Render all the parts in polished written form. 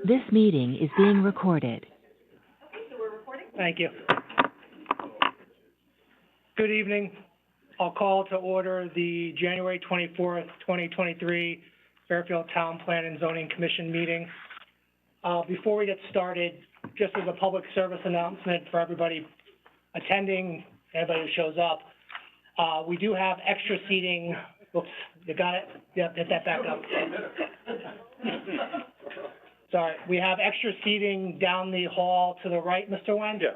This meeting is being recorded. Thank you. Good evening. I'll call to order the January 24th, 2023 Fairfield Town Plan and Zoning Commission meeting. Before we get started, just as a public service announcement for everybody attending, anybody who shows up, we do have extra seating. Oops, you got it? Yep, get that back up. Sorry, we have extra seating down the hall to the right, Mr. Wen? Yeah,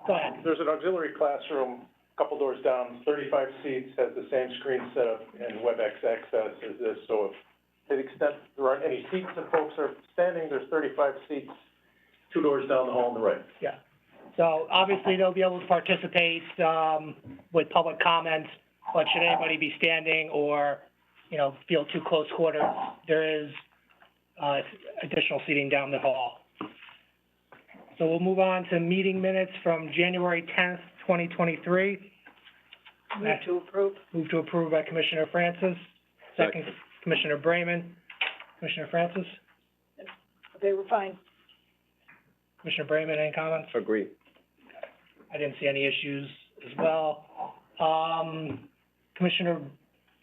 Go ahead. there's an auxiliary classroom a couple doors down, 35 seats, has the same screen setup and WebEx access as this. So if, to the extent there aren't any seats and folks are standing, there's 35 seats, 2 doors down the hall on the right. Yeah. So obviously they'll be able to participate with public comments, but should anybody be standing or, feel too close quarters, there is additional seating down the hall. So we'll move on to meeting minutes from January 10th, 2023. Move to approve. Move to approve by Commissioner Francis. Second, Commissioner Brayman. Commissioner Francis? They were fine. Commissioner Brayman, any comments? Agree. I didn't see any issues as well. Commissioner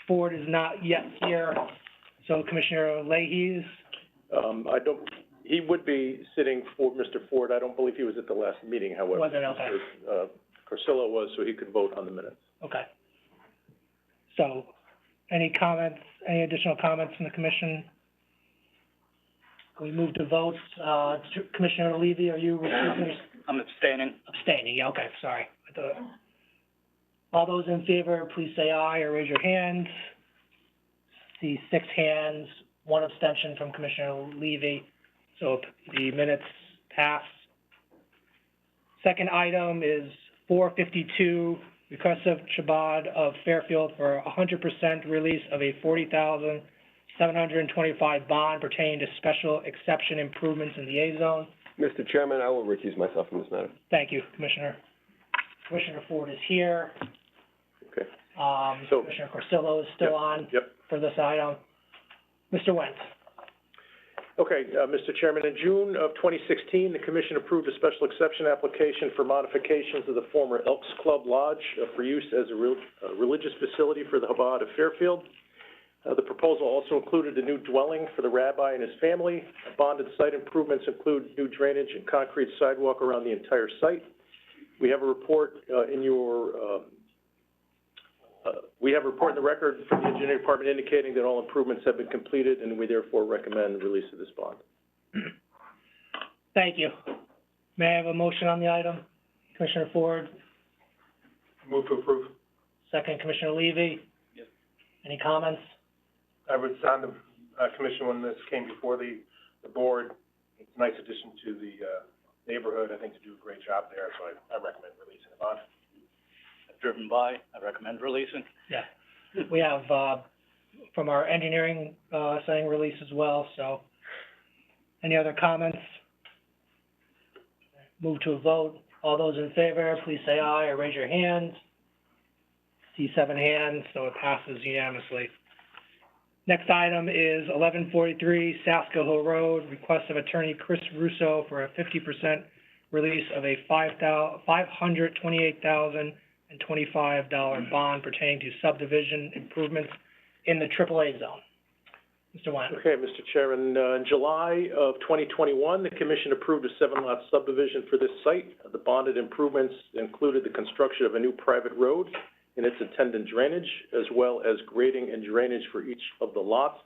Ford is not yet here, so Commissioner Leahy's. He would be sitting for Mr. Ford. I don't believe he was at the last meeting, however. Was it? Okay. Mr. Corsillo was, so he could vote on the minutes. Okay. So, any comments, any additional comments from the commission? Can we move to votes? Commissioner Levy, are you recusing? I'm abstaining. Abstaining, yeah, okay, sorry. All those in favor, please say aye or raise your hand. See 6 hands, 1 abstention from Commissioner Levy. So the minutes pass. Second item is 452, request of Chabad of Fairfield for 100% release of a $40,725 bond pertaining to special exception improvements in the A zone. Mr. Chairman, I will recuse myself from this matter. Thank you, Commissioner. Commissioner Ford is here. Okay. So, Commissioner Corsillo is still on for this item. Mr. Wentz. Okay, Mr. Chairman, in June of 2016, the Commission approved a special exception application for modifications of the former Elks Club Lodge for use as a religious facility for the Chabad of Fairfield. The proposal also included a new dwelling for the rabbi and his family. Bonded site improvements include new drainage and concrete sidewalk around the entire site. We have a report in the record from the engineering department indicating that all improvements have been completed, and we therefore recommend release of this bond. Thank you. May I have a motion on the item? Commissioner Ford? Move to approve. Second, Commissioner Levy? Yes. Any comments? I was on the commission when this came before the board. It's a nice addition to the neighborhood. I think they do a great job there, so I recommend releasing the bond. Driven by, I recommend releasing. Yeah. We have, from our engineering, saying release as well, so. Any other comments? Move to a vote. All those in favor, please say aye or raise your hand. See 7 hands, so it passes unanimously. Next item is 1143 Sasko Hill Road, request of attorney Chris Russo for a 50% release of a $528,025 bond pertaining to subdivision improvements in the AAA zone. Mr. Weiner. Okay, Mr. Chairman, in July of 2021, the Commission approved a 7-lot subdivision for this site. The bonded improvements included the construction of a new private road and its attendant drainage, as well as grading and drainage for each of the lots.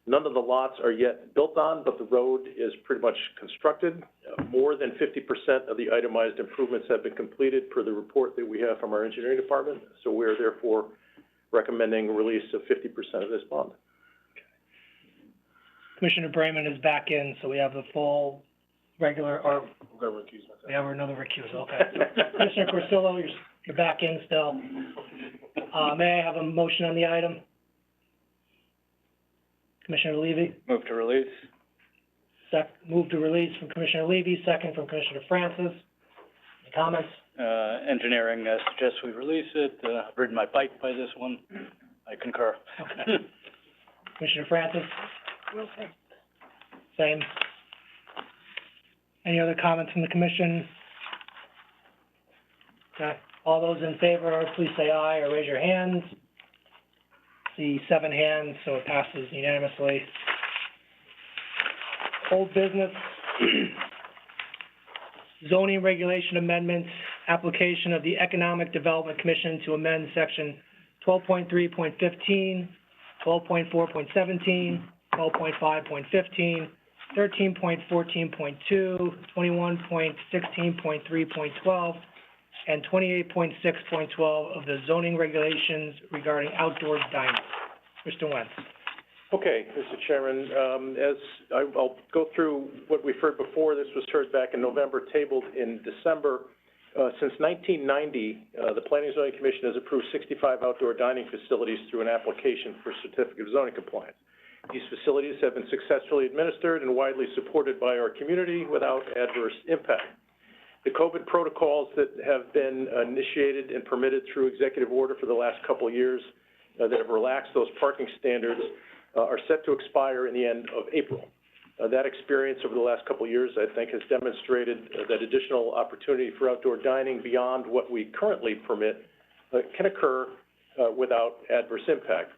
None of the lots are yet built on, but the road is pretty much constructed. More than 50% of the itemized improvements have been completed per the report that we have from our engineering department. So we are therefore recommending a release of 50% of this bond. Commissioner Brayman is back in, so we have the full regular, or I'm going to recuse myself. we have another recusal, okay. Commissioner Corsillo, you're back in still. May I have a motion on the item? Commissioner Levy? Move to release. Move to release from Commissioner Levy, second from Commissioner Francis. Any comments? Engineering suggests we release it. I've ridden my bike by this one. I concur. Okay. Commissioner Francis? Okay. Same. Any other comments from the commission? Okay, all those in favor, please say aye or raise your hands. See 7 hands, so it passes unanimously. Old business, zoning regulation amendments, application of the Economic Development Commission to amend section 12.3.15, 12.4.17, 12.5.15, 13.14.2, 21.16.3.12, and 28.6.12 of the zoning regulations regarding outdoor dining. Mr. Wentz. Okay, Mr. Chairman, I'll go through what we've heard before. This was heard back in November, tabled in December. Since 1990, the Planning and Zoning Commission has approved 65 outdoor dining facilities through an application for certificate of zoning compliance. These facilities have been successfully administered and widely supported by our community without adverse impact. The COVID protocols that have been initiated and permitted through executive order for the last couple of years that have relaxed those parking standards are set to expire in the end of April. That experience over the last couple of years, I think, has demonstrated that additional opportunity for outdoor dining beyond what we currently permit can occur without adverse impact.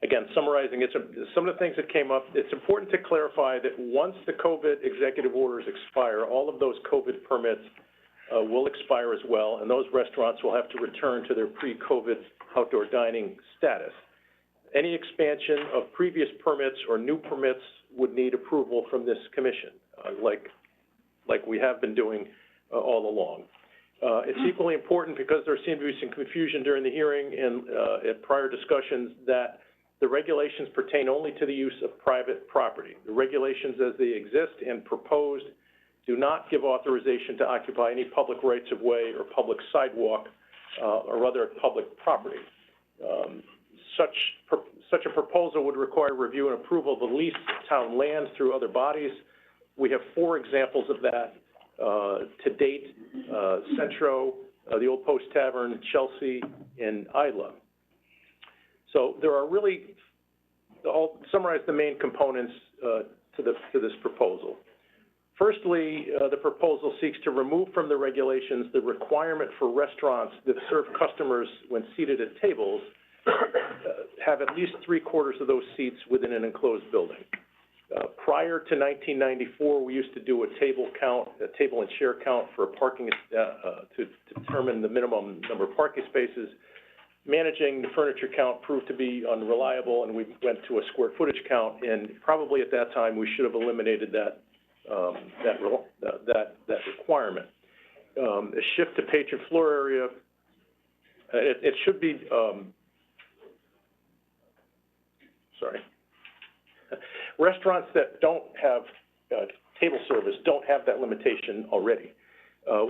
Again, summarizing it, some of the things that came up, it's important to clarify that once the COVID executive orders expire, all of those COVID permits will expire as well, and those restaurants will have to return to their pre-COVID outdoor dining status. Any expansion of previous permits or new permits would need approval from this commission, like we have been doing all along. It's equally important, because there seemed to be some confusion during the hearing and at prior discussions, that the regulations pertain only to the use of private property. The regulations as they exist and proposed do not give authorization to occupy any public rights of way or public sidewalk or other public property. Such a proposal would require review and approval of the leased town land through other bodies. We have 4 examples of that to date: Centro, the Old Post Tavern, Chelsea, and Isla. So there are really, I'll summarize the main components to this proposal. Firstly, the proposal seeks to remove from the regulations the requirement for restaurants that serve customers when seated at tables have at least 3/4 of those seats within an enclosed building. Prior to 1994, we used to do a table and chair count for parking to determine the minimum number of parking spaces. Managing the furniture count proved to be unreliable, and we went to a square footage count. And probably at that time, we should have eliminated that requirement. A shift to patron floor area. It should be. Restaurants that don't have table service don't have that limitation already.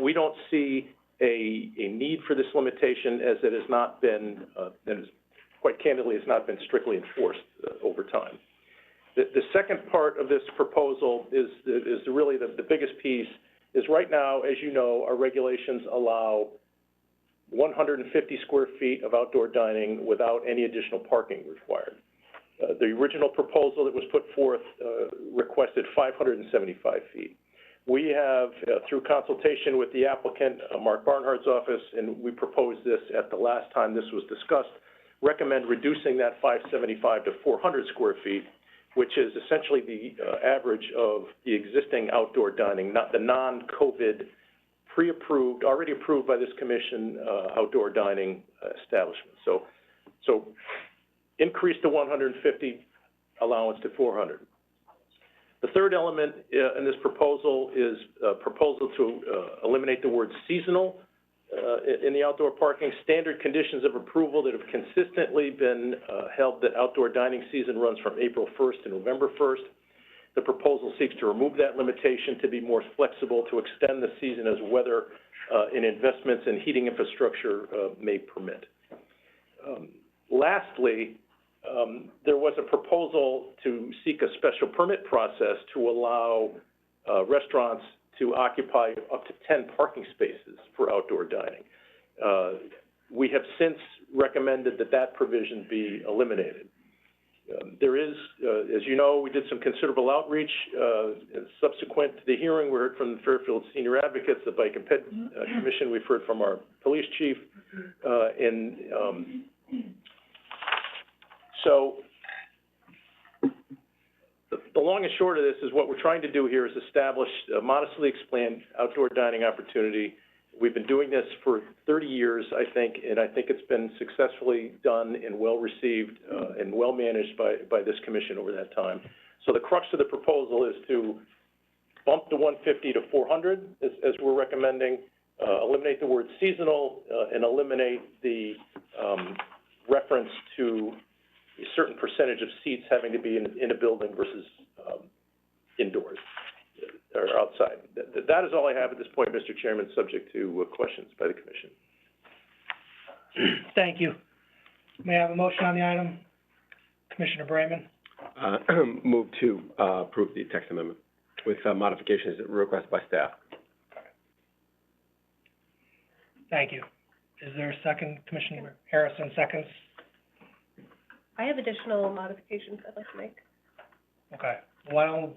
We don't see a need for this limitation, as it has not been, quite candidly, has not been strictly enforced over time. The second part of this proposal is really the biggest piece. Is right now, as you know, our regulations allow 150 square feet of outdoor dining without any additional parking required. The original proposal that was put forth requested 575 feet. We have, through consultation with the applicant, Mark Barnhart's office, and we proposed this at the last time this was discussed, recommend reducing that 575 to 400 square feet, which is essentially the average of the existing outdoor dining, not the non-COVID, pre-approved, already approved by this commission outdoor dining establishment. So increase to 150, allowance to 400. The third element in this proposal is a proposal to eliminate the word seasonal in the outdoor parking. Standard conditions of approval that have consistently been held that outdoor dining season runs from April 1st to November 1st. The proposal seeks to remove that limitation to be more flexible, to extend the season as weather and investments in heating infrastructure may permit. Lastly, there was a proposal to seek a special permit process to allow restaurants to occupy up to 10 parking spaces for outdoor dining. We have since recommended that provision be eliminated. There is, as you know, we did some considerable outreach, subsequent to the hearing. We heard from the Fairfield Senior Advocates, the Bike and Ped Commission. We've heard from our police chief, so the long and short of this is what we're trying to do here is establish a modestly explained outdoor dining opportunity. We've been doing this for 30 years, I think, and I think it's been successfully done and well-received and well-managed by this commission over that time. So the crux of the proposal is to bump the 150 to 400, as we're recommending, eliminate the word seasonal, and eliminate the reference to a certain percentage of seats having to be in a building versus indoors or outside. That is all I have at this point, Mr. Chairman, subject to questions by the commission. Thank you. May I have a motion on the item? Commissioner Brayman? Move to approve the text amendment with modifications requested by staff. Thank you. Is there a second? Commissioner Harrison seconds. I have additional modifications I'd like to make. Okay. Well,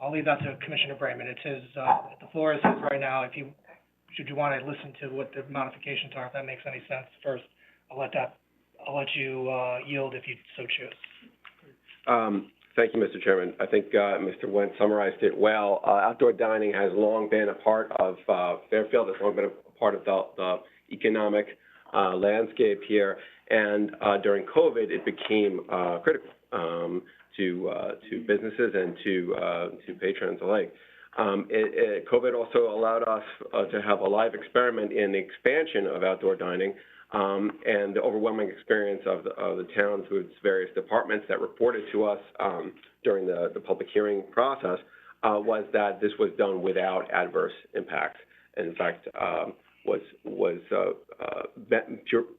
I'll leave that to Commissioner Brayman. It's his, the floor is his right now. Should you want to listen to what the modifications are, if that makes any sense first, I'll let you yield if you so choose. Thank you, Mr. Chairman. I think Mr. Wentz summarized it well. Outdoor dining has long been a part of Fairfield. It's long been a part of the economic landscape here, and during COVID, it became critical to businesses and to patrons alike. COVID also allowed us to have a live experiment in the expansion of outdoor dining, and the overwhelming experience of the town through its various departments that reported to us during the public hearing process was that this was done without adverse impacts. And in fact, was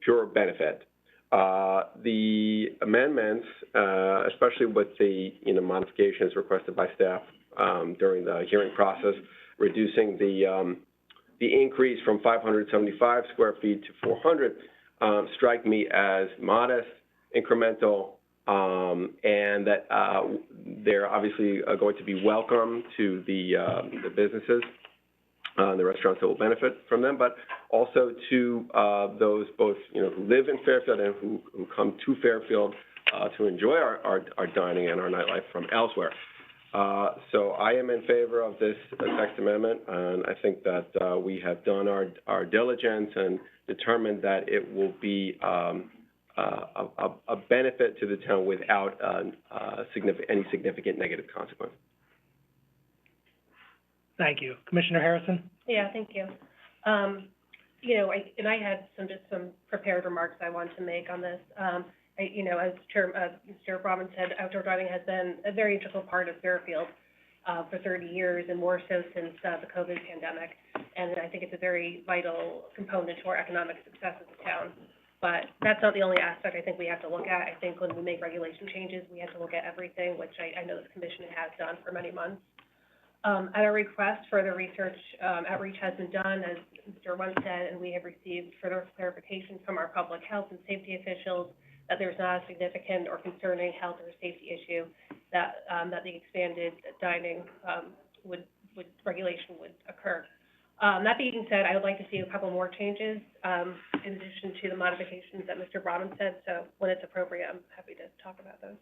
pure benefit. The amendments, especially with the modifications requested by staff during the hearing process, reducing the increase from 575 square feet to 400, strike me as modest, incremental, and that they're obviously going to be welcome to the businesses, the restaurants that will benefit from them, but also to those both who live in Fairfield and who come to Fairfield to enjoy our dining and our nightlife from elsewhere. So I am in favor of this text amendment, and I think that we have done our diligence and determined that it will be a benefit to the town without any significant negative consequence. Thank you. Commissioner Harrison? Yeah, thank you. I had some prepared remarks I wanted to make on this. As Mr. Robbins said, outdoor dining has been a very integral part of Fairfield for 30 years and more so since the COVID pandemic. And I think it's a very vital component to our economic success as a town. But that's not the only aspect I think we have to look at. I think when we make regulation changes, we have to look at everything, which I know this commission has done for many months. At our request, further research outreach has been done, as Mr. Wentz said, and we have received further clarification from our public health and safety officials that there's not a significant or concerning health or safety issue that the expanded dining regulation would occur. That being said, I would like to see a couple more changes in addition to the modifications that Mr. Robbins said. So when it's appropriate, I'm happy to talk about those.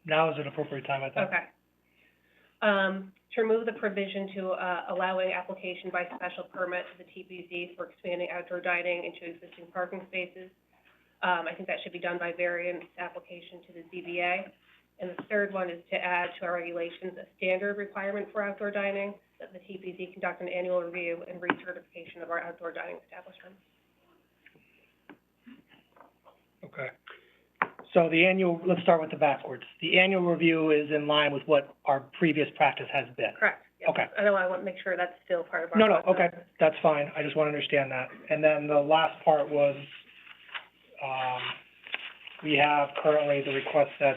Now is an appropriate time, I think. Okay. To remove the provision to allowing application by special permit to the TPZ for expanding outdoor dining into existing parking spaces. I think that should be done by variance application to the ZBA. And the third one is to add to our regulations a standard requirement for outdoor dining, that the TPZ conduct an annual review and recertification of our outdoor dining establishments. Okay. So let's start with the backwards. The annual review is in line with what our previous practice has been. Correct. Yes. Okay. I know I want to make sure that's still part of our No, process. okay, that's fine. I just want to understand that. And then the last part was, we have currently the request that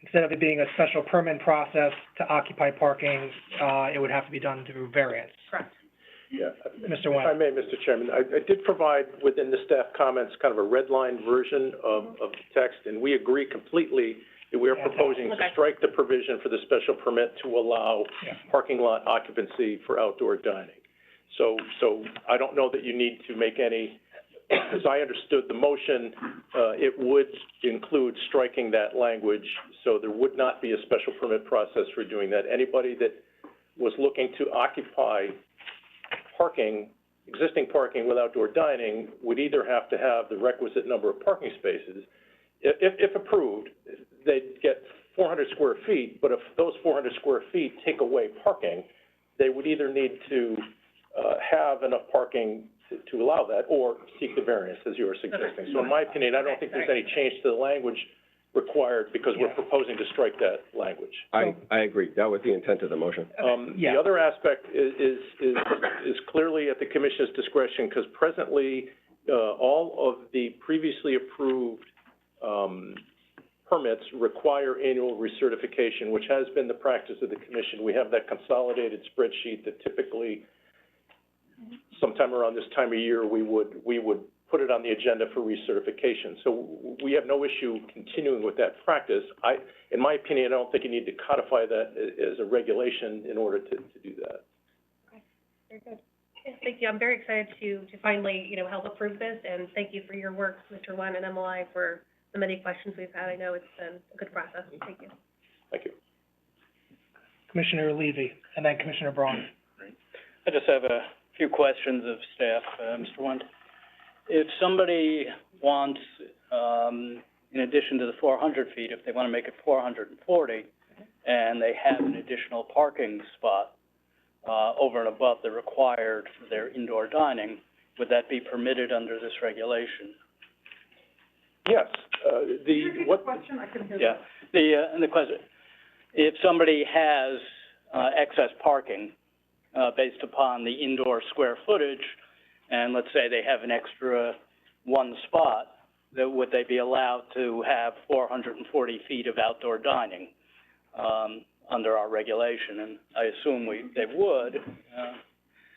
instead of it being a special permit process to occupy parking, it would have to be done through variance. Correct. Yeah. Mr. If I Nguyen. may, Mr. Chairman, I did provide within the staff comments kind of a redlined version of the text, and we agree completely that we are Yeah, proposing to okay. strike the provision for the special permit to allow Yeah. parking lot occupancy for outdoor dining. So I don't know that you need to make any, as I understood the motion, it would include striking that language, so there would not be a special permit process for doing that. Anybody that was looking to occupy parking, existing parking with outdoor dining, would either have to have the requisite number of parking spaces. If approved, they'd get 400 square feet, but if those 400 square feet take away parking, they would either need to have enough parking to allow that, or seek the variance, as you were suggesting. So in my opinion, I don't think there's any change to the language required, because we're proposing to strike that language. I agree. That was the intent of the motion. Yeah. The other aspect is clearly at the commission's discretion, because presently, all of the previously approved, permits require annual recertification, which has been the practice of the commission. We have that consolidated spreadsheet that typically, sometime around this time of year, we would put it on the agenda for recertification. So we have no issue continuing with that practice. In my opinion, I don't think you need to codify that as a regulation in order to do that. Very good. Yeah, thank you. I'm very excited to finally, you know, help approve this, and thank you for your work, Mr. Nguyen and MLI, for the many questions we've had. I know it's been a good process. Thank you. Thank you. Commissioner Levy, and then Commissioner Braun. I just have a few questions of staff, Mr. Nguyen. If somebody wants, in addition to the 400 feet, if they want to make it 440, and they have an additional parking spot, over and above the required for their indoor dining, would that be permitted under this regulation? Yes, Question, I couldn't hear Yeah, and the question, if somebody has, excess parking, based upon the indoor square footage, and let's say they have an extra one spot, would they be allowed to have 440 feet of outdoor dining, under our regulation? And I assume they would.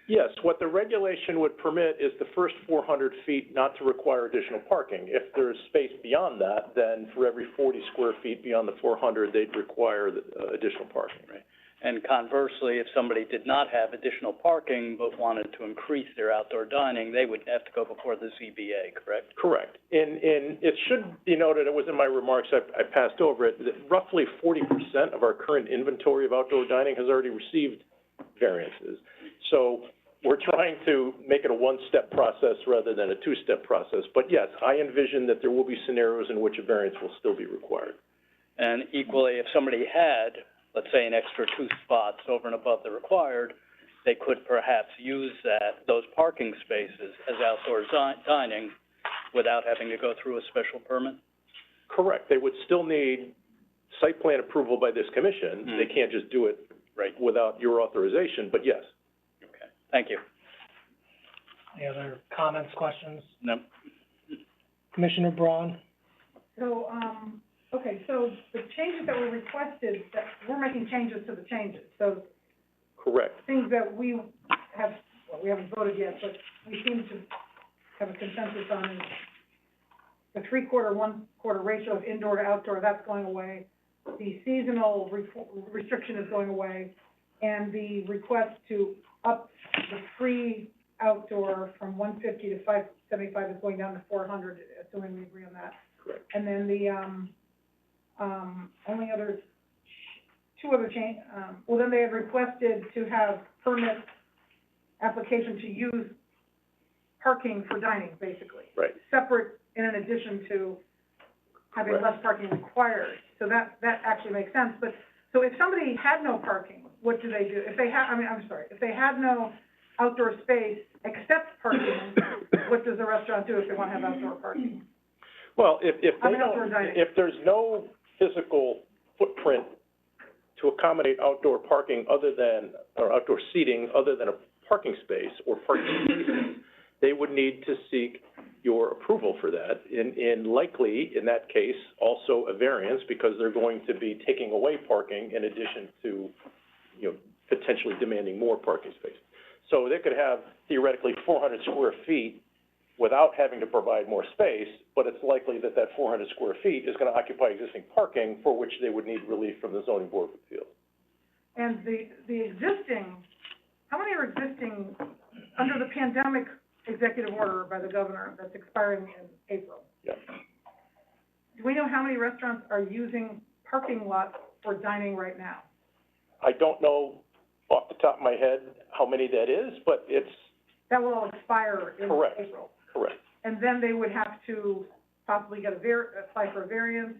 Yes, what the regulation would permit is the first 400 feet not to require additional parking. If there's space beyond that, then for every 40 square feet beyond the 400, they'd require additional parking. Right. And conversely, if somebody did not have additional parking but wanted to increase their outdoor dining, they would have to go before the ZBA, correct? Correct. And it should be noted, it was in my remarks, I passed over it, that roughly 40% of our current inventory of outdoor dining has already received variances. So we're trying to make it a one-step process rather than a two-step process. But yes, I envision that there will be scenarios in which a variance will still be required. And equally, if somebody had, let's say, an extra 2 spots over and above the required, they could perhaps use those parking spaces as outdoor dining without having to go through a special permit? Correct. They would still need site plan approval by this commission. They can't just do it without your authorization, but yes. Okay, thank you. Any other comments, questions? No. Commissioner Braun? So, okay, so the changes that were requested, that we're making changes to the changes. So Correct. things that we have, well, we haven't voted yet, but we seem to have a consensus on is the 3/4, 1/4 ratio of indoor to outdoor, that's going away. The seasonal restriction is going away, and the request to up the free outdoor from 150 to 575 is going down to 400, assuming we agree on that. Correct. And then the, only other, two other well, then they had requested to have permit application to use parking for dining, basically. Right. Separate, in addition to having Correct. less parking required. So that actually makes sense. But, so if somebody had no parking, what do they do? If they if they had no outdoor space except parking, what does the restaurant do if they want to have outdoor parking? Well, if outdoor dining. if there's no physical footprint to accommodate outdoor parking or outdoor seating other than a parking space or parking spaces, they would need to seek your approval for that, and likely, in that case, also a variance, because they're going to be taking away parking in addition to, potentially demanding more parking space. So they could have theoretically 400 square feet without having to provide more space, but it's likely that that 400 square feet is going to occupy existing parking for which they would need relief from the zoning board of appeals. And the existing, how many are existing under the pandemic executive order by the governor that's expiring in April? Yeah. Do we know how many restaurants are using parking lots for dining right now? I don't know off the top of my head how many that is, but it's That will all expire in correct. April. Correct. And then they would have to possibly get apply for a variance,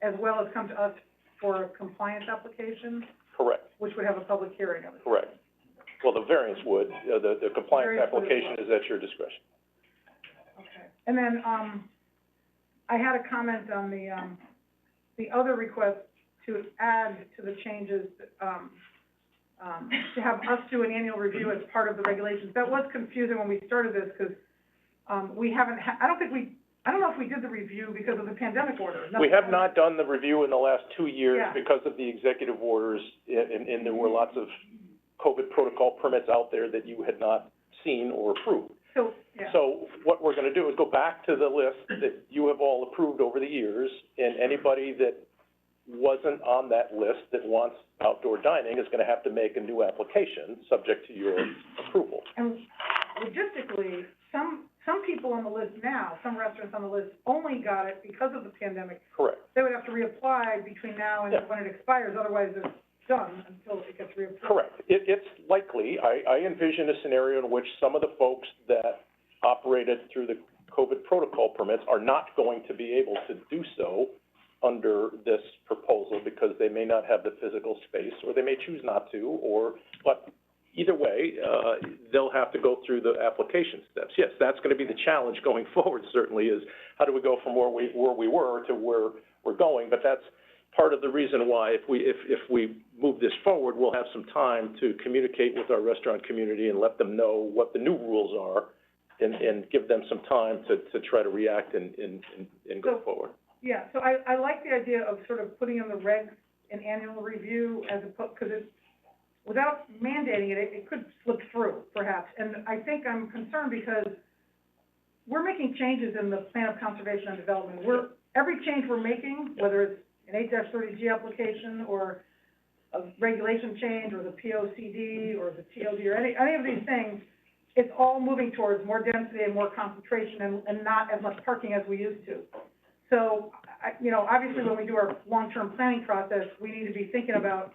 as well as come to us for a compliance application, Correct. which would have a public hearing of it. Correct. Well, the variance would, the compliance Variance would as application well. is at your discretion. Okay. And then, I had a comment on the other request to add to the changes, to have us do an annual review as part of the regulations. That was confusing when we started this, because, we haven't I don't know if we did the review because of the pandemic order. We have not done the review in the last 2 years Yeah. because of the executive orders, and there were lots of COVID protocol permits out there that you had not seen or approved. So, yeah. So what we're gonna do is go back to the list that you have all approved over the years, and anybody that wasn't on that list that wants outdoor dining is gonna have to make a new application, subject to your approval. And logistically, some people on the list now, some restaurants on the list only got it because of the pandemic. Correct. They would have to reapply between now and Yeah. when it expires, otherwise it's done until it gets reapproved. Correct. It's likely, I envision a scenario in which some of the folks that operated through the COVID protocol permits are not going to be able to do so under this proposal because they may not have the physical space, or they may choose not to, but either way, they'll have to go through the application steps. Yes, that's gonna be the challenge going forward, certainly, is how do we go from where we were to where we're going, but that's part of the reason why if we move this forward, we'll have some time to communicate with our restaurant community and let them know what the new rules are, and give them some time to try to react and go forward. Yeah, so I like the idea of sort of putting in the regs an annual review as opposed, because it's, without mandating it, it could slip through, perhaps. And I think I'm concerned because we're making changes in the plan of conservation and development. Every change we're making, whether it's an 8-30G application or a regulation change or the POCD or the TOD or any of these things, it's all moving towards more density and more concentration and not as much parking as we used to. So, obviously when we do our long-term planning process, we need to be thinking about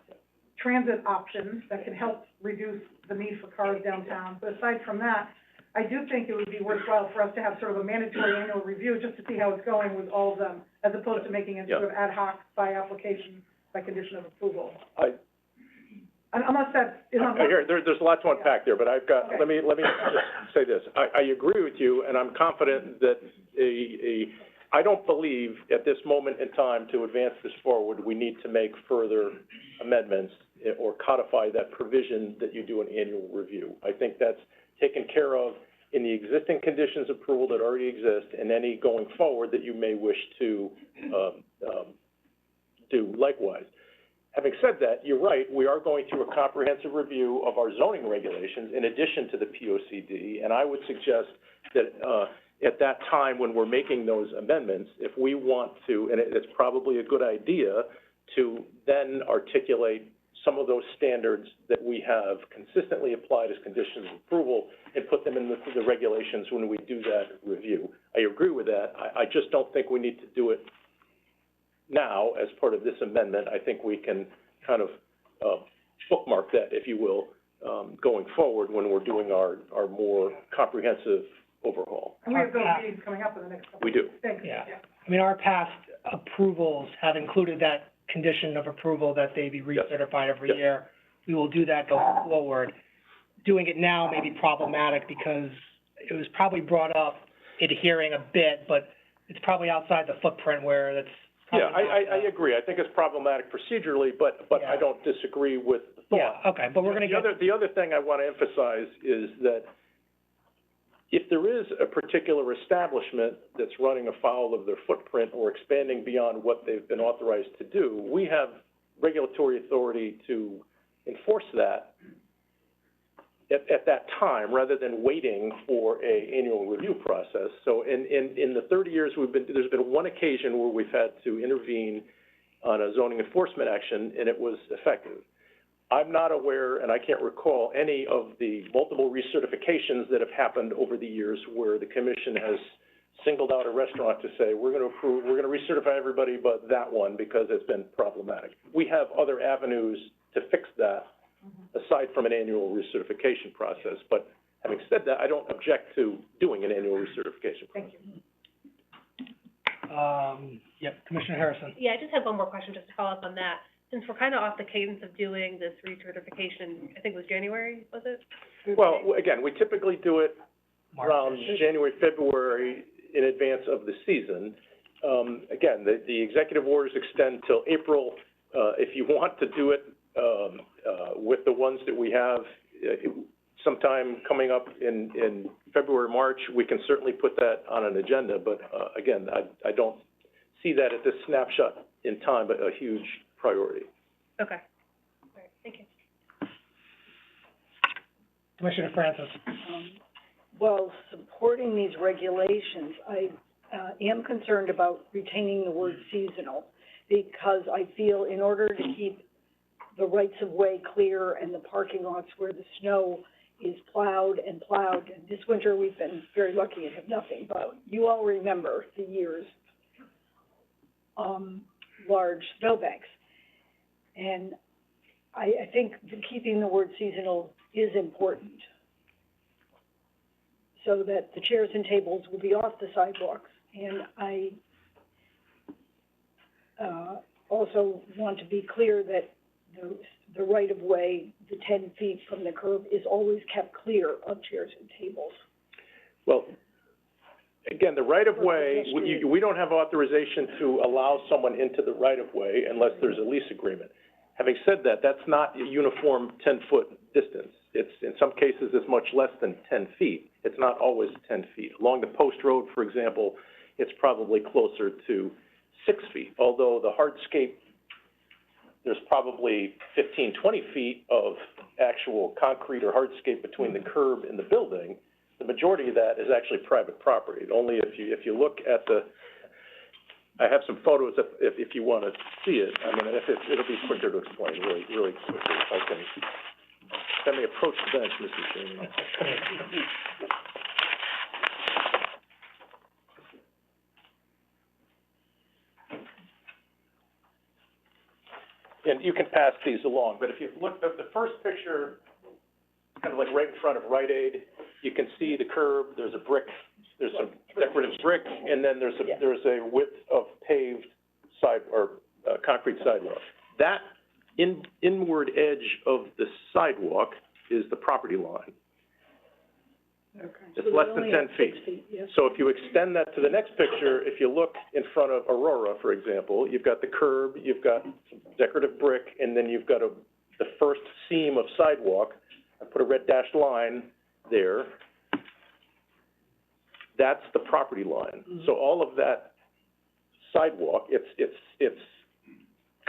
transit options that can help reduce the need for cars downtown. But aside from that, I do think it would be worthwhile for us to have sort of a mandatory annual review just to see how it's going with all of them, as opposed to making it sort of ad hoc by application, by condition of approval. Unless that is on. There's a lot to unpack there, but I've got, Okay. let me just say this. I agree with you, and I'm confident that I don't believe at this moment in time to advance this forward, we need to make further amendments or codify that provision that you do an annual review. I think that's taken care of in the existing conditions approval that already exist, and any going forward that you may wish to do likewise. Having said that, you're right, we are going through a comprehensive review of our zoning regulations in addition to the POCD, and I would suggest that at that time when we're making those amendments, if we want to, and it's probably a good idea to then articulate some of those standards that we have consistently applied as conditions of approval and put them in the regulations when we do that review. I agree with that. I just don't think we need to do it now as part of this amendment. I think we can kind of bookmark that, if you will, going forward when we're doing our more comprehensive overhaul. And we have those meetings coming up in the next couple We of do. weeks. Thanks. Yeah. I mean, our past approvals have included that condition of approval that they be recertified every Yes. year. We will do that going forward. Doing it now may be problematic because it was probably brought up at a hearing a bit, but it's probably outside the footprint where that's Yeah, probably not, I agree. I think it's problematic procedurally, but Yeah. I don't disagree with the thought. Yeah, okay, but we're gonna get. The other thing I want to emphasize is that if there is a particular establishment that's running afoul of their footprint or expanding beyond what they've been authorized to do, we have regulatory authority to enforce that at that time, rather than waiting for a annual review process. So in the 30 years there's been one occasion where we've had to intervene on a zoning enforcement action, and it was effective. I'm not aware, and I can't recall, any of the multiple recertifications that have happened over the years where the commission has singled out a restaurant to say, we're going to recertify everybody but that one because it's been problematic. We have other avenues to fix that aside from an annual recertification process. But having said that, I don't object to doing an annual recertification process. Thank you. Yep, Commissioner Harrison. Yeah, I just have one more question just to follow up on that. Since we're kind of off the cadence of doing this recertification, I think it was January, was it? Well, again, we typically do it around March. January, February in advance of the season. Again, the executive orders extend till April. If you want to do it with the ones that we have sometime coming up in February, March, we can certainly put that on an agenda. But again, I don't see that at this snapshot in time, but a huge priority. Okay. All right, thank you. Commissioner Francis. While supporting these regulations, I am concerned about retaining the word seasonal, because I feel in order to keep the rights of way clear and the parking lots where the snow is plowed, and this winter we've been very lucky and have nothing, but you all remember the years, large snowbanks. And I think keeping the word seasonal is important, so that the chairs and tables will be off the sidewalks. And I also want to be clear that the right-of-way, the 10 feet from the curb, is always kept clear of chairs and tables. Well, again, the right-of-way, we don't have authorization to allow someone into the right-of-way unless there's a lease agreement. Having said that, that's not a uniform 10-foot distance. It's, in some cases, it's much less than 10 feet. It's not always 10 feet. Along the post road, for example, it's probably closer to 6 feet, although the hardscape, there's probably 15, 20 feet of actual concrete or hardscape between the curb and the building. The majority of that is actually private property. Only if you look at the, I have some photos if you want to see it. I mean, it'll be quicker to explain really quickly if I can. Let me approach the bench, Mr. Chairman. And you can pass these along, but if you look at the first picture, kind of like right in front of Rite Aid, you can see the curb, there's a brick, there's some decorative brick, and then there's a width of paved concrete sidewalk. That inward edge of the sidewalk is the property line. Okay. It's less than 10 feet. Yes. So if you extend that to the next picture, if you look in front of Aurora, for example, you've got the curb, you've got some decorative brick, and then you've got the first seam of sidewalk. I put a red dashed line there. That's the property line. Mm-hmm. So all of that sidewalk, it's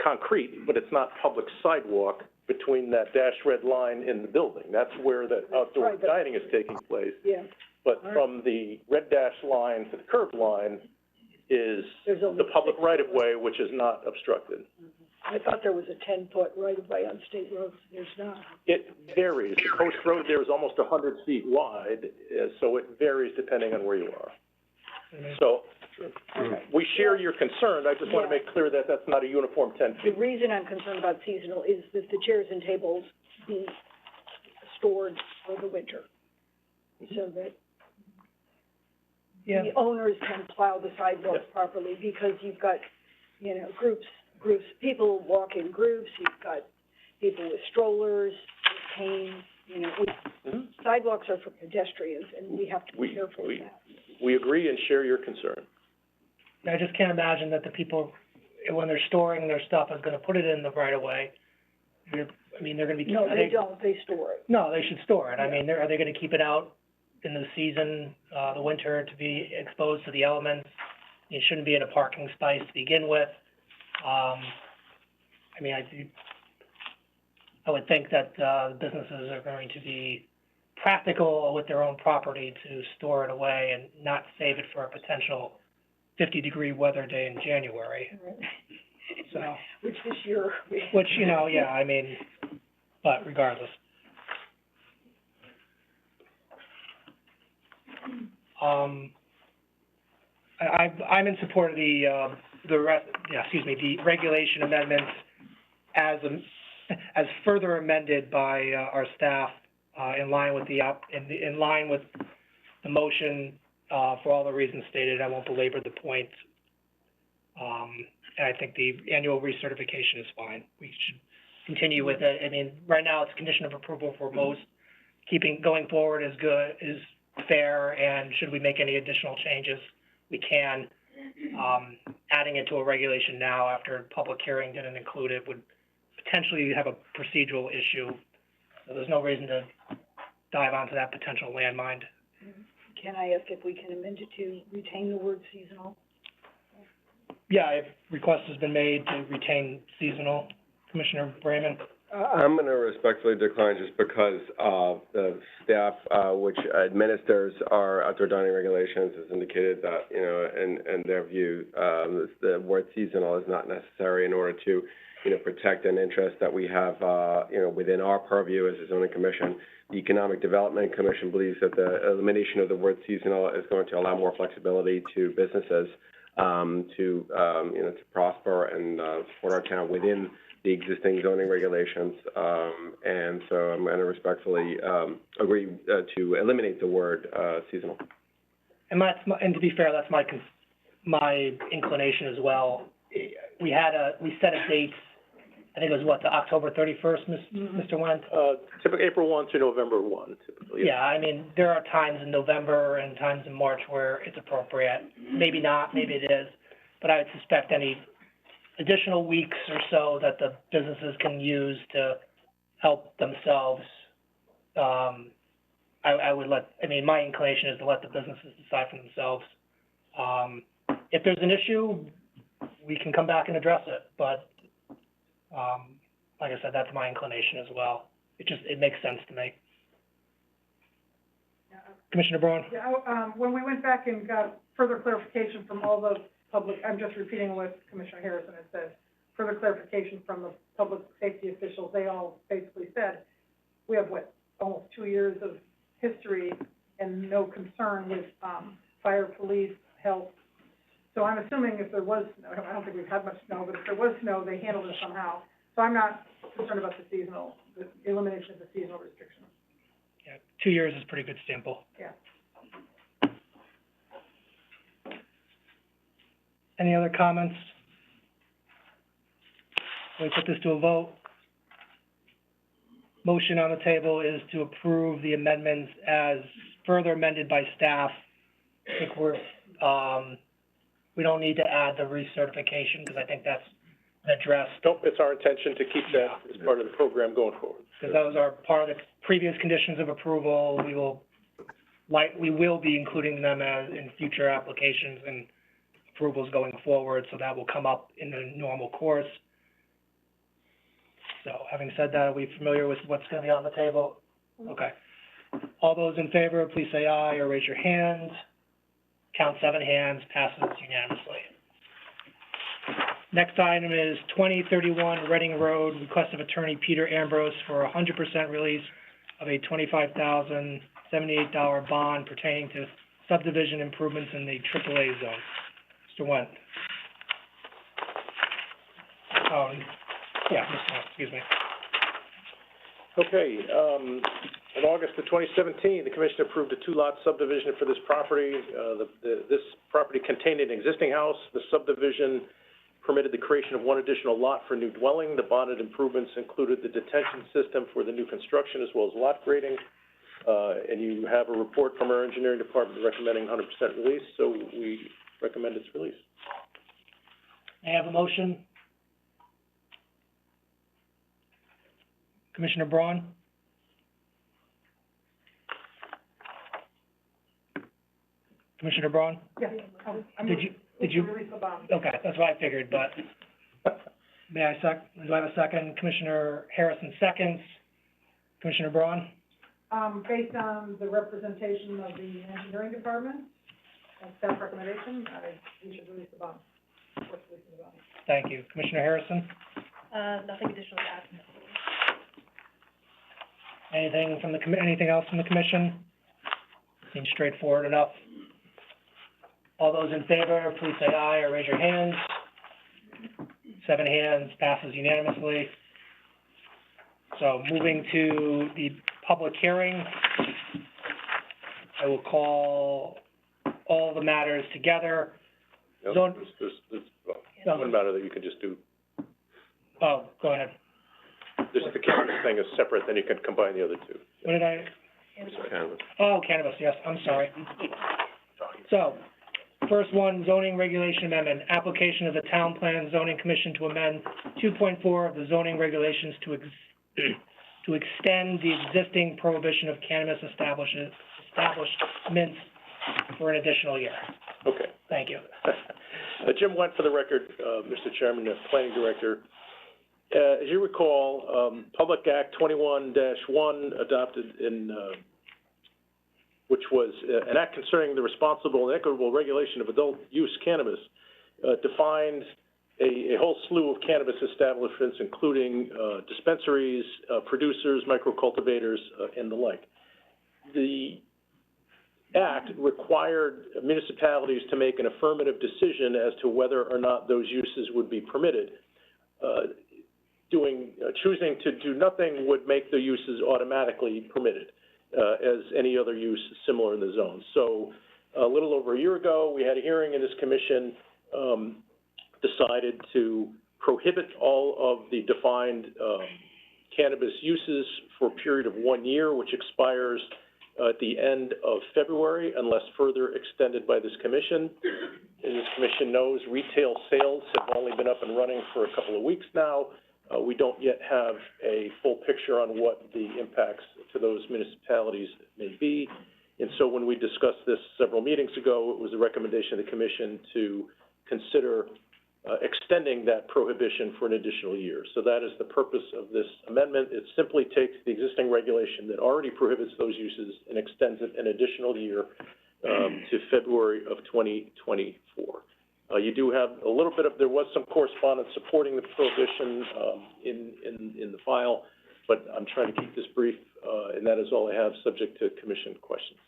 concrete, but it's not public sidewalk between that dashed red line in the building. That's where the outdoor dining is taking place. Yeah. But from the red dashed line to the curb line is the public right-of-way, which is not obstructed. I thought there was a 10-foot right-of-way on state roads. There's not. It varies. The post road there is almost 100 feet wide, so it varies depending on where you are. So we share your concern. I just want to make clear that that's not a uniform 10 feet. The reason I'm concerned about seasonal is that the chairs and tables be stored for the winter, so that the owners can plow the sidewalks properly, because you've got, groups, people walk in groups, you've got people with strollers, canes, sidewalks are for pedestrians, and we have to be careful of that. We agree and share your concern. I just can't imagine that the people, when they're storing their stuff, is gonna put it in the right-of-way. They're gonna be. No, they don't, they store it. No, they should store it. I mean, are they gonna keep it out in the season, the winter, to be exposed to the elements? It shouldn't be in a parking space to begin with. I would think that, businesses are going to be practical with their own property to store it away and not save it for a potential 50-degree weather day in January. So, Which this year, which, you know, yeah, I mean, but regardless. I'm in support of the regulation amendments as further amended by, our staff, in line with in line with the motion, for all the reasons stated. I won't belabor the point. And I think the annual recertification is fine. We should continue with it. I mean, right now it's condition of approval for most. Going forward is good, is fair, and should we make any additional changes, we can. Adding it to a regulation now after public hearing didn't include it would potentially have a procedural issue. So there's no reason to dive onto that potential landmine. can I ask if we can amend it to retain the word seasonal? Yeah, if request has been made to retain seasonal. Commissioner Brayman? I'm gonna respectfully decline just because, the staff, which administers our outdoor dining regulations has indicated that, you know, in their view, the word seasonal is not necessary in order to, you know, protect an interest that we have, you know, within our purview as a zoning commission. The Economic Development Commission believes that the elimination of the word seasonal is going to allow more flexibility to businesses, you know, to prosper and, support our town within the existing zoning regulations, and so I'm going to respectfully agree to eliminate the word seasonal. And to be fair, that's my inclination as well. We set a date, I think it was the October 31st, Mr. Wendt? Typically April 1 to November 1, typically. Yeah, I mean, there are times in November and times in March where it's appropriate. Maybe not, maybe it is, but I would suspect any additional weeks or so that the businesses can use to help themselves, my inclination is to let the businesses decide for themselves. If there's an issue, we can come back and address it, but, like I said, that's my inclination as well. It makes sense to me. Commissioner Braun? Yeah, when we went back and got further clarification from all the public, I'm just repeating what Commissioner Harrison had said, further clarification from the public safety officials, they all basically said, we have, almost 2 years of history and no concern with, fire, police, health. So I'm assuming if there was snow, I don't think we've had much snow, but if there was snow, they handled it somehow. So I'm not concerned about the elimination of the seasonal restriction. Yeah, 2 years is a pretty good sample. Yeah. Any other comments? We put this to a vote. Motion on the table is to approve the amendments as further amended by staff. I think we don't need to add the recertification because I think that's addressed. Nope, it's our intention to keep that as part of the program going forward. Because those are part of the previous conditions of approval. We will be including them in future applications and approvals going forward, so that will come up in the normal course. So, having said that, are we familiar with what's going to be on the table? Okay. All those in favor, please say aye or raise your hand. Count 7 hands, passes unanimously. Next item is 2031 Reading Road, request of attorney Peter Ambrose for 100% release of a $25,078 bond pertaining to subdivision improvements in the AAA zone. Mr. Wendt. Excuse me. Okay, in August of 2017, the commission approved a 2-lot subdivision for this property. This property contained an existing house. The subdivision permitted the creation of 1 additional lot for new dwelling. The bonded improvements included the detention system for the new construction as well as lot grading. And you have a report from our engineering department recommending 100% release, so we recommend its release. May I have a motion? Commissioner Braun? Commissioner Braun? Yeah. Did you? Release the bond. Okay, that's what I figured, but do I have a second? Commissioner Harrison seconds. Commissioner Braun? Based on the representation of the engineering department, and staff recommendation, we should release the bond. Of course, releasing the bond. Thank you. Commissioner Harrison? Nothing additional to add. Anything from the anything else from the commission? Seems straightforward enough. All those in favor, please say aye or raise your hands. 7 hands, passes unanimously. So moving to the public hearing, I will call all the matters together. Yep, Zone- there's one matter that you can just do. Oh, go ahead. Just the cannabis thing is separate, then you can combine the other two. What did I? Cannabis. Oh, cannabis, yes, I'm sorry. So, first one, zoning regulation amendment, application of the Town Plan Zoning Commission to amend 2.4 of the zoning regulations to to extend the existing prohibition of cannabis establishments for an additional year. Okay. Thank you. Jim Went, for the record, Mr. Chairman, the planning director. As you recall, Public Act 21-1 adopted in, which was an act concerning the responsible and equitable regulation of adult use cannabis, defined a whole slew of cannabis establishments, including dispensaries, producers, microcultivators, and the like. The act required municipalities to make an affirmative decision as to whether or not those uses would be permitted. Choosing to do nothing would make the uses automatically permitted, as any other use similar in the zone. So a little over a year ago, we had a hearing in this commission, decided to prohibit all of the defined cannabis uses for a period of 1 year, which expires at the end of February, unless further extended by this commission. As this commission knows, retail sales have only been up and running for a couple of weeks now. We don't yet have a full picture on what the impacts to those municipalities may be. And so when we discussed this several meetings ago, it was a recommendation of the commission to consider extending that prohibition for an additional year. So that is the purpose of this amendment. It simply takes the existing regulation that already prohibits those uses and extends it an additional year to February of 2024. You do have a little bit of, there was some correspondence supporting the prohibition in the file, but I'm trying to keep this brief, and that is all I have, subject to commission questions.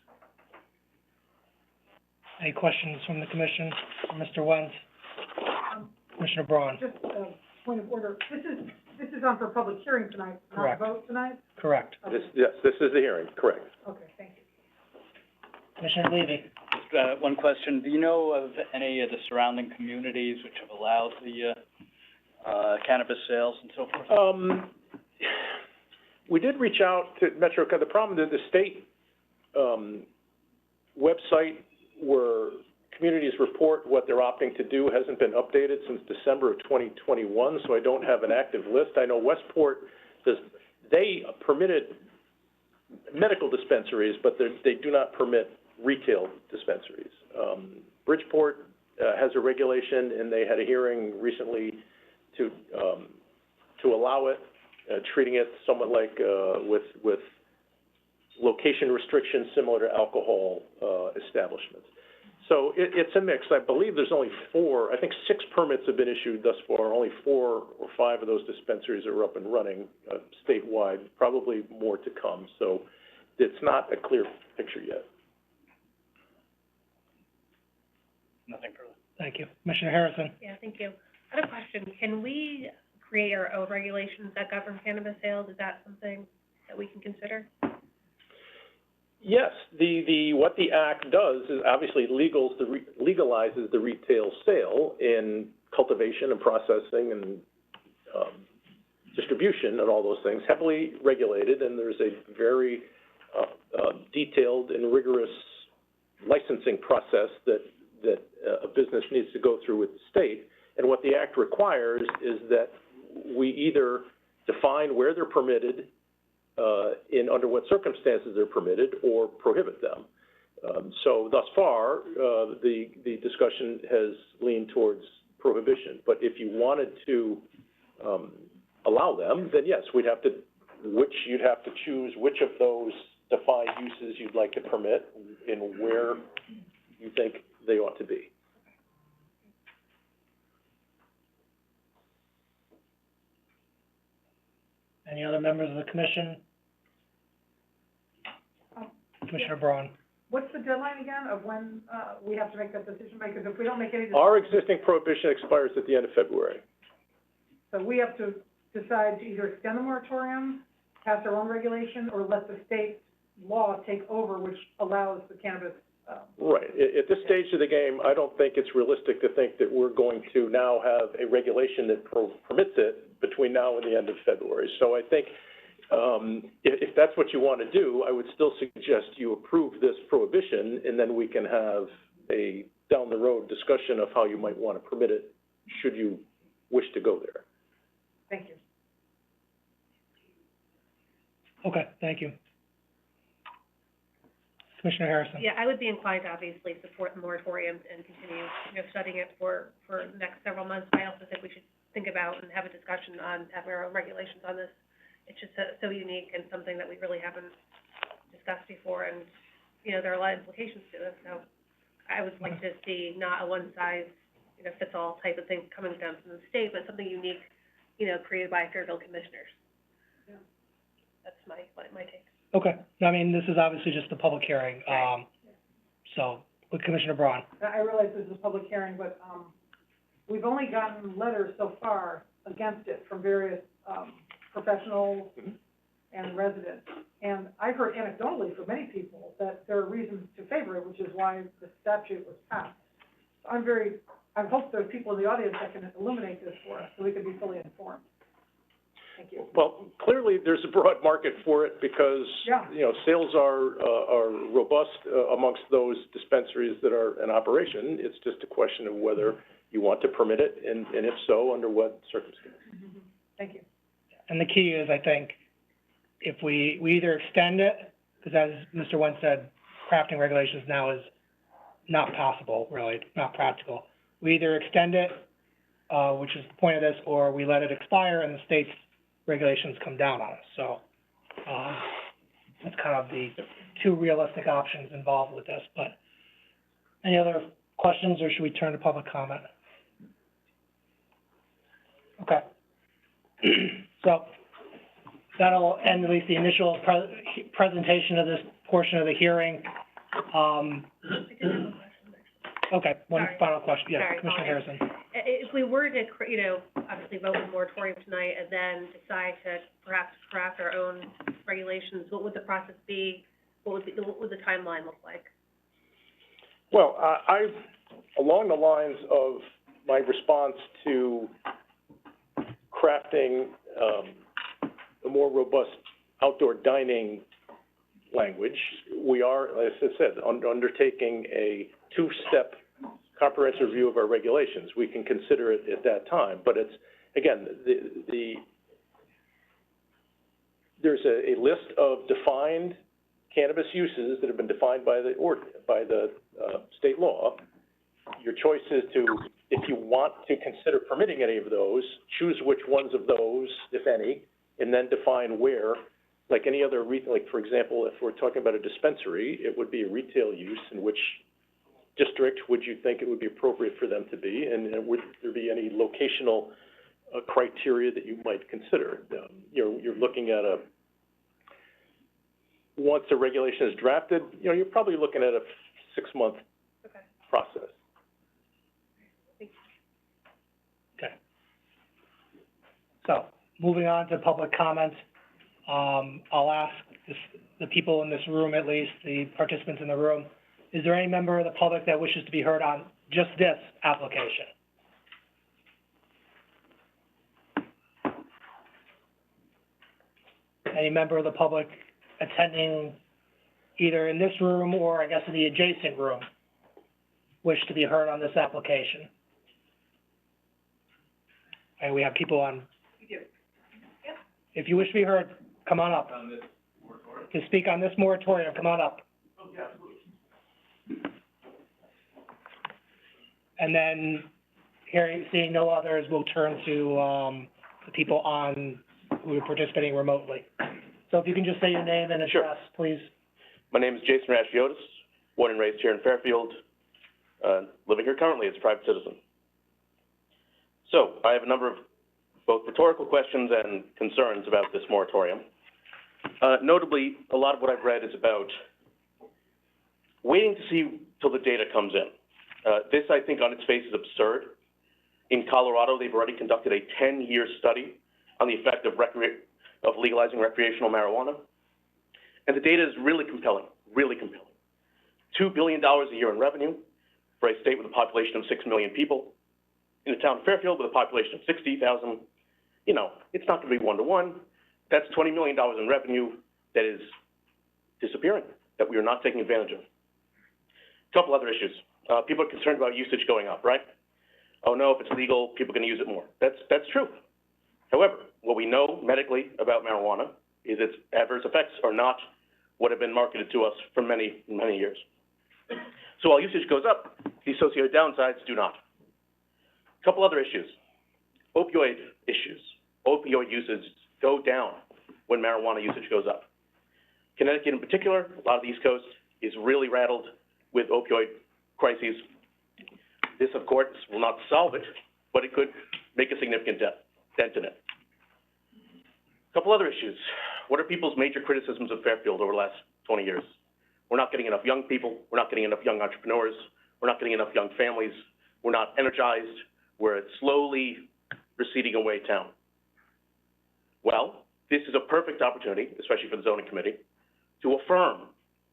Any questions from the commission, from Mr. Wentz? Commissioner Braun? Just a point of order, this is on for public hearing tonight, not Correct. vote tonight? Correct. Okay. Yes, this is the hearing, correct. Okay, thank you. Commissioner Levy? Just, one question. Do you know of any of the surrounding communities which have allowed the, cannabis sales and so forth? We did reach out to Metro, the problem that the state, website where communities report what they're opting to do hasn't been updated since December of 2021, so I don't have an active list. I know Westport they permitted medical dispensaries, but they do not permit retail dispensaries. Bridgeport has a regulation, and they had a hearing recently to allow it, treating it somewhat like with location restrictions similar to alcohol establishments. So it's a mix. I believe there's only 4, I think 6 permits have been issued thus far. Only 4 or 5 of those dispensaries are up and running statewide, probably more to come. So it's not a clear picture yet. Nothing further. Thank you. Commissioner Harrison? Yeah, thank you. I have a question. Can we create our own regulations that govern cannabis sales? Is that something that we can consider? Yes, what the act does is obviously legalizes the retail sale in cultivation and processing and distribution and all those things, heavily regulated, and there's a very detailed and rigorous licensing process that a business needs to go through with the state. And what the act requires is that we either define where they're permitted, under what circumstances they're permitted, or prohibit them. So thus far, the discussion has leaned towards prohibition. But if you wanted to allow them, then yes, you'd have to choose which of those define uses you'd like to permit and where you think they ought to be. Any other members of the commission? Commissioner Braun? What's the deadline again of when, we have to make that decision? Because if we don't make any decision. Our existing prohibition expires at the end of February. So we have to decide to either extend the moratorium, pass our own regulation, or let the state law take over, which allows the cannabis, Right. At this stage of the game, I don't think it's realistic to think that we're going to now have a regulation that permits it between now and the end of February. So I think, if that's what you want to do, I would still suggest you approve this prohibition, and then we can have a down-the-road discussion of how you might want to permit it, should you wish to go there. thank you. Okay, thank you. Commissioner Harrison? Yeah, I would be inclined to obviously support the moratorium and continue, studying it for the next several months. I also think we should think about and have a discussion on having our own regulations on this. It's just so unique and something that we really haven't discussed before, and, there are a lot of implications to it. So I would like to see not a one-size-fits-all type of thing coming down from the state, but something unique, created by Fairfield commissioners. Yeah. That's my take. Okay, I mean, this is obviously just a public hearing, Right. so, with Commissioner Braun. I realize this is a public hearing, but, we've only gotten letters so far against it from various, professionals and residents. And I've heard anecdotally from many people that there are reasons to favor it, which is why the statute was passed. So I hope there are people in the audience that can illuminate this for us, so we can be fully informed. Thank you. Well, clearly, there's a broad market for it because, Yeah. Sales are robust amongst those dispensaries that are in operation. It's just a question of whether you want to permit it, and if so, under what circumstances. Mm-hmm. Thank you. And the key is, I think, if we either extend it, because as Mr. Wentz said, crafting regulations now is not possible, really, not practical. We either extend it, which is the point of this, or we let it expire and the state's regulations come down on us. So, that's kind of the two realistic options involved with this. But any other questions, or should we turn to public comment? Okay. So that'll end at least the initial presentation of this portion of the hearing. Okay, one Sorry. final question. Yeah, Sorry, Commissioner apologies. Harrison. If we were to, obviously vote with moratorium tonight and then decide to perhaps craft our own regulations, what would the process be? What would the timeline look like? Well, along the lines of my response to crafting a more robust outdoor dining language, we are, as I said, undertaking a two-step comprehensive review of our regulations. We can consider it at that time, but it's, again, there's a list of defined cannabis uses that have been defined by the state law. Your choice is to, if you want to consider permitting any of those, choose which ones of those, if any, and then define where. Like any other, like, for example, if we're talking about a dispensary, it would be a retail use. In which district would you think it would be appropriate for them to be, and would there be any locational criteria that you might consider? You're looking at once a regulation is drafted, you're probably looking at a 6-month process. Okay. So, moving on to public comment, I'll ask the people in this room, at least, the participants in the room, is there any member of the public that wishes to be heard on just this application? Any member of the public attending either in this room or, I guess, in the adjacent room wish to be heard on this application? And we have people on. If you wish to be heard, come on up. To speak on this moratorium, come on up. And then, seeing no others, we'll turn to, the people who are participating remotely. So if you can just say your name and Sure. address, please. My name is Jason Rashiotis, born and raised here in Fairfield, living here currently as a private citizen. So, I have a number of both rhetorical questions and concerns about this moratorium. Notably, a lot of what I've read is about waiting to see till the data comes in. This, I think, on its face is absurd. In Colorado, they've already conducted a 10-year study on the effect of legalizing recreational marijuana. And the data is really compelling, really compelling. $2 billion a year in revenue for a state with a population of 6 million people. In a town of Fairfield with a population of 60,000, you know, it's not gonna be one-to-one. That's $20 million in revenue that is disappearing, that we are not taking advantage of. A couple other issues. People are concerned about usage going up, right? Oh no, if it's legal, people are gonna use it more. That's true. However, what we know medically about marijuana is its adverse effects are not what have been marketed to us for many, many years. So while usage goes up, the associated downsides do not. A couple other issues. Opioid issues. Opioid usage go down when marijuana usage goes up. Connecticut in particular, a lot of the East Coast, is really rattled with opioid crises. This, of course, will not solve it, but it could make a significant dent in it. A couple other issues. What are people's major criticisms of Fairfield over the last 20 years? We're not getting enough young people. We're not getting enough young entrepreneurs. We're not getting enough young families. We're not energized. We're a slowly receding away town. Well, this is a perfect opportunity, especially for the zoning committee, to affirm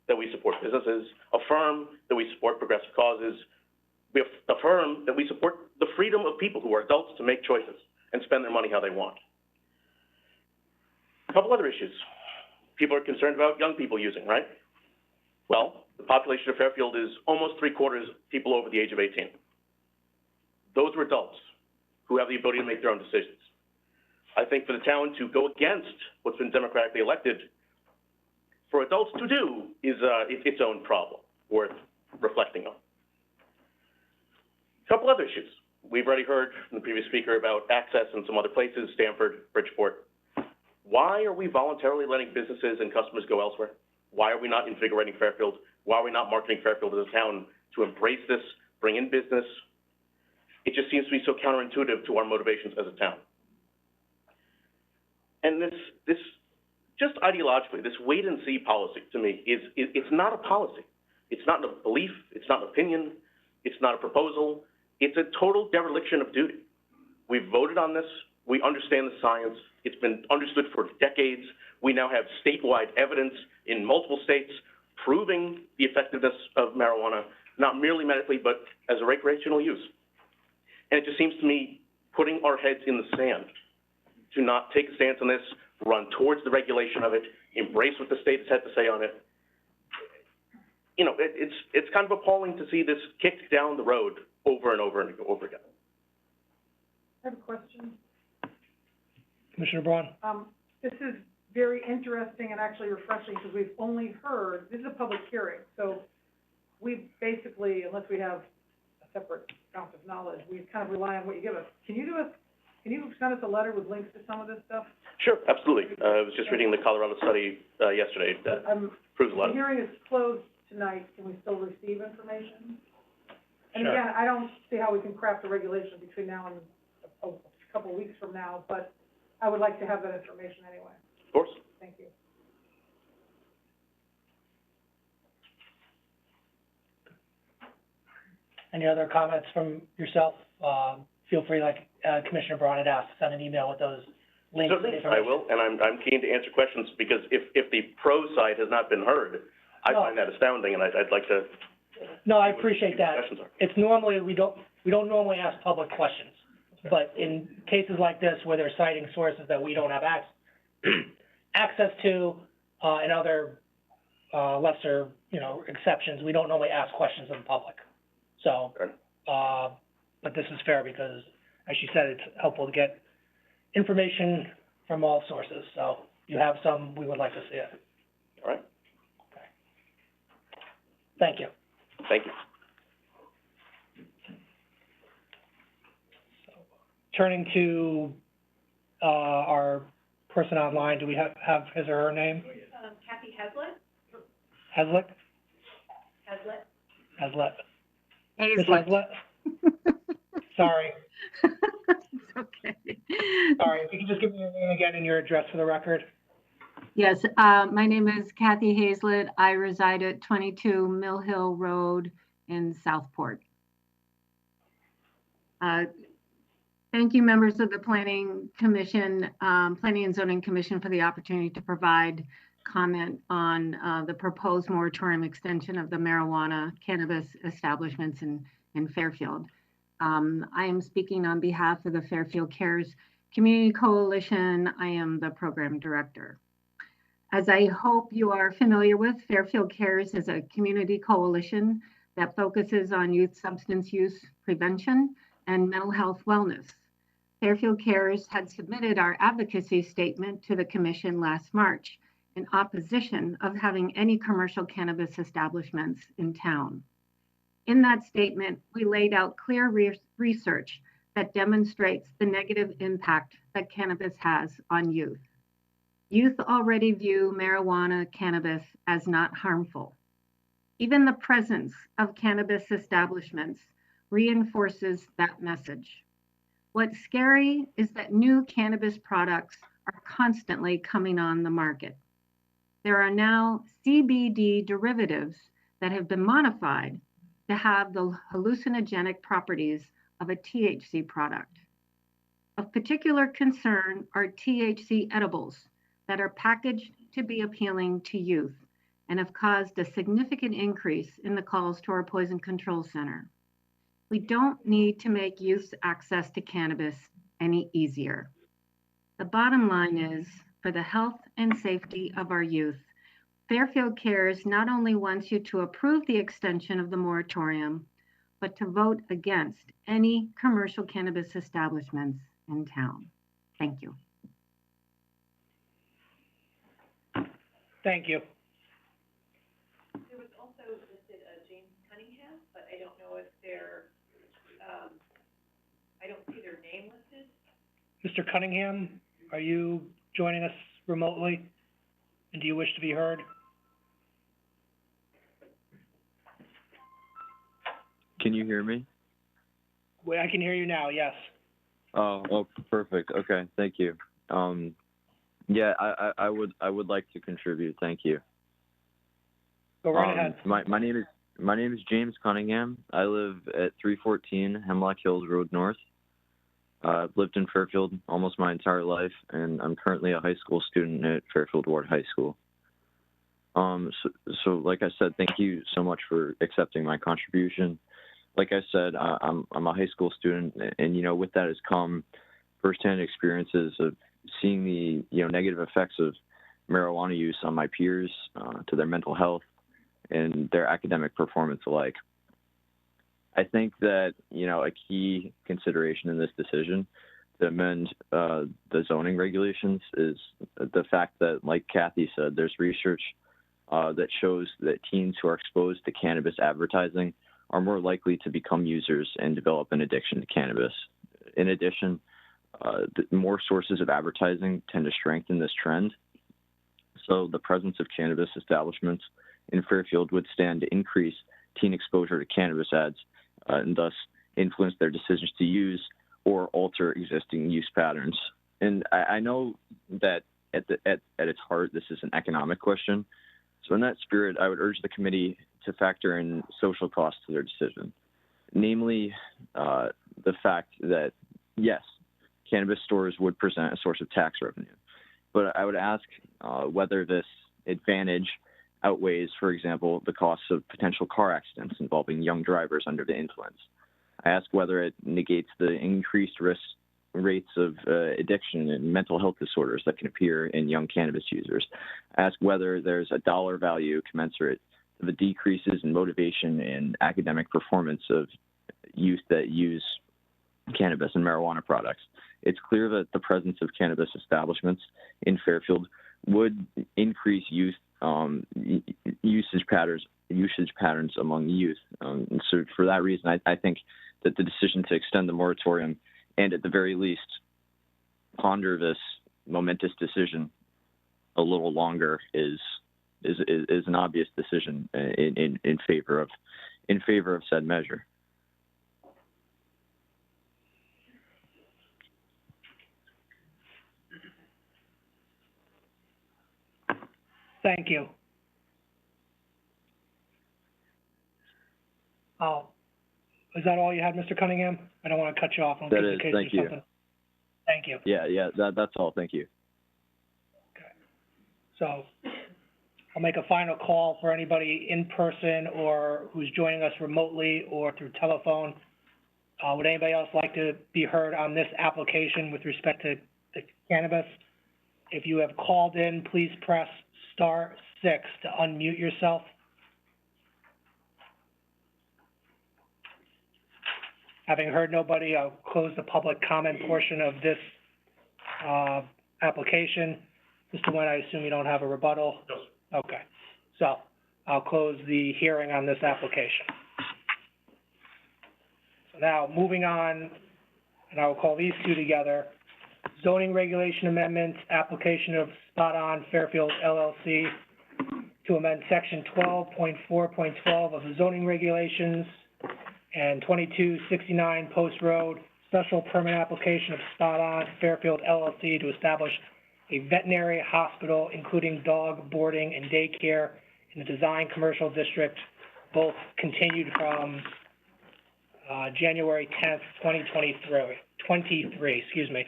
that we support businesses, affirm that we support progressive causes, we affirm that we support the freedom of people who are adults to make choices and spend their money how they want. A couple other issues. People are concerned about young people using, right? Well, the population of Fairfield is almost 3/4 people over the age of 18. Those are adults who have the ability to make their own decisions. I think for the town to go against what's been democratically elected, for adults to do is its own problem, worth reflecting on. A couple other issues. We've already heard from the previous speaker about access in some other places, Stamford, Bridgeport. Why are we voluntarily letting businesses and customers go elsewhere? Why are we not invigorating Fairfield? Why are we not marketing Fairfield as a town to embrace this, bring in business? It just seems to be so counterintuitive to our motivations as a town. And this just ideologically, this wait and see policy to me it's not a policy. It's not a belief, it's not an opinion, it's not a proposal, it's a total dereliction of duty. We've voted on this, we understand the science, it's been understood for decades. We now have statewide evidence in multiple states proving the effectiveness of marijuana, not merely medically, but as a recreational use. And it just seems to me putting our heads in the sand to not take a stance on this, run towards the regulation of it, embrace what the state has had to say on it. You know, it's kind of appalling to see this kicked down the road over and over and over again. I have a question. Commissioner Braun. This is very interesting and actually refreshing because we've only heard, this is a public hearing, so we basically, unless we have a separate amount of knowledge, we kind of rely on what you give us. Can you send us a letter with links to some of this stuff? Sure, absolutely. I was just reading the Colorado study yesterday that proves a lot. The hearing is closed tonight. Can we still receive information? And Sure. again, I don't see how we can craft a regulation between now and a couple of weeks from now, but I would like to have that information anyway. Of course. Thank you. Any other comments from yourself? Feel free, like Commissioner Braun had asked, send an email with those links. Certainly, I will, and I'm keen to answer questions because if the pro side has not been heard, I find that astounding, and I'd like to. No, I appreciate that. Questions are. It's normally, we don't normally ask public questions, but in cases like this where they're citing sources that we don't have access to, and other lesser, exceptions, we don't normally ask questions of the public. So, but this is fair because, as you said, it's helpful to get information from all sources. So you have some, we would like to see it. All right. Okay. Thank you. Thank you. So, turning to our person online. Do we have his or her name? Kathy Heslett? Haslick? Heslett? Haslet. Ms. Hazlett. Haslet? Sorry. It's okay. Sorry, if you could just give me your name again and your address for the record. Yes, my name is Kathy Hazlett. I reside at 22 Mill Hill Road in Southport. Thank you, members of the Planning Commission, Planning and Zoning Commission, for the opportunity to provide comment on the proposed moratorium extension of the marijuana cannabis establishments in Fairfield. I am speaking on behalf of the Fairfield Cares Community Coalition. I am the program director. As I hope you are familiar with, Fairfield Cares is a community coalition that focuses on youth substance use prevention and mental health wellness. Fairfield Cares had submitted our advocacy statement to the Commission last March in opposition of having any commercial cannabis establishments in town. In that statement, we laid out clear research that demonstrates the negative impact that cannabis has on youth. Youth already view marijuana cannabis as not harmful. Even the presence of cannabis establishments reinforces that message. What's scary is that new cannabis products are constantly coming on the market. There are now CBD derivatives that have been modified to have the hallucinogenic properties of a THC product. Of particular concern are THC edibles that are packaged to be appealing to youth and have caused a significant increase in the calls to our Poison Control Center. We don't need to make youth's access to cannabis any easier. The bottom line is, for the health and safety of our youth, Fairfield Cares not only wants you to approve the extension of the moratorium, but to vote against any commercial cannabis establishments in town. Thank you. Thank you. There was also listed James Cunningham, but I don't know if they're, I don't see their name listed. Mr. Cunningham, are you joining us remotely? And do you wish to be heard? Can you hear me? Wait, I can hear you now, yes. Oh, perfect. Okay, thank you. Yeah, I would like to contribute. Thank you. Go right ahead. My name is James Cunningham. I live at 314 Hemlock Hills Road North. I've lived in Fairfield almost my entire life, and I'm currently a high school student at Fairfield Ward High School. So like I said, thank you so much for accepting my contribution. Like I said, I'm a high school student, and with that has come firsthand experiences of seeing the negative effects of marijuana use on my peers, to their mental health and their academic performance alike. I think that a key consideration in this decision to amend the zoning regulations is the fact that, like Kathy said, there's research that shows that teens who are exposed to cannabis advertising are more likely to become users and develop an addiction to cannabis. In addition, more sources of advertising tend to strengthen this trend. So the presence of cannabis establishments in Fairfield would stand to increase teen exposure to cannabis ads and thus influence their decisions to use or alter existing use patterns. And I know that at its heart, this is an economic question. So in that spirit, I would urge the committee to factor in social costs to their decision, namely the fact that, yes, cannabis stores would present a source of tax revenue, but I would ask whether this advantage outweighs, for example, the costs of potential car accidents involving young drivers under the influence. I ask whether it negates the increased rates of addiction and mental health disorders that can appear in young cannabis users. I ask whether there's a dollar value commensurate to the decreases in motivation and academic performance of youth that use cannabis and marijuana products. It's clear that the presence of cannabis establishments in Fairfield would increase youth usage patterns among youth. And so for that reason, I think that the decision to extend the moratorium and at the very least ponder this momentous decision a little longer is an obvious decision in favor of said measure. Thank you. Is that all you had, Mr. Cunningham? I don't want to cut you off in That case is, there's thank you. something. Thank you. Yeah, that's all. Thank you. So I'll make a final call for anybody in person or who's joining us remotely or through telephone. Would anybody else like to be heard on this application with respect to the cannabis? If you have called in, please press *6 to unmute yourself. Having heard nobody, I'll close the public comment portion of this application. Mr. Nguyen, I assume you don't have a rebuttal? No. Okay. So I'll close the hearing on this application. So now, moving on, and I will call these two together. Zoning regulation amendments, application of Spot On Fairfield LLC to amend section 12.4.12 of the zoning regulations and 2269 Post Road, special permit application of Spot On Fairfield LLC to establish a veterinary hospital, including dog boarding and daycare in the design commercial district, both continued from January 10th, 2023, excuse me.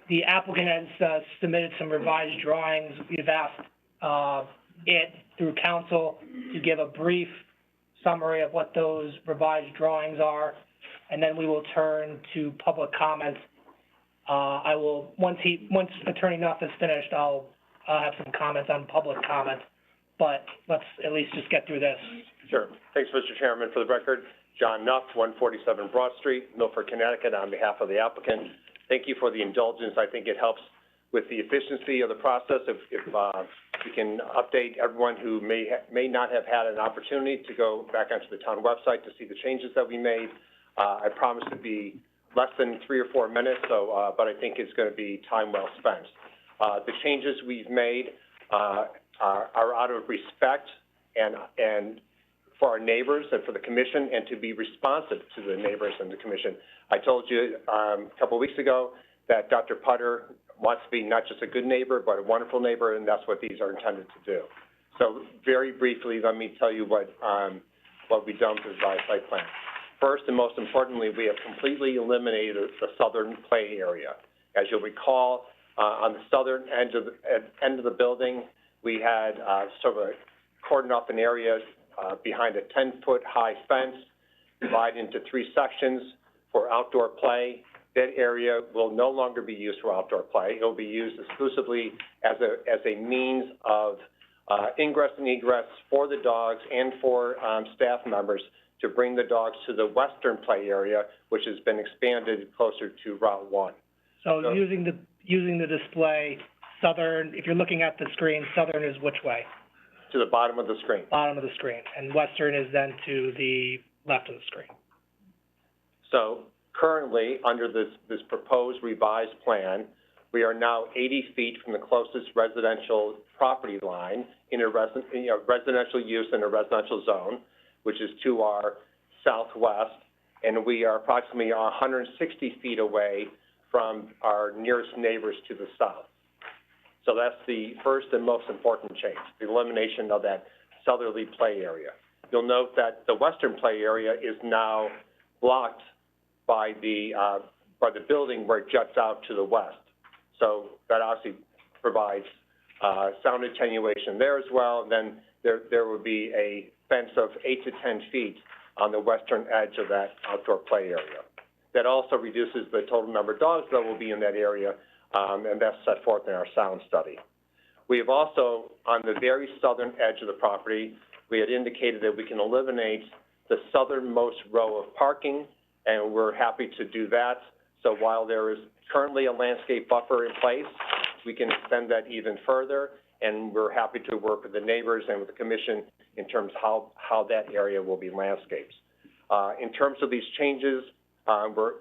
The applicant has submitted some revised drawings. We've asked it through council to give a brief summary of what those revised drawings are, and then we will turn to public comments. I will, once Attorney Nuff is finished, I'll have some comments on public comments, but let's at least just get through this. Sure. Thanks, Mr. Chairman. For the record, John Nuff, 147 Broad Street, Milford, Connecticut, on behalf of the applicant. Thank you for the indulgence. I think it helps with the efficiency of the process if we can update everyone who may not have had an opportunity to go back onto the town website to see the changes that we made. I promise to be less than 3 or 4 minutes, so, but I think it's going to be time well spent. The changes we've made are out of respect and for our neighbors and for the commission, and to be responsive to the neighbors and the commission. I told you a couple of weeks ago that Dr. Putter wants to be not just a good neighbor, but a wonderful neighbor, and that's what these are intended to do. So very briefly, let me tell you what we've done with the revised site plan. First, and most importantly, we have completely eliminated the southern play area. As you'll recall, on the southern end of the building, we had sort of a cordoned off an area behind a 10-foot high fence, divided into 3 sections for outdoor play. That area will no longer be used for outdoor play. It will be used exclusively as a means of ingress and egress for the dogs and for staff members to bring the dogs to the western play area, which has been expanded closer to Route 1. So using the display, southern, if you're looking at the screen, southern is which way? To the bottom of the screen. Bottom of the screen, and western is then to the left of the screen. So currently, under this proposed revised plan, we are now 80 feet from the closest residential property line in a residential use in a residential zone, which is to our southwest, and we are approximately 160 feet away from our nearest neighbors to the south. So that's the first and most important change, the elimination of that southerly play area. You'll note that the western play area is now blocked by the building where it juts out to the west. So that obviously provides sound attenuation there as well. Then there will be a fence of 8 to 10 feet on the western edge of that outdoor play area. That also reduces the total number of dogs that will be in that area, and that's set forth in our sound study. We have also, on the very southern edge of the property, we had indicated that we can eliminate the southernmost row of parking, and we're happy to do that. So while there is currently a landscape buffer in place, we can extend that even further, and we're happy to work with the neighbors and with the commission in terms of how that area will be landscaped. In terms of these changes,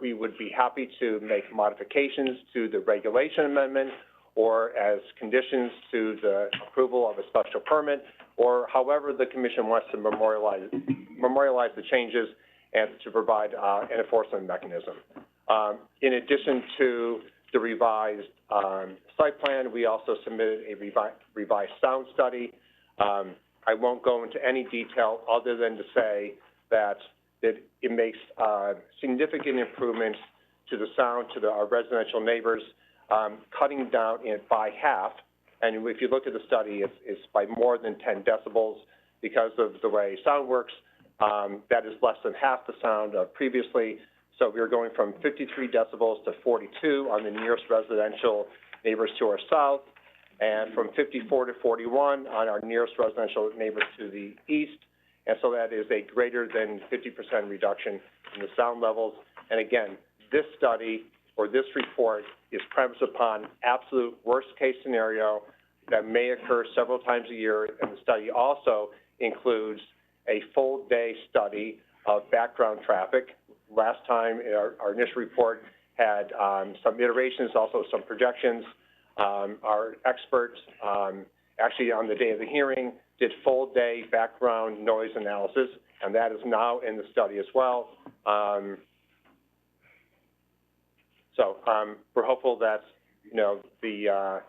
we would be happy to make modifications to the regulation amendment or as conditions to the approval of a special permit, or however the commission wants to memorialize the changes and to provide an enforcement mechanism. In addition to the revised site plan, we also submitted a revised sound study. I won't go into any detail other than to say that it makes significant improvements to the sound to our residential neighbors, cutting down it by half. And if you look at the study, it's by more than 10 decibels because of the way sound works. That is less than half the sound of previously. So we're going from 53 decibels to 42 on the nearest residential neighbors to our south, and from 54 to 41 on our nearest residential neighbors to the east. And so that is a greater than 50% reduction in the sound levels. And again, this study or this report is premised upon absolute worst case scenario that may occur several times a year. And the study also includes a full day study of background traffic. Last time, our initial report had some iterations, also some projections. Our experts, actually on the day of the hearing, did full day background noise analysis, and that is now in the study as well. So we're hopeful that, you know, the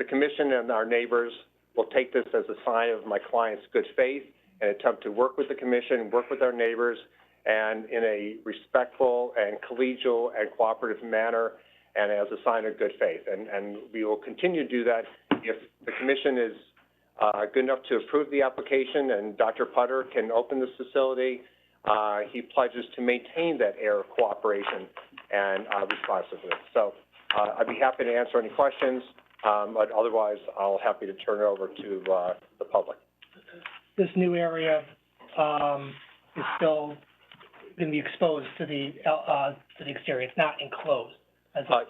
commission and our neighbors will take this as a sign of my client's good faith and attempt to work with the commission, work with our neighbors, and in a respectful and collegial and cooperative manner, and as a sign of good faith. And we will continue to do that if the commission is good enough to approve the application and Dr. Putter can open this facility. He pledges to maintain that air of cooperation and responsiveness. So I'd be happy to answer any questions, but otherwise I'll happy to turn it over to the public. This new area, is still going to be exposed to the exterior. It's not enclosed.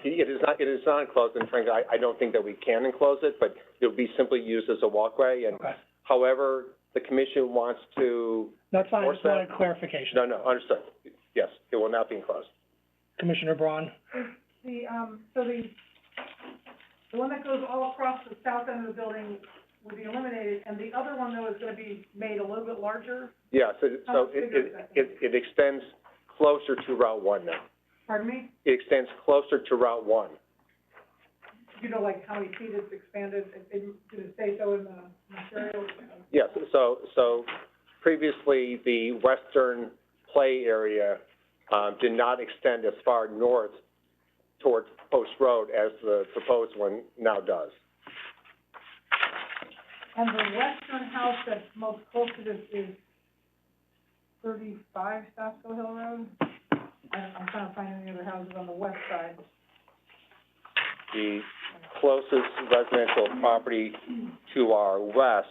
It is not enclosed, and frankly, I don't think that we can enclose it, but it'll be simply used as a walkway. And okay. However the commission wants to That's fine. I just wanted clarification. No, understood. Yes, it will not be enclosed. Commissioner Braun? So the one that goes all across the south end of the building would be eliminated, and the other one, though, is going to be made a little bit larger? Yeah, so it extends closer to Route 1 now. Pardon me? It extends closer to Route 1. Do you know, like, how many feet it's expanded? Did it say so in the material? Yes, so previously the western play area did not extend as far north towards Post Road as the proposed one now does. And the western house that's most close to this is 35 Sasko Hill Road? I'm trying to find any other houses on the west side. The closest residential property to our west,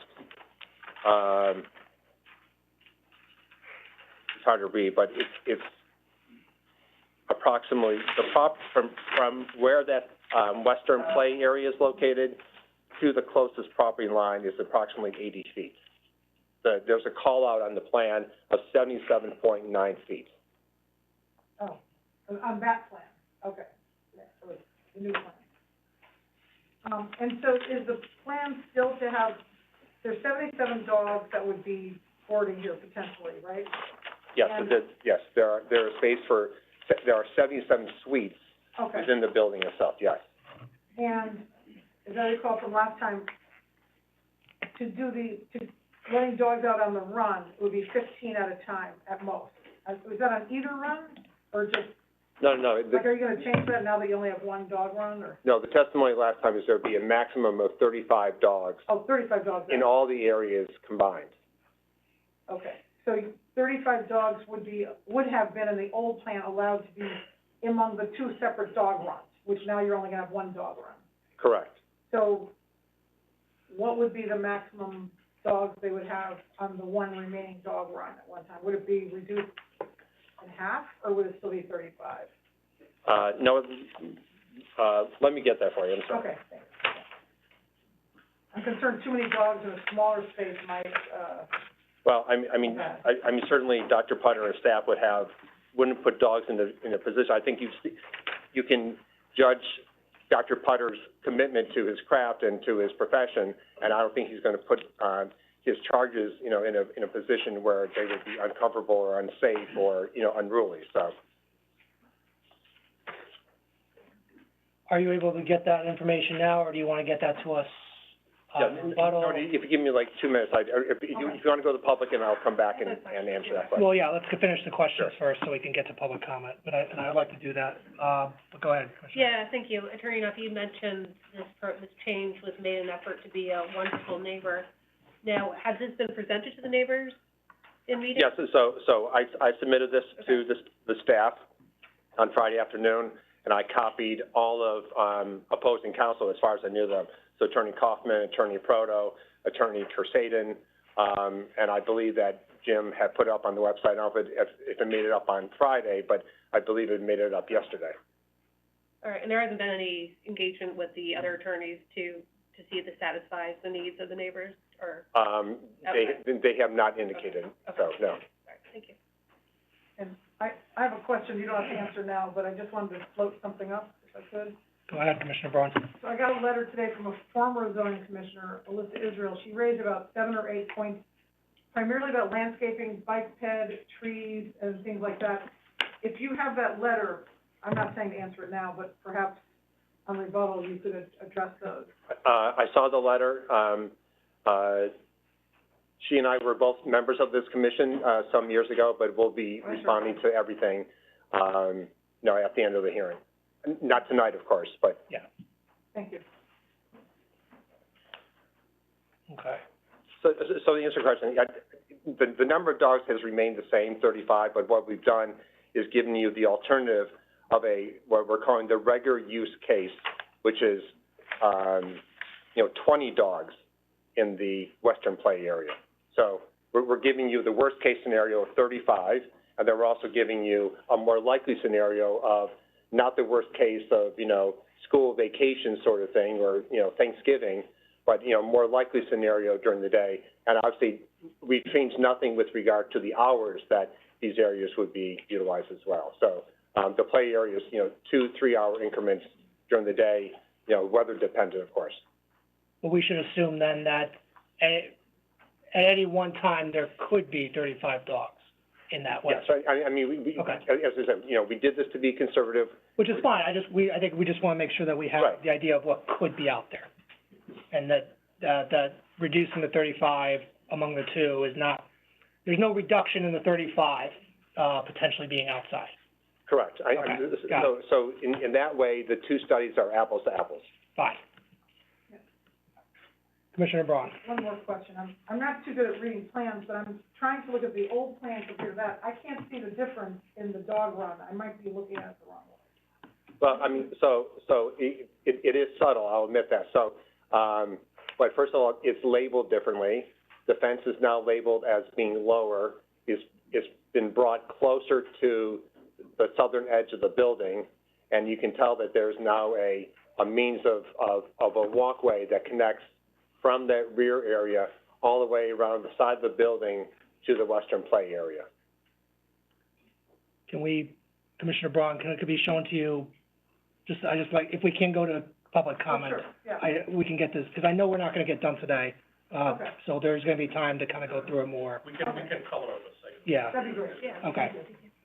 it's hard to read, but it's approximately from where that western play area is located to the closest property line is approximately 80 feet. There's a call out on the plan of 77.9 feet. Oh, on that plan, okay. Yeah, so it's the new plan. And so is the plan still to have, there's 77 dogs that would be boarding here potentially, right? Yes, And there is space for, there are 77 suites okay. within the building itself, yes. And as I recall from last time, to letting dogs out on the run, it would be 15 at a time at most. Is that on either run or just? No. Like, are you going to change that now that you only have one dog run, or? No, the testimony last time is there would be a maximum of 35 dogs. Oh, 35 dogs. In all the areas combined. Okay, so 35 dogs would have been in the old plan allowed to be among the two separate dog runs, which now you're only going to have one dog run. Correct. So what would be the maximum dogs they would have on the one remaining dog run at one time? Would it be reduced in half, or would it still be 35? No, let me get that for you, I'm sorry. Okay, thanks. I'm concerned too many dogs in a smaller space might, Well, I mean, certainly Dr. Putter and staff would have wouldn't put dogs in a position, I think you can judge Dr. Putter's commitment to his craft and to his profession, and I don't think he's gonna put, his charges, you know, in a position where they would be uncomfortable or unsafe or, you know, unruly, so. Are you able to get that information now, or do you want to get that to us? Rebuttal? If you give me like 2 minutes, if you want to go to the public, and I'll come back and answer that question. Well, yeah, let's finish the questions first, so we can get to public comment, but I'd like to do that. But go ahead, Commissioner. Yeah, thank you. Attorney Nuff, you mentioned this change was made in an effort to be a wonderful neighbor. Now, has this been presented to the neighbors in meetings? Yes, so I submitted this to the staff on Friday afternoon, and I copied all of, opposing counsel as far as I knew them. So Attorney Kaufman, Attorney Proto, Attorney Tersaden, and I believe that Jim had put up on the website. I don't know if it made it up on Friday, but I believe it made it up yesterday. All right, and there hasn't been any engagement with the other attorneys to see if this satisfies the needs of the neighbors, or? They have not indicated, so, no. All right, thank you. And I have a question, you don't have to answer now, but I just wanted to float something up, if I could. Go ahead, Commissioner Braun. So I got a letter today from a former zoning commissioner, Alyssa Israel. She raised about 7 or 8 points, primarily about landscaping, bike ped, trees, and things like that. If you have that letter, I'm not saying to answer it now, but perhaps on rebuttal, you could address those. I saw the letter. She and I were both members of this commission, some years ago, but we'll be responding to everything, you know, at the end of the hearing. Not tonight, of course, but. Yeah. Thank you. Okay. So the answer to the question, the number of dogs has remained the same, 35, but what we've done is given you the alternative of what we're calling the regular use case, which is, you know, 20 dogs in the Western Play area. So we're giving you the worst case scenario of 35, and then we're also giving you a more likely scenario of not the worst case of, you know, school vacation sort of thing, or, you know, Thanksgiving, but, you know, more likely scenario during the day. And obviously, we've changed nothing with regard to the hours that these areas would be utilized as well. So the play areas, you know, 2-3 hour increments during the day, you know, weather dependent, of course. But we should assume then that at any one time, there could be 35 dogs in that way. Yes, I mean, Okay. As I said, you know, we did this to be conservative. Which is fine. I think we just want to make sure that we have the idea of what could be out there. And that reducing the 35 among the two is not, there's no reduction in the 35, potentially being outside. Correct. So in that way, the two studies are apples to apples. Fine. Commissioner Braun. One more question. I'm not too good at reading plans, but I'm trying to look at the old plan compared to that. I can't see the difference in the dog run. I might be looking at it the wrong way. Well, I mean, so it is subtle, I'll admit that. So, but first of all, it's labeled differently. The fence is now labeled as being lower. It's been brought closer to the southern edge of the building, and you can tell that there's now a means of a walkway that connects from that rear area all the way around the side of the building to the Western Play area. Can we, Commissioner Braun, can it be shown to you? I just like, if we can go to public comment, we can get this, because I know we're not going to get done today. So there's going to be time to kind of go through it more. We can color this thing. Yeah. That'd be great. Yeah. Okay.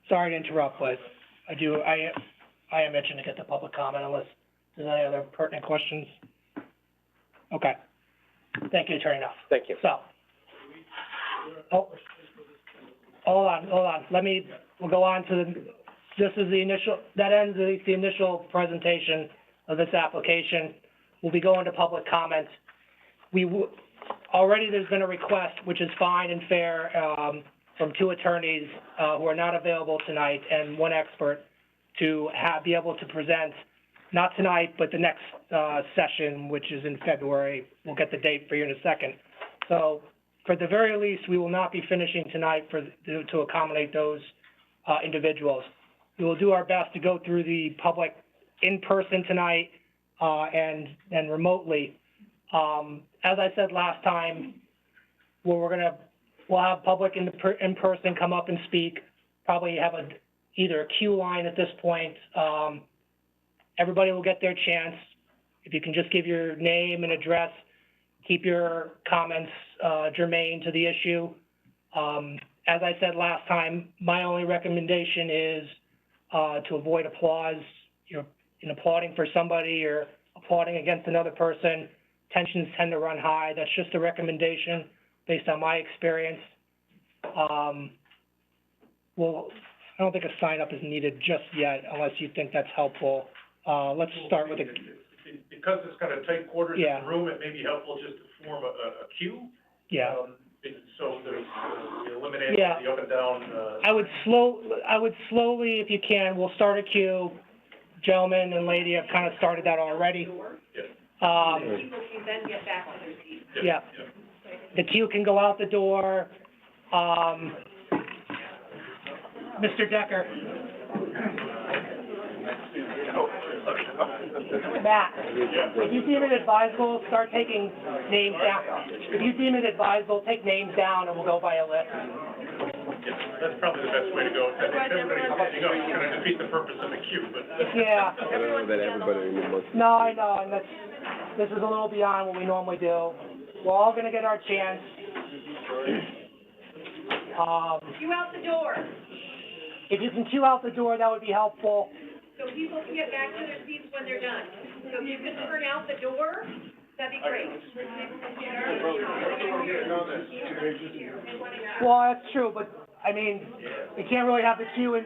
Sorry to interrupt, but I am itching to get to public comment unless there's any other pertinent questions. Okay. Thank you, Attorney Nuff. Thank you. So, hold on. We'll go on to that ends the initial presentation of this application. We'll be going to public comment. Already there's been a request, which is fine and fair, from 2 attorneys, who are not available tonight, and 1 expert to be able to present, not tonight, but the next, session, which is in February. We'll get the date for you in a second. So, for the very least, we will not be finishing tonight to accommodate those, individuals. We will do our best to go through the public in person tonight, and remotely. As I said last time, we'll have public in person come up and speak, probably have either a queue line at this point. Everybody will get their chance. If you can just give your name and address, keep your comments, germane to the issue. As I said last time, my only recommendation is, to avoid applause. You're in applauding for somebody or applauding against another person, tensions tend to run high. That's just a recommendation based on my experience. Well, I don't think a sign-up is needed just yet, unless you think that's helpful. Let's start with a... Because it's kind of tight quarters in Yeah. the room, it may be helpful just to form a queue. Yeah. So there's, you eliminate Yeah. the up and down, I would slowly, if you can, we'll start a queue. Gentleman and lady have kind of started that already. People can then get back to their seats. Yeah. The queue can go out the door. Mr. Decker. Matt, if you deem it advisable, start taking names down. If you deem it advisable, take names down and we'll go by a list. that's probably the best way to go. If everybody's standing up, it's gonna defeat the purpose of the queue, but. Yeah. I don't know that everybody wants to. No, I know, and this is a little beyond what we normally do. We're all gonna get our chance. Queue out the door, If you can queue out the door, that would be helpful. so people can get back to their seats when they're done. So if you could turn out the door, that'd be great. Well, that's true, but, I mean, you can't really have the queue in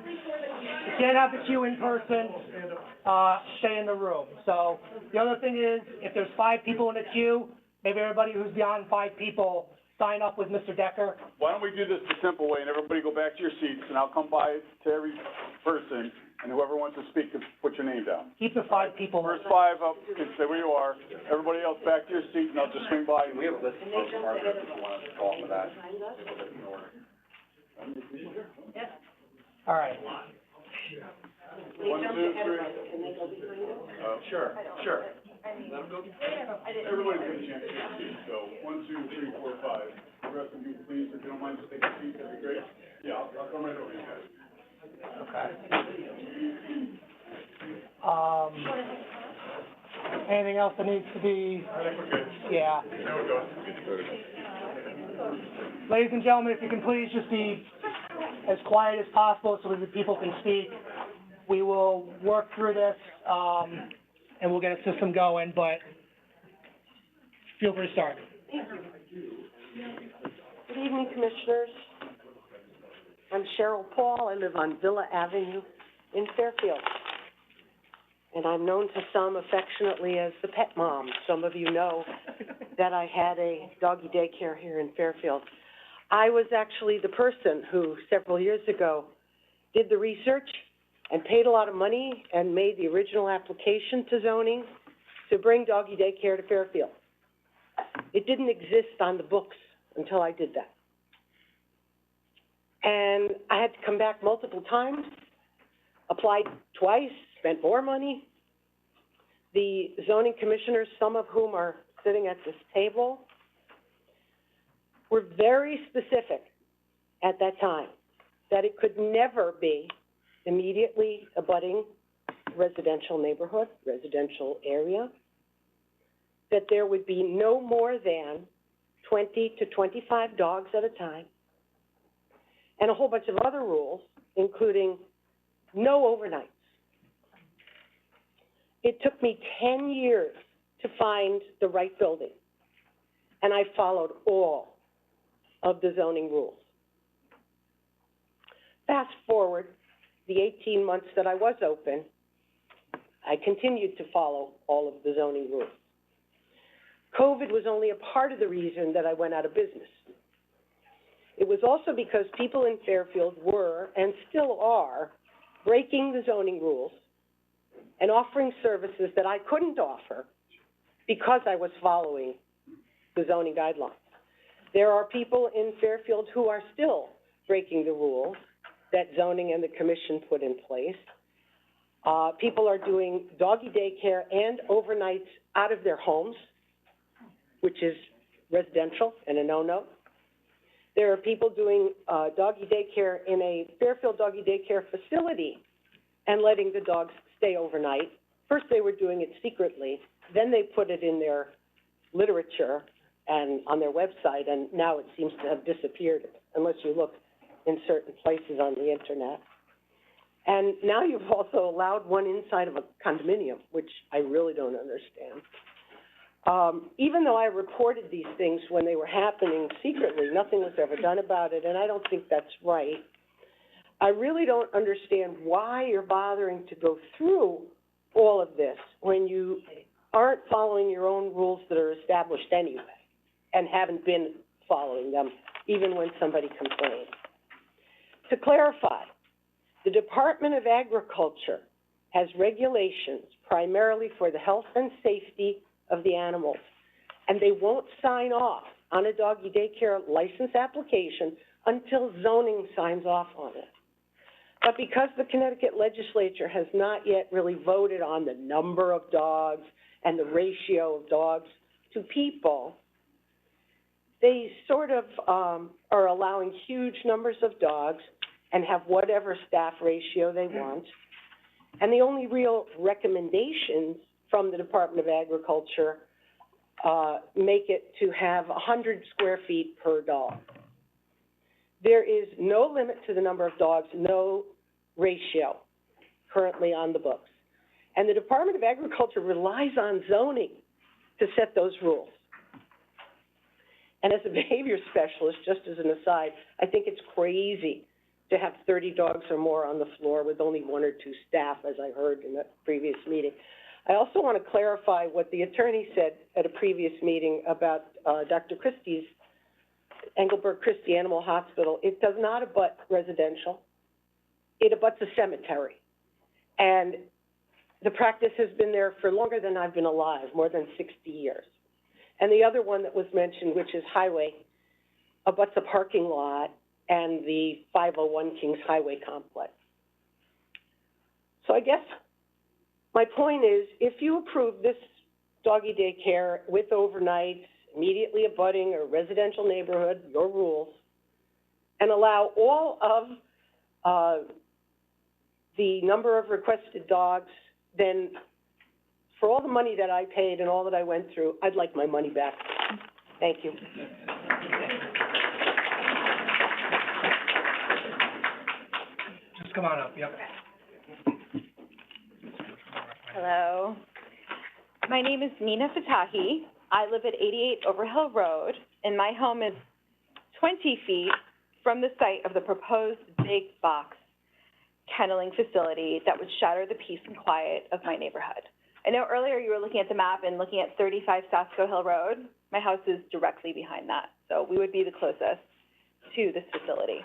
person, stay in the room. So, the other thing is, if there's 5 people in a queue, maybe everybody who's beyond 5 people sign up with Mr. Decker. Why don't we do this the simple way, and everybody go back to your seats, and I'll come by to every person, and whoever wants to speak, can put your name down. Keep the 5 people. First 5 up, can say where you are, everybody else back to your seat, and I'll just swing by. We have a list of folks marked if you want to call for that. All right. 1, 2, 3. Sure. Everybody's got a chance to get a seat, so 1, 2, 3, 4, 5. The rest of you, please, if you don't mind, just take a seat, that'd be great. Yeah, I'll come right over you guys. Okay. Anything else that needs to be? I think we're good. Yeah. There we go. Ladies and gentlemen, if you can please just be as quiet as possible so that people can speak. We will work through this, and we'll get a system going, but feel free to start. Good evening, Commissioners. I'm Cheryl Paul. I live on Villa Avenue in Fairfield. And I'm known to some affectionately as the pet mom. Some of you know that I had a doggy daycare here in Fairfield. I was actually the person who, several years ago, did the research and paid a lot of money and made the original application to zoning to bring doggy daycare to Fairfield. It didn't exist on the books until I did that. And I had to come back multiple times, applied twice, spent more money. The zoning commissioners, some of whom are sitting at this table, were very specific at that time that it could never be immediately abutting residential neighborhood, residential area, that there would be no more than 20 to 25 dogs at a time, and a whole bunch of other rules, including no overnights. It took me 10 years to find the right building, and I followed all of the zoning rules. Fast forward the 18 months that I was open, I continued to follow all of the zoning rules. COVID was only a part of the reason that I went out of business. It was also because people in Fairfield were, and still are, breaking the zoning rules and offering services that I couldn't offer because I was following the zoning guidelines. There are people in Fairfield who are still breaking the rules that zoning and the commission put in place. People are doing doggy daycare and overnights out of their homes, which is residential and a no-no. There are people doing, doggy daycare in a Fairfield doggy daycare facility and letting the dogs stay overnight. First, they were doing it secretly, then they put it in their literature and on their website, and now it seems to have disappeared unless you look in certain places on the internet. And now you've also allowed one inside of a condominium, which I really don't understand. Even though I reported these things when they were happening secretly, nothing was ever done about it, and I don't think that's right. I really don't understand why you're bothering to go through all of this when you aren't following your own rules that are established anyway and haven't been following them, even when somebody complains. To clarify, the Department of Agriculture has regulations primarily for the health and safety of the animals, and they won't sign off on a doggy daycare license application until zoning signs off on it. But because the Connecticut legislature has not yet really voted on the number of dogs and the ratio of dogs to people, they sort of are allowing huge numbers of dogs and have whatever staff ratio they want. And the only real recommendations from the Department of Agriculture make it to have 100 square feet per dog. There is no limit to the number of dogs, no ratio currently on the books. And the Department of Agriculture relies on zoning to set those rules. And as a behavior specialist, just as an aside, I think it's crazy to have 30 dogs or more on the floor with only 1 or 2 staff, as I heard in the previous meeting. I also want to clarify what the attorney said at a previous meeting about Dr. Christie's, Engelberg Christie Animal Hospital. It does not abut residential. It abuts a cemetery. And the practice has been there for longer than I've been alive, more than 60 years. And the other one that was mentioned, which is highway, abuts a parking lot and the 501 Kings Highway complex. So I guess my point is, if you approve this doggy daycare with overnights, immediately abutting a residential neighborhood, your rules, and allow all of the number of requested dogs, then for all the money that I paid and all that I went through, I'd like my money back. Thank you. Just come on up, yep. Hello. My name is Nina Fatahi. I live at 88 Overhill Road, and my home is 20 feet from the site of the proposed big box kenneling facility that would shatter the peace and quiet of my neighborhood. I know earlier you were looking at the map and looking at 35 Sasko Hill Road. My house is directly behind that, so we would be the closest to this facility.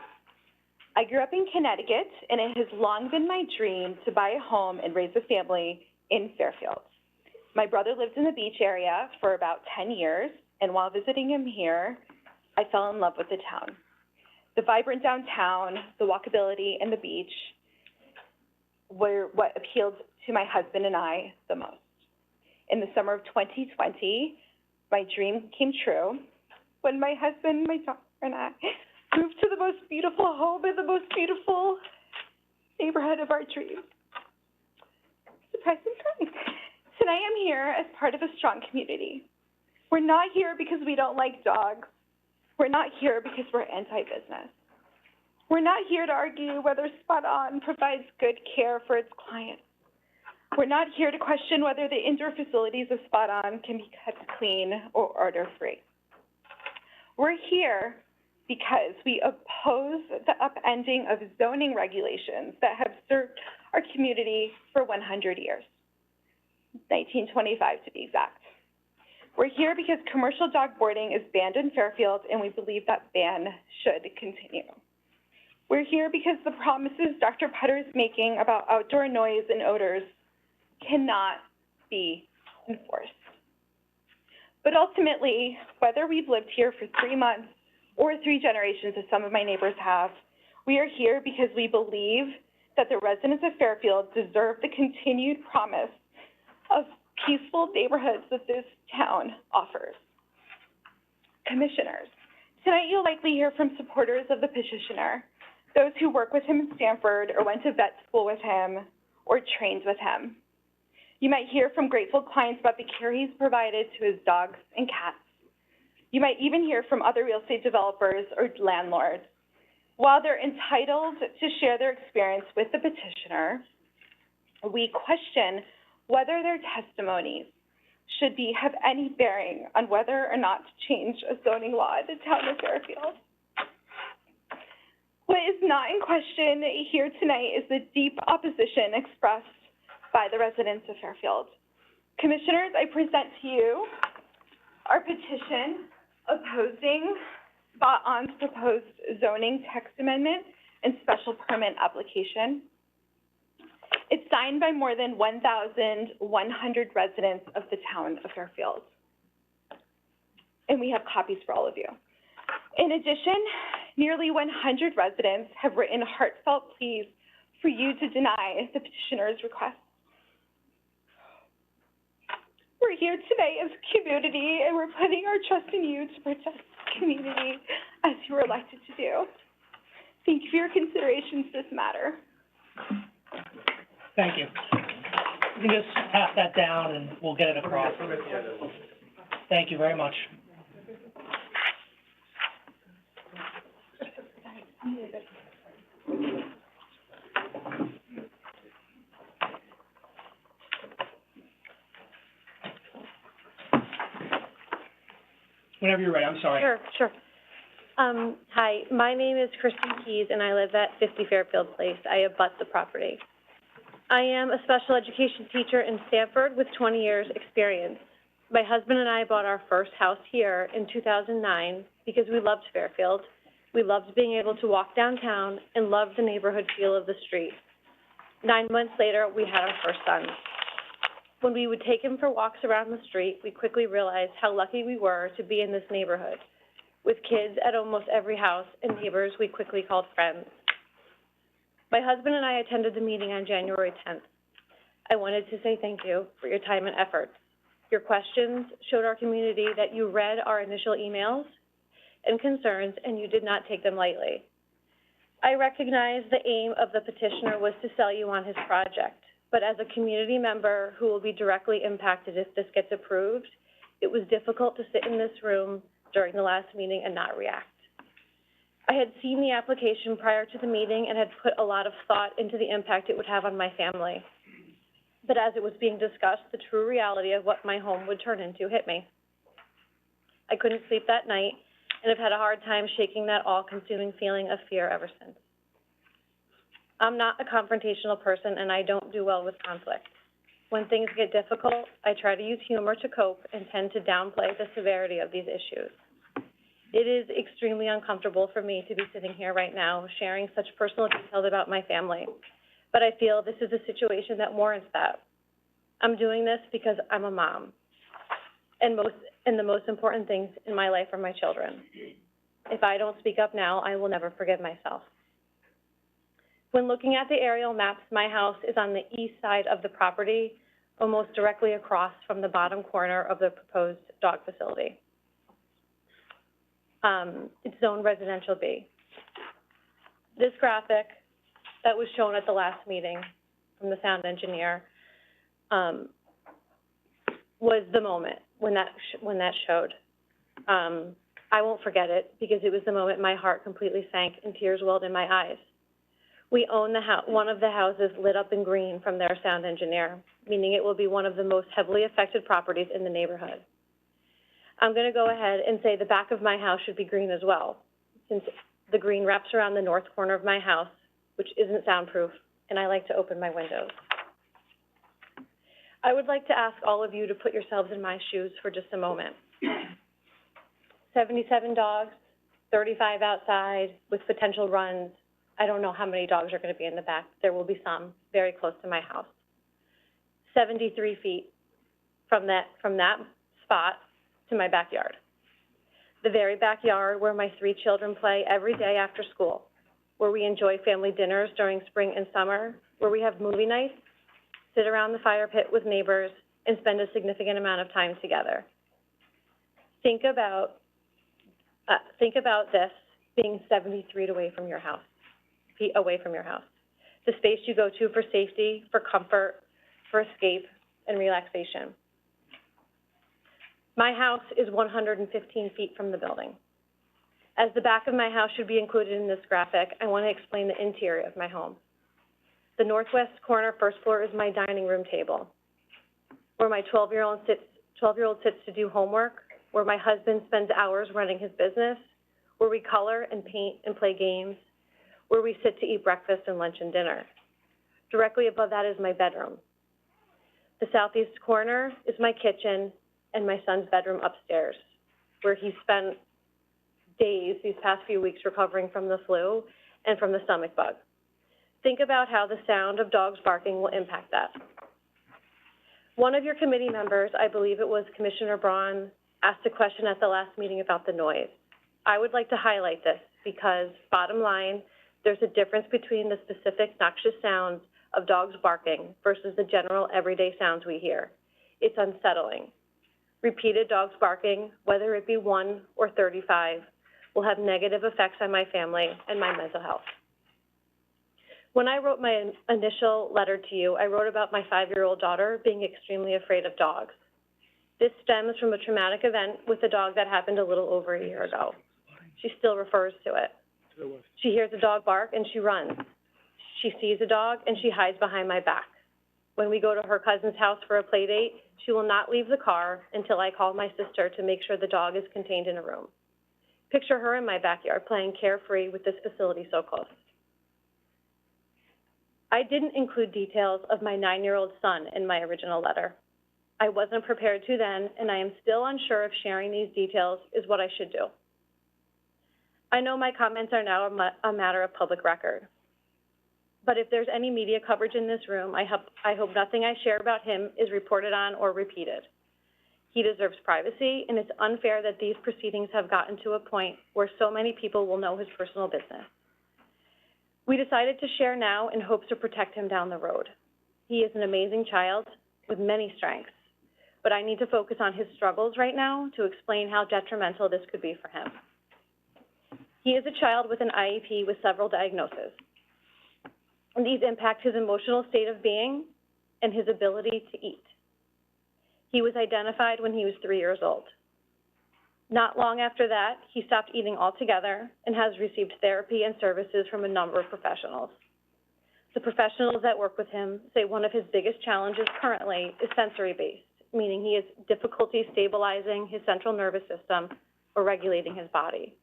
I grew up in Connecticut, and it has long been my dream to buy a home and raise a family in Fairfield. My brother lived in the beach area for about 10 years, and while visiting him here, I fell in love with the town. The vibrant downtown, the walkability, and the beach were what appealed to my husband and I the most. In the summer of 2020, my dream came true when my husband, my daughter, and I moved to the most beautiful home in the most beautiful neighborhood of our dreams. Surprise, surprise. Tonight I'm here as part of a strong community. We're not here because we don't like dogs. We're not here because we're anti-business. We're not here to argue whether Spot On provides good care for its clients. We're not here to question whether the indoor facilities of Spot On can be kept clean or odor-free. We're here because we oppose the upending of zoning regulations that have served our community for 100 years, 1925 to be exact. We're here because commercial dog boarding is banned in Fairfield, and we believe that ban should continue. We're here because the promises Dr. Putter is making about outdoor noise and odors cannot be enforced. But ultimately, whether we've lived here for 3 months or 3 generations, as some of my neighbors have, we are here because we believe that the residents of Fairfield deserve the continued promise of peaceful neighborhoods that this town offers. Commissioners, Tonight, you'll likely hear from supporters of the petitioner, those who work with him in Stanford or went to vet school with him or trained with him. You might hear from grateful clients about the care he's provided to his dogs and cats. You might even hear from other real estate developers or landlords. While they're entitled to share their experience with the petitioner, we question whether their testimonies should have any bearing on whether or not to change a zoning law in the town of Fairfield. What is not in question here tonight is the deep opposition expressed by the residents of Fairfield. Commissioners, I present to you our petition opposing Spot-On's proposed zoning text amendment and special permit application. It's signed by more than 1,100 residents of the town of Fairfield. And we have copies for all of you. In addition, nearly 100 residents have written heartfelt pleas for you to deny the petitioner's request. We're here today as a community, and we're putting our trust in you to protect the community as you were elected to do. Thank you for your consideration to this matter. Thank you. You can just pass that down and we'll get it across. Thank you very much. Whenever you're ready, I'm sorry. Sure. Hi, my name is Kristen Keys, and I live at 50 Fairfield Place. I abut the property. I am a special education teacher in Stanford with 20 years experience. My husband and I bought our first house here in 2009 because we loved Fairfield. We loved being able to walk downtown and loved the neighborhood feel of the street. 9 months later, we had our first son. When we would take him for walks around the street, we quickly realized how lucky we were to be in this neighborhood, with kids at almost every house and neighbors we quickly called friends. My husband and I attended the meeting on January 10th. I wanted to say thank you for your time and effort. Your questions showed our community that you read our initial emails and concerns, and you did not take them lightly. I recognize the aim of the petitioner was to sell you on his project, but as a community member who will be directly impacted if this gets approved, it was difficult to sit in this room during the last meeting and not react. I had seen the application prior to the meeting and had put a lot of thought into the impact it would have on my family. But as it was being discussed, the true reality of what my home would turn into hit me. I couldn't sleep that night and have had a hard time shaking that all-consuming feeling of fear ever since. I'm not a confrontational person, and I don't do well with conflict. When things get difficult, I try to use humor to cope and tend to downplay the severity of these issues. It is extremely uncomfortable for me to be sitting here right now sharing such personal details about my family, but I feel this is a situation that warrants that. I'm doing this because I'm a mom, and the most important things in my life are my children. If I don't speak up now, I will never forgive myself. When looking at the aerial maps, my house is on the east side of the property, almost directly across from the bottom corner of the proposed dog facility. It's zoned residential B. This graphic that was shown at the last meeting from the sound engineer was the moment when that showed. I won't forget it because it was the moment my heart completely sank and tears welled in my eyes. We own one of the houses lit up in green from their sound engineer, meaning it will be one of the most heavily affected properties in the neighborhood. I'm going to go ahead and say the back of my house should be green as well, since the green wraps around the north corner of my house, which isn't soundproof, and I like to open my windows. I would like to ask all of you to put yourselves in my shoes for just a moment. 77 dogs, 35 outside with potential runs. I don't know how many dogs are going to be in the back. There will be some very close to my house. 73 feet from that spot to my backyard. The very backyard where my 3 children play every day after school, where we enjoy family dinners during spring and summer, where we have movie nights, sit around the fire pit with neighbors, and spend a significant amount of time together. Think about Think about this being 70 feet away from your house, The space you go to for safety, for comfort, for escape, and relaxation. My house is 115 feet from the building. As the back of my house should be included in this graphic, I want to explain the interior of my home. The northwest corner, first floor, is my dining room table, where my 12-year-old sits to do homework, where my husband spends hours running his business, where we color and paint and play games, where we sit to eat breakfast and lunch and dinner. Directly above that is my bedroom. The southeast corner is my kitchen and my son's bedroom upstairs, where he spent days these past few weeks recovering from the flu and from the stomach bug. Think about how the sound of dogs barking will impact that. One of your committee members, I believe it was Commissioner Braun, asked a question at the last meeting about the noise. I would like to highlight this because, bottom line, there's a difference between the specific noxious sounds of dogs barking versus the general everyday sounds we hear. It's unsettling. Repeated dogs barking, whether it be 1 or 35, will have negative effects on my family and my mental health. When I wrote my initial letter to you, I wrote about my 5-year-old daughter being extremely afraid of dogs. This stems from a traumatic event with a dog that happened a little over a year ago. She still refers to it. She hears a dog bark and she runs. She sees a dog and she hides behind my back. When we go to her cousin's house for a play date, she will not leave the car until I call my sister to make sure the dog is contained in a room. Picture her in my backyard playing carefree with this facility so close. I didn't include details of my 9-year-old son in my original letter. I wasn't prepared to then, and I am still unsure if sharing these details is what I should do. I know my comments are now a matter of public record. But if there's any media coverage in this room, I hope nothing I share about him is reported on or repeated. He deserves privacy, and it's unfair that these proceedings have gotten to a point where so many people will know his personal business. We decided to share now in hopes to protect him down the road. He is an amazing child with many strengths, but I need to focus on his struggles right now to explain how detrimental this could be for him. He is a child with an IEP with several diagnoses. And these impact his emotional state of being and his ability to eat. He was identified when he was 3 years old. Not long after that, he stopped eating altogether and has received therapy and services from a number of professionals. The professionals that work with him say one of his biggest challenges currently is sensory-based, meaning he has difficulty stabilizing his central nervous system or regulating his body.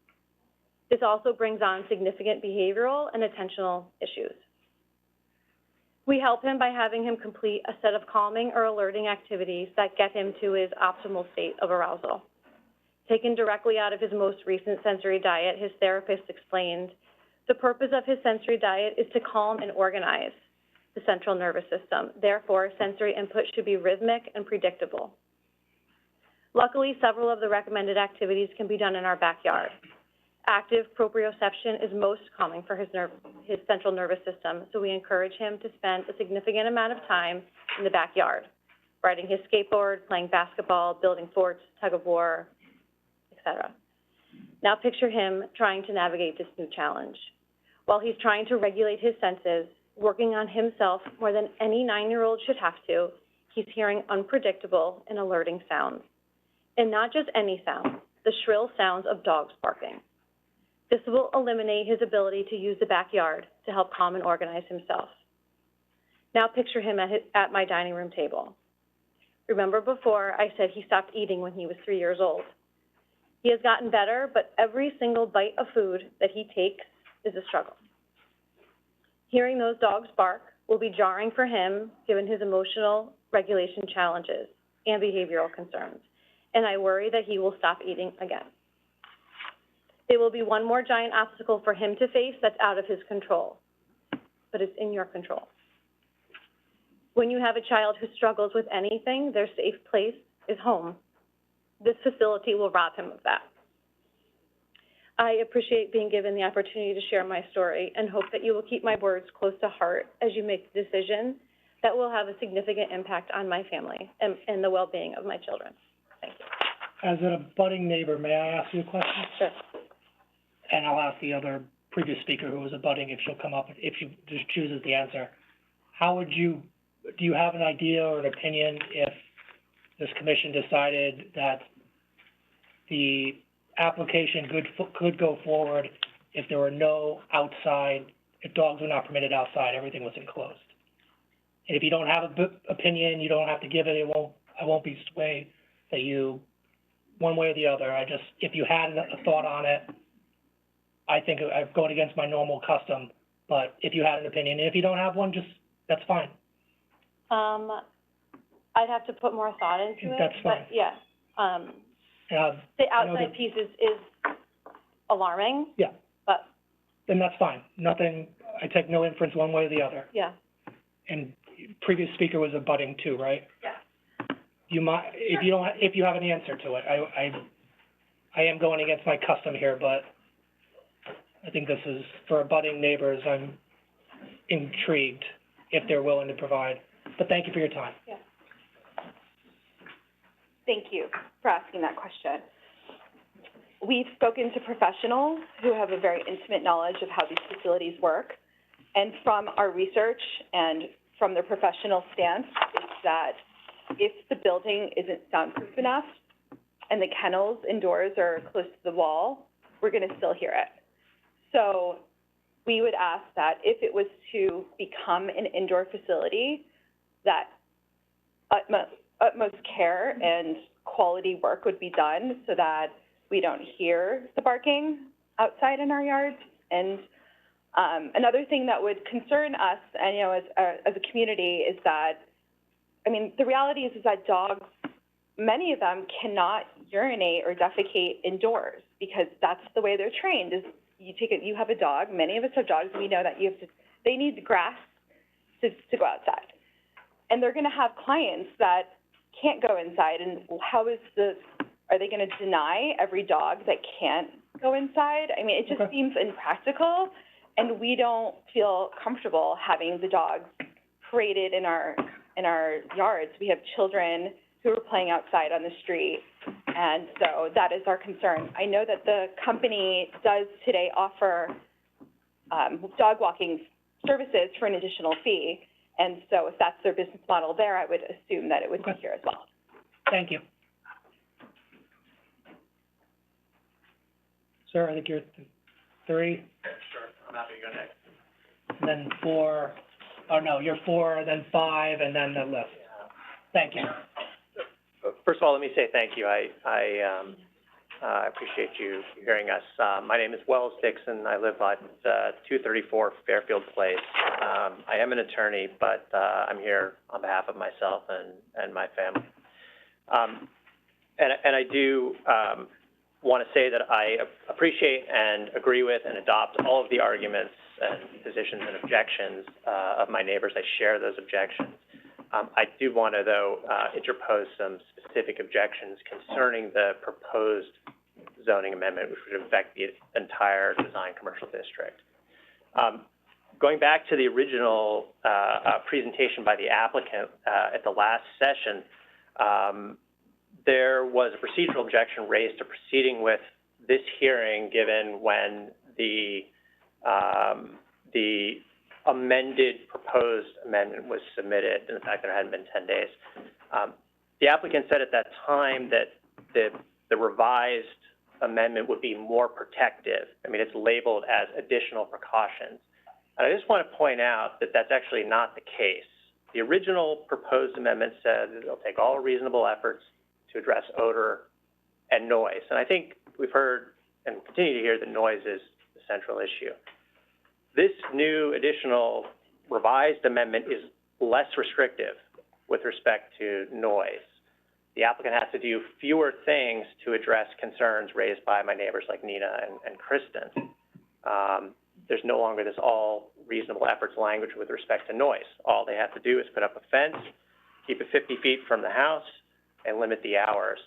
This also brings on significant behavioral and attentional issues. We help him by having him complete a set of calming or alerting activities that get him to his optimal state of arousal. Taken directly out of his most recent sensory diet, his therapist explained, the purpose of his sensory diet is to calm and organize the central nervous system. Therefore, sensory input should be rhythmic and predictable. Luckily, several of the recommended activities can be done in our backyard. Active proprioception is most calming for his central nervous system, so we encourage him to spend a significant amount of time in the backyard, riding his skateboard, playing basketball, building forts, tug of war, etc. Now picture him trying to navigate this new challenge. While he's trying to regulate his senses, working on himself more than any 9-year-old should have to, he's hearing unpredictable and alerting sounds. And not just any sound, the shrill sounds of dogs barking. This will eliminate his ability to use the backyard to help calm and organize himself. Now picture him at my dining room table. Remember before I said he stopped eating when he was 3 years old. He has gotten better, but every single bite of food that he takes is a struggle. Hearing those dogs bark will be jarring for him, given his emotional regulation challenges and behavioral concerns, and I worry that he will stop eating again. It will be one more giant obstacle for him to face that's out of his control, but it's in your control. When you have a child who struggles with anything, their safe place is home. This facility will rob him of that. I appreciate being given the opportunity to share my story and hope that you will keep my words close to heart as you make the decision that will have a significant impact on my family and the well-being of my children. Thank you. As an abutting neighbor, may I ask you a question? Sure. and I'll ask the other previous speaker who was abutting if she'll come up, if she just chooses the answer. Do you have an idea or an opinion if this commission decided that the application could go forward if there were no outside, if dogs were not permitted outside, everything was enclosed? And if you don't have an opinion, you don't have to give it. I won't be swayed that you, one way or the other. If you had a thought on it, I think I've gone against my normal custom. But if you had an opinion, and if you don't have one, that's fine. I'd have to put more thought into it. That's fine. But yeah, the outside piece is alarming. Yeah. But. Then that's fine. Nothing, I take no inference one way or the other. Yeah. And previous speaker was abutting too, right? Yeah. You might, if you have an answer to it, I am going against my custom here, but I think this is, for abutting neighbors, I'm intrigued if they're willing to provide. But thank you for your time. Yeah. Thank you for asking that question. We've spoken to professionals who have a very intimate knowledge of how these facilities work. And from our research and from their professional stance, is that if the building isn't soundproof enough and the kennels indoors are close to the wall, we're going to still hear it. So we would ask that if it was to become an indoor facility, that utmost care and quality work would be done so that we don't hear the barking outside in our yards. And another thing that would concern us, and as a community, is that, the reality is that dogs, many of them cannot urinate or defecate indoors because that's the way they're trained. Is you have a dog. Many of us have dogs. We know that they need the grass to go outside, and they're going to have clients that can't go inside. And are they going to deny every dog that can't go inside? It just seems impractical, and we don't feel comfortable having the dogs paraded in our yards. We have children who are playing outside on the street, and so that is our concern. I know that the company does today offer dog walking services for an additional fee, and so if that's their business model there, I would assume that it would be here as well. Thank you. Sir, I think you're 3. Sure, I'm happy to go next. And then 4, oh no, you're 4, then 5, and then the list. Thank you. First of all, let me say thank you. I appreciate you hearing us. My name is Wells Dixon. I live at 234 Fairfield Place. I am an attorney, but I'm here on behalf of myself and my family. And I do want to say that I appreciate and agree with and adopt all of the arguments and positions and objections of my neighbors. I share those objections. I do want to, though, interpose some specific objections concerning the proposed zoning amendment, which would affect the entire design commercial district. Going back to the original presentation by the applicant at the last session, there was a procedural objection raised to proceeding with this hearing given when the proposed amendment was submitted, and the fact that it hadn't been 10 days. The applicant said at that time that the revised amendment would be more protective. It's labeled as additional precautions. And I just want to point out that that's actually not the case. The original proposed amendment said that it'll take all reasonable efforts to address odor and noise. And I think we've heard and continue to hear that noise is the central issue. This new additional revised amendment is less restrictive with respect to noise. The applicant has to do fewer things to address concerns raised by my neighbors like Nina and Kristen. There's no longer this all reasonable efforts language with respect to noise. All they have to do is put up a fence, keep it 50 feet from the house, and limit the hours.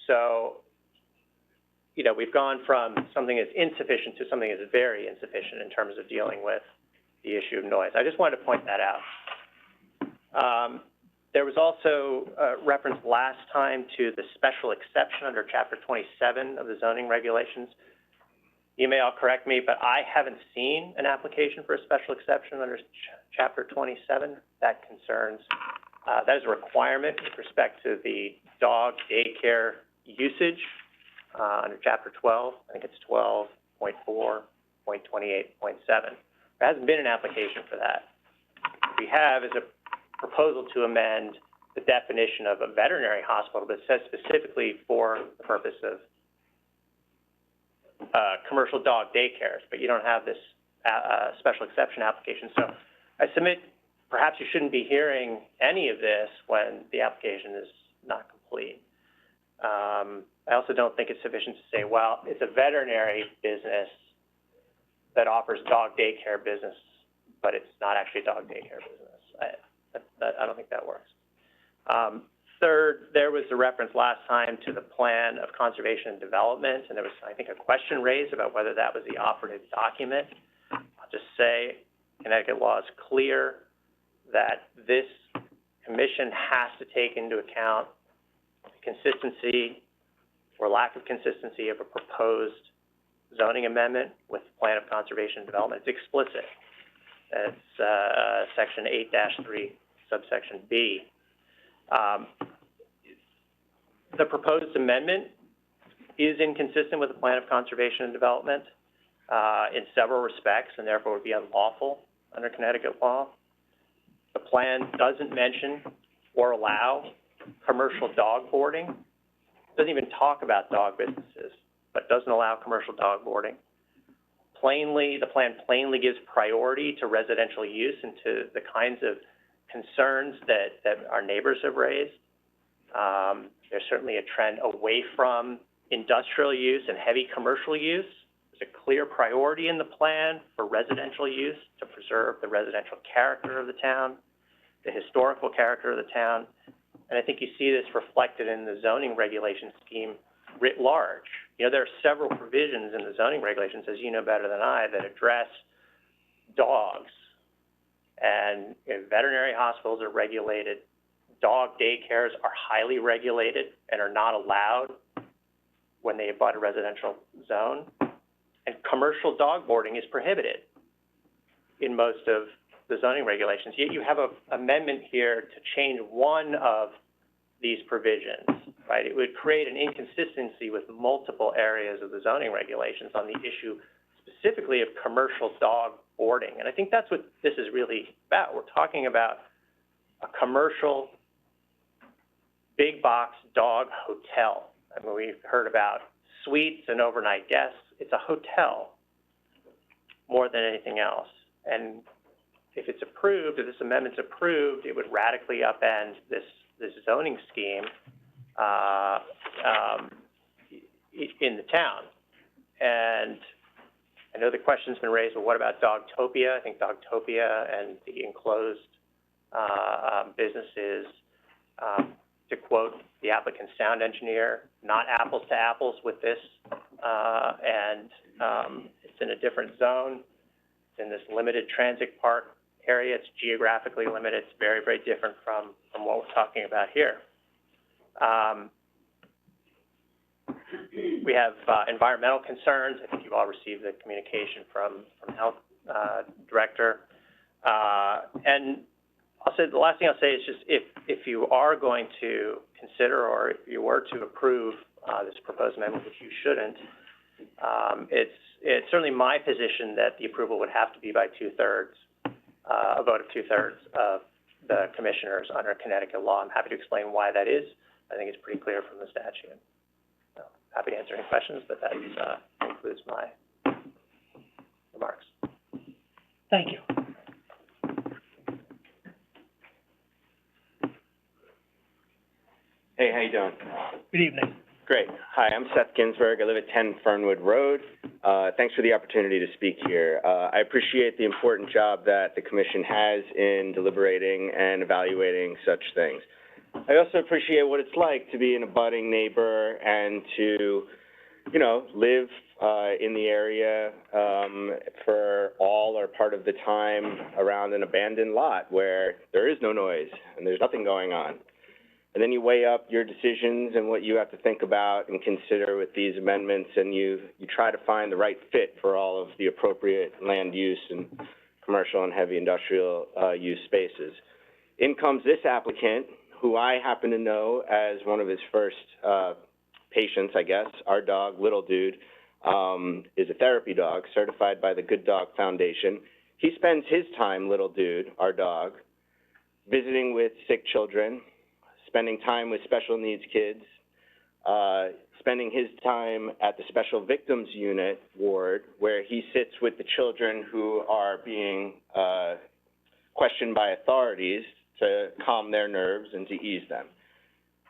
So, we've gone from something that's insufficient to something that's very insufficient in terms of dealing with the issue of noise. I just wanted to point that out. There was also reference last time to the special exception under Chapter 27 of the zoning regulations. You may all correct me, but I haven't seen an application for a special exception under Chapter 27. That concerns, that is a requirement with respect to the dog daycare usage, under Chapter 12. I think it's 12.4.28.7. There hasn't been an application for that. What we have is a proposal to amend the definition of a veterinary hospital that says specifically for the purpose of commercial dog daycares, but you don't have this special exception application. So I submit perhaps you shouldn't be hearing any of this when the application is not complete. I also don't think it's sufficient to say, well, it's a veterinary business that offers dog daycare business, but it's not actually a dog daycare business. I don't think that works. Third, there was a reference last time to the plan of conservation and development, and there was, I think, a question raised about whether that was the operative document. I'll just say Connecticut law is clear that this commission has to take into account consistency or lack of consistency of a proposed zoning amendment with the plan of conservation and development. It's explicit. It's section 8-3, subsection B. The proposed amendment is inconsistent with the plan of conservation and development in several respects, and therefore would be unlawful under Connecticut law. The plan doesn't mention or allow commercial dog boarding. It doesn't even talk about dog businesses, but doesn't allow commercial dog boarding. The plan plainly gives priority to residential use and to the kinds of concerns that our neighbors have raised. There's certainly a trend away from industrial use and heavy commercial use. There's a clear priority in the plan for residential use to preserve the residential character of the town, the historical character of the town. And I think you see this reflected in the zoning regulation scheme writ large. You know, there are several provisions in the zoning regulations, as you know better than I, that address dogs. And veterinary hospitals are regulated. Dog daycares are highly regulated and are not allowed when they abut a residential zone. And commercial dog boarding is prohibited in most of the zoning regulations. Yet you have an amendment here to change one of these provisions, right? It would create an inconsistency with multiple areas of the zoning regulations on the issue specifically of commercial dog boarding. And I think that's what this is really about. We're talking about a commercial big box dog hotel. I mean, we've heard about suites and overnight guests. It's a hotel more than anything else. And if it's approved, if this amendment's approved, it would radically upend this zoning scheme in the town. And I know the question's been raised, well, what about Dogtopia? I think Dogtopia and the enclosed businesses, to quote the applicant's sound engineer, not apples to apples with this, and it's in a different zone. It's in this limited transit park area. It's geographically limited. It's very, very different from what we're talking about here. We have environmental concerns. I think you've all received the communication from the health director. And I'll say, the last thing I'll say is just if you are going to consider, or if you were to approve this proposed amendment, which you shouldn't, it's certainly my position that the approval would have to be by a vote of two-thirds of the commissioners under Connecticut law. I'm happy to explain why that is. I think it's pretty clear from the statute. So, happy to answer any questions, but that concludes my remarks. Thank you. Hey, how you doing? Good evening. Great. Hi, I'm Seth Ginsberg. I live at 10 Fernwood Road. Thanks for the opportunity to speak here. I appreciate the important job that the commission has in deliberating and evaluating such things. I also appreciate what it's like to be an abutting neighbor and to, you know, live in the area for all or part of the time around an abandoned lot where there is no noise and there's nothing going on. And then you weigh up your decisions and what you have to think about and consider with these amendments, and you try to find the right fit for all of the appropriate land use and commercial and heavy industrial use spaces. In comes this applicant, who I happen to know as one of his first patients, I guess. Our dog, Little Dude, is a therapy dog certified by the Good Dog Foundation. He spends his time, Little Dude, our dog, visiting with sick children, spending time with special needs kids, spending his time at the Special Victims Unit ward, where he sits with the children who are being questioned by authorities to calm their nerves and to ease them.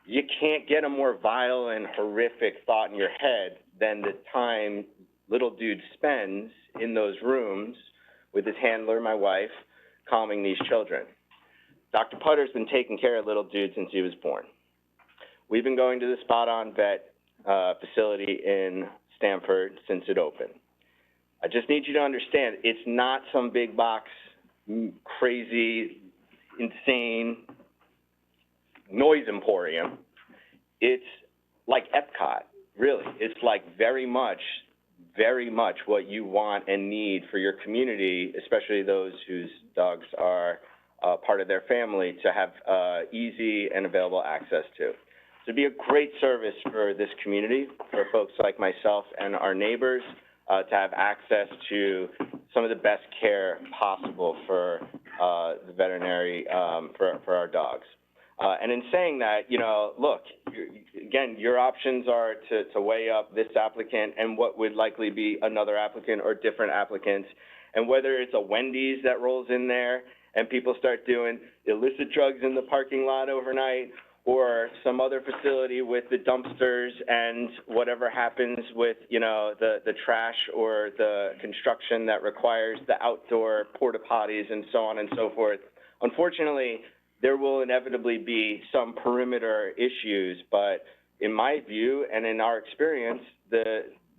You can't get a more vile and horrific thought in your head than the time Little Dude spends in those rooms with his handler, my wife, calming these children. Dr. Putter's been taking care of Little Dude since he was born. We've been going to the Spot On Vet facility in Stamford since it opened. I just need you to understand, it's not some big box, crazy, insane noise emporium. It's like Epcot, really. It's like very much what you want and need for your community, especially those whose dogs are part of their family, to have easy and available access to. So it'd be a great service for this community, for folks like myself and our neighbors, to have access to some of the best care possible for the veterinary, for our dogs. And in saying that, you know, look, again, your options are to weigh up this applicant and what would likely be another applicant or different applicants, and whether it's a Wendy's that rolls in there and people start doing illicit drugs in the parking lot overnight, or some other facility with the dumpsters and whatever happens with, you know, the trash or the construction that requires the outdoor porta potties and so on and so forth. Unfortunately, there will inevitably be some perimeter issues, but in my view and in our experience,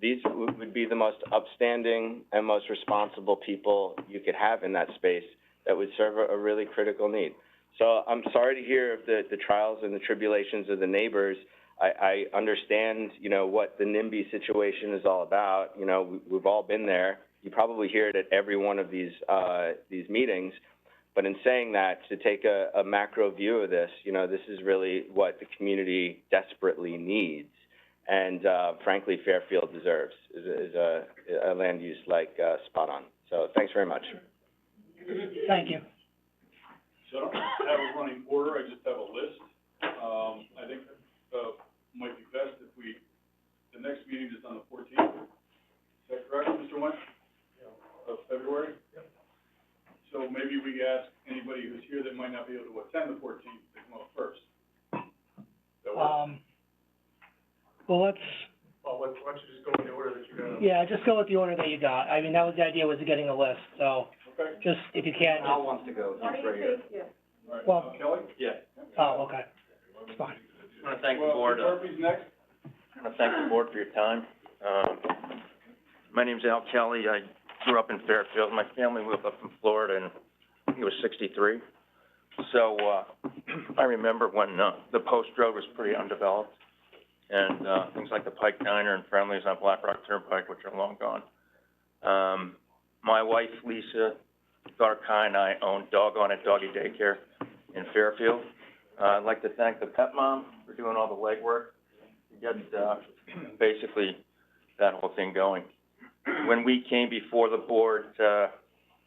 these would be the most upstanding and most responsible people you could have in that space that would serve a really critical need. So I'm sorry to hear of the trials and the tribulations of the neighbors. I understand, you know, what the NIMBY situation is all about. You know, we've all been there. You probably hear it at every one of these meetings. But in saying that, to take a macro view of this, you know, this is really what the community desperately needs. And frankly, Fairfield deserves, is a land use like Spot On. So thanks very much. Thank you. So I don't have a running order, I just have a list. I think might be best if the next meeting is on the 14th. Is that correct, Mr. Wentz? Of February? Yep. So maybe we ask anybody who's here that might not be able to attend the 14th to come up first. That works? Well, why don't you just go in the order that you got? Yeah, just go with the order that you got. I mean, that was the idea, was getting a list, so. Okay. Just, if you can. Al wants to go, he's right here. All right, Well- Kelly? Yeah. Oh, okay. It's fine. I want to thank the board. Murphy's next. I want to thank the board for your time. My name's Al Kelly. I grew up in Fairfield. My family moved up from Florida, and I think it was '63. So I remember when the Post Road was pretty undeveloped, and things like the Pike Diner and Friendly's on Black Rock Turnpike, which are long gone. My wife, Lisa, daughter Kai, and I own Doggone It Doggy Daycare in Fairfield. I'd like to thank the pet mom for doing all the legwork to get basically that whole thing going. When we came before the board, it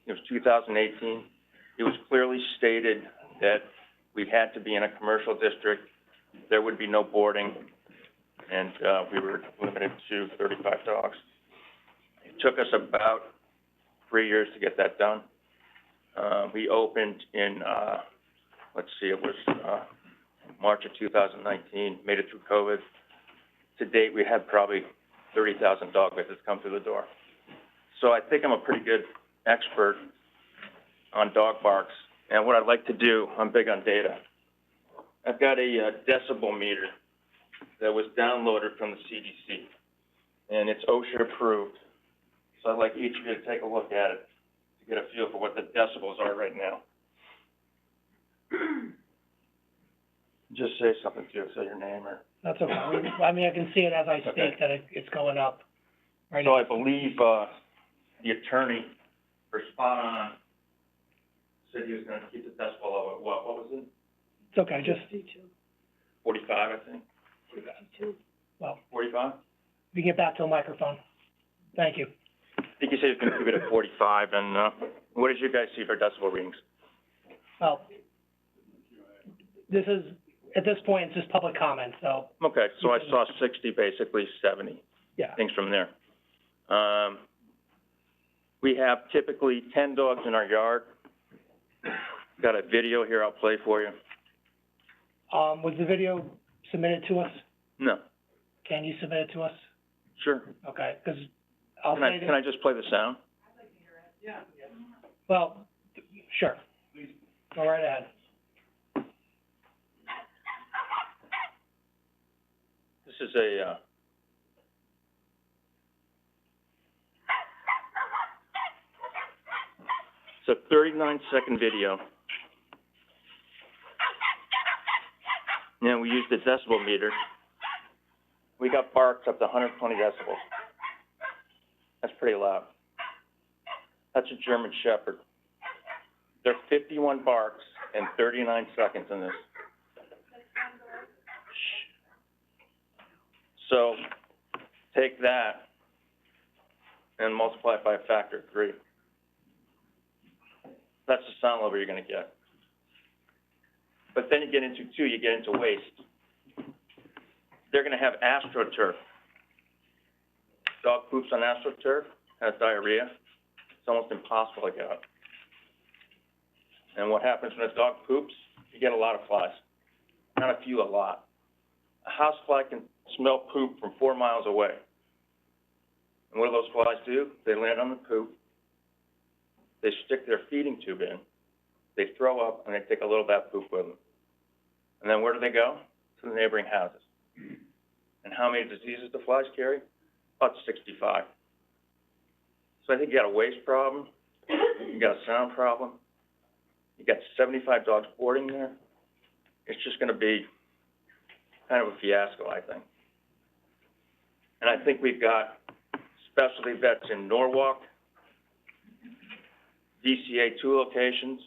was 2018, it was clearly stated that we had to be in a commercial district, there would be no boarding, and we were limited to 35 dogs. It took us about 3 years to get that done. We opened in, it was March of 2019, made it through COVID. To date, we had probably 30,000 dog visits come through the door. So I think I'm a pretty good expert on dog barks. And what I'd like to do, I'm big on data. I've got a decibel meter that was downloaded from the CDC, and it's OSHA approved. So I'd like each of you to take a look at it to get a feel for what the decibels are right now. Just say something too, say your name or. That's okay. I mean, I can see it as I speak Okay. that it's going up. Right So now. I believe, the attorney for Spot On said he was gonna keep the decibel level at what was it? It's okay, just, 45, I think? well, 45? we can get back to a microphone. Thank you. I think he said he was gonna keep it at 45, and, what did you guys see for decibel readings? Well, this is, at this point, it's just public comment, so, Okay, so I saw 60, basically 70. yeah. Things from there. We have typically 10 dogs in our yard. Got a video here I'll play for you. Was the video submitted to us? No, Can you submit it to us? sure. Okay, because I'll Can say I, that. can I just play the sound? Well, sure. Go right ahead. This is a, it's a 39-second video. And we used the decibel meter. We got barks up to 120 decibels. That's pretty loud. That's a German Shepherd. There are 51 barks and 39 seconds in this. So, take that and multiply it by a factor of 3. That's the sound level you're gonna get. But then you get into waste. They're gonna have AstroTurf. Dog poops on AstroTurf, has diarrhea. It's almost impossible to get out. And what happens when a dog poops? You get a lot of flies. Not a few, a lot. A housefly can smell poop from 4 miles away. And what do those flies do? They land on the poop, they stick their feeding tube in, they throw up, and they take a little of that poop with them. And then where do they go? To the neighboring houses. And how many diseases do flies carry? About 65. So I think you got a waste problem, you got a sound problem, you got 75 dogs boarding there. It's just gonna be kind of a fiasco, I think. And I think we've got specialty vets in Norwalk, DCA 2 locations.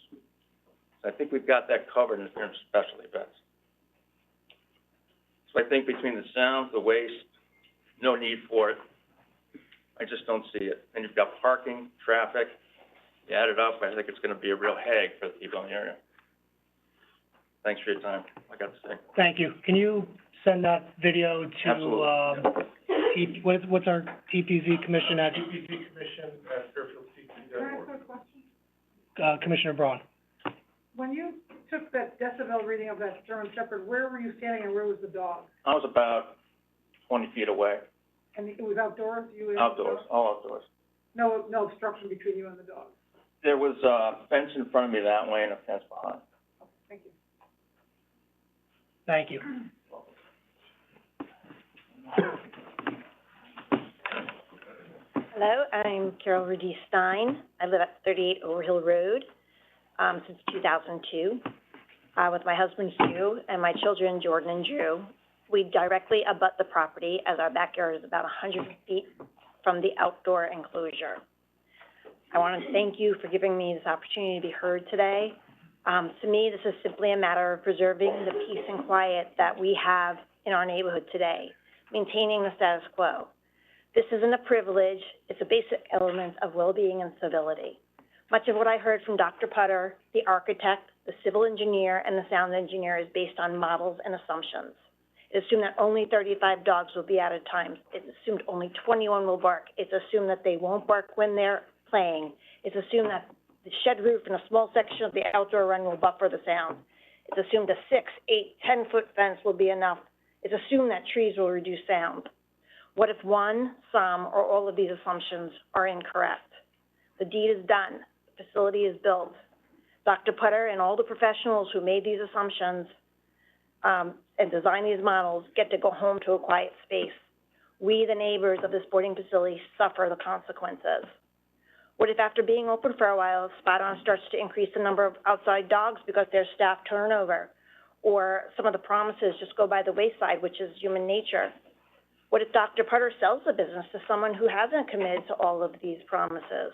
So I think we've got that covered in terms of specialty vets. So I think between the sound, the waste, no need for it. I just don't see it. And you've got parking, traffic, you add it up, I think it's gonna be a real headache for the people in the area. Thanks for your time, I got to say. Thank you. Can you send that video to, Absolutely. what's our TPZ commission at? TPZ Commission at fairfieldtp.org. Can I ask a question? Commissioner Braun. When you took that decibel reading of that German Shepherd, where were you standing and where was the dog? I was about 20 feet away, And it was outdoors? You were outdoors, all outdoors. No obstruction between you and the dog? There was a fence in front of me that way and a fence behind. Thank you. Thank you. Hello, I'm Carol Rudy Stein. I live at 38 Overhill Road, since 2002, with my husband Hugh and my children Jordan and Drew. We directly abut the property as our backyard is about 100 feet from the outdoor enclosure. I want to thank you for giving me this opportunity to be heard today. To me, this is simply a matter of preserving the peace and quiet that we have in our neighborhood today, maintaining the status quo. This isn't a privilege, it's a basic element of well-being and civility. Much of what I heard from Dr. Putter, the architect, the civil engineer, and the sound engineer is based on models and assumptions. It assumed that only 35 dogs will be out at times. It's assumed only 21 will bark. It's assumed that they won't bark when they're playing. It's assumed that the shed roof and a small section of the outdoor run will buffer the sound. It's assumed a 6, 8, 10-foot fence will be enough. It's assumed that trees will reduce sound. What if one, some, or all of these assumptions are incorrect? The deed is done. The facility is built. Dr. Putter and all the professionals who made these assumptions and designed these models get to go home to a quiet space. We, the neighbors of this boarding facility, suffer the consequences. What if after being open for a while, Spot On starts to increase the number of outside dogs because there's staff turnover? or some of the promises just go by the wayside, which is human nature? What if Dr. Putter sells the business to someone who hasn't committed to all of these promises?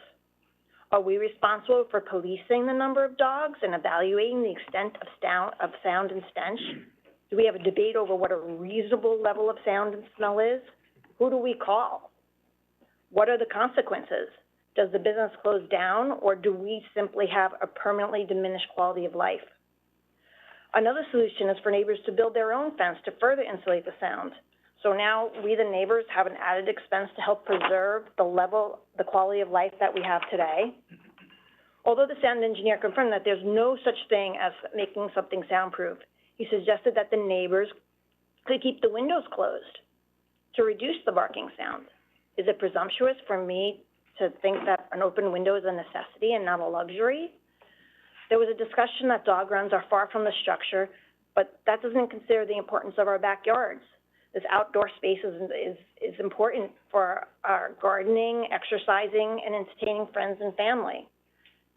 Are we responsible for policing the number of dogs and evaluating the extent of sound and stench? Do we have a debate over what a reasonable level of sound and smell is? Who do we call? What are the consequences? Does the business close down, or do we simply have a permanently diminished quality of life? Another solution is for neighbors to build their own fence to further insulate the sound. So now we, the neighbors, have an added expense to help preserve the quality of life that we have today. Although the sound engineer confirmed that there's no such thing as making something soundproof, he suggested that the neighbors could keep the windows closed to reduce the barking sound. Is it presumptuous for me to think that an open window is a necessity and not a luxury? There was a discussion that dog runs are far from the structure, but that doesn't consider the importance of our backyards. This outdoor space is important for our gardening, exercising, and entertaining friends and family.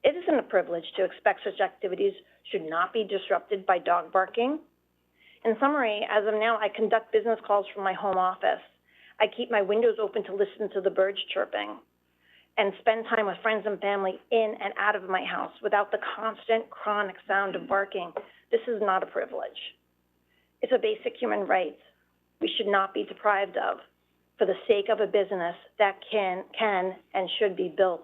It isn't a privilege to expect such activities should not be disrupted by dog barking. In summary, as of now, I conduct business calls from my home office. I keep my windows open to listen to the birds chirping and spend time with friends and family in and out of my house without the constant, chronic sound of barking. This is not a privilege. It's a basic human right we should not be deprived of for the sake of a business that can and should be built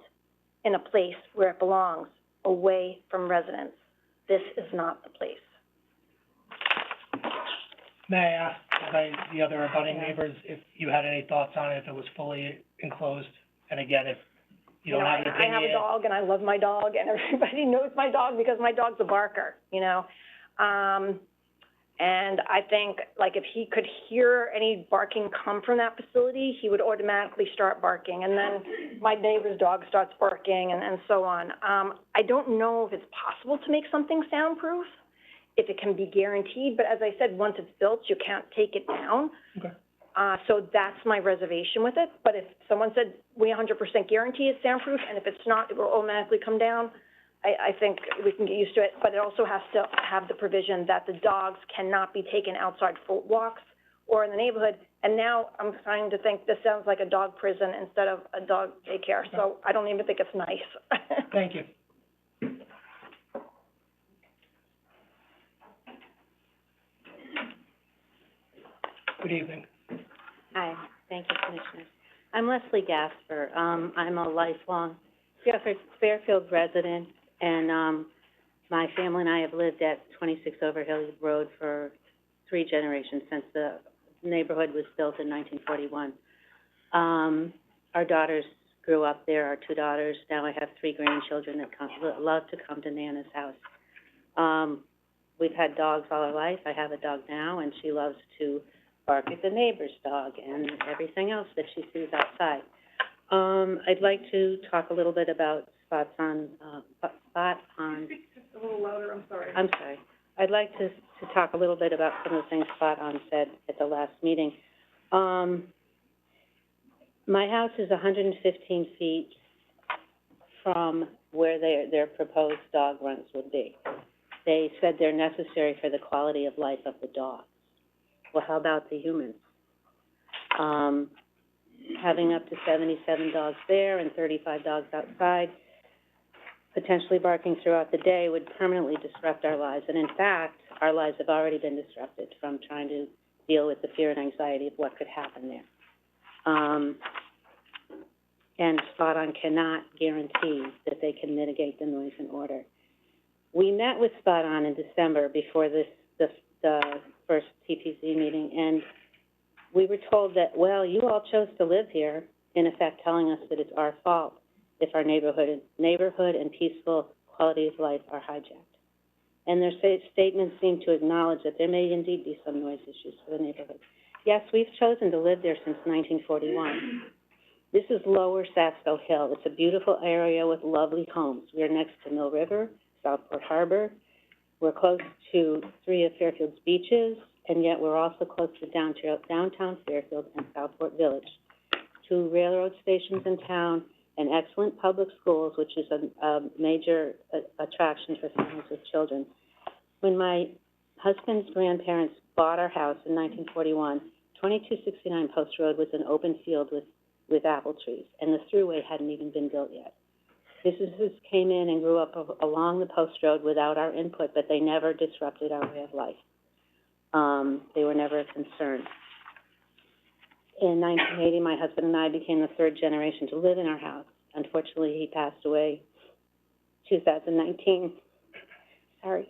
in a place where it belongs, away from residents. This is not the place. May I ask the other abutting neighbors if you had any thoughts on it, if it was fully enclosed? And again, if you don't have an opinion. I have a dog, and I love my dog, and everybody knows my dog because my dog's a barker, you know. And I think, like, if he could hear any barking come from that facility, he would automatically start barking. And then my neighbor's dog starts barking, and so on. I don't know if it's possible to make something soundproof, if it can be guaranteed. But as I said, once it's built, you can't take it down. Okay. So that's my reservation with it. But if someone said, we 100% guarantee it's soundproof, and if it's not, it will automatically come down, I think we can get used to it. But it also has to have the provision that the dogs cannot be taken outside for walks or in the neighborhood. And now I'm starting to think this sounds like a dog prison instead of a dog daycare. So I don't even think it's nice. Thank you. Good evening. Hi, thank you, Commissioners. I'm Leslie Gasper. I'm a lifelong Fairfield resident, and my family and I have lived at 26 Overhill Road for 3 generations, since the neighborhood was built in 1941. Our daughters grew up there, our 2 daughters. Now I have 3 grandchildren that love to come to Nana's house. We've had dogs all our life. I have a dog now, and she loves to bark at the neighbor's dog and everything else that she sees outside. I'd like to talk a little bit about Spot on. Speak just a little louder, I'm sorry. I'm sorry. I'd like to talk a little bit about some of the things Spot on said at the last meeting. My house is 115 feet from where their proposed dog runs would be. They said they're necessary for the quality of life of the dogs. Well, how about the humans? Having up to 77 dogs there and 35 dogs outside, potentially barking throughout the day, would permanently disrupt our lives. And in fact, our lives have already been disrupted from trying to deal with the fear and anxiety of what could happen there. And Spot On cannot guarantee that they can mitigate the noise and order. We met with Spot On in December before the first TPZ meeting, and we were told that, well, you all chose to live here, in effect telling us that it's our fault if our neighborhood and peaceful quality of life are hijacked. And their statements seem to acknowledge that there may indeed be some noise issues for the neighborhood. Yes, we've chosen to live there since 1941. This is Lower Satsville Hill. It's a beautiful area with lovely homes. We're next to Mill River, Southport Harbor. We're close to 3 of Fairfield's beaches, and yet we're also close to downtown Fairfield and Southport Village, 2 railroad stations in town, and excellent public schools, which is a major attraction for families with children. When my husband's grandparents bought our house in 1941. 2269 Post Road was an open field with apple trees, and the thruway hadn't even been built yet. Businesses came in and grew up along the Post Road without our input, but they never disrupted our way of life. They were never a concern. In 1980, my husband and I became the third generation to live in our house. Unfortunately, he passed away 2019. Sorry.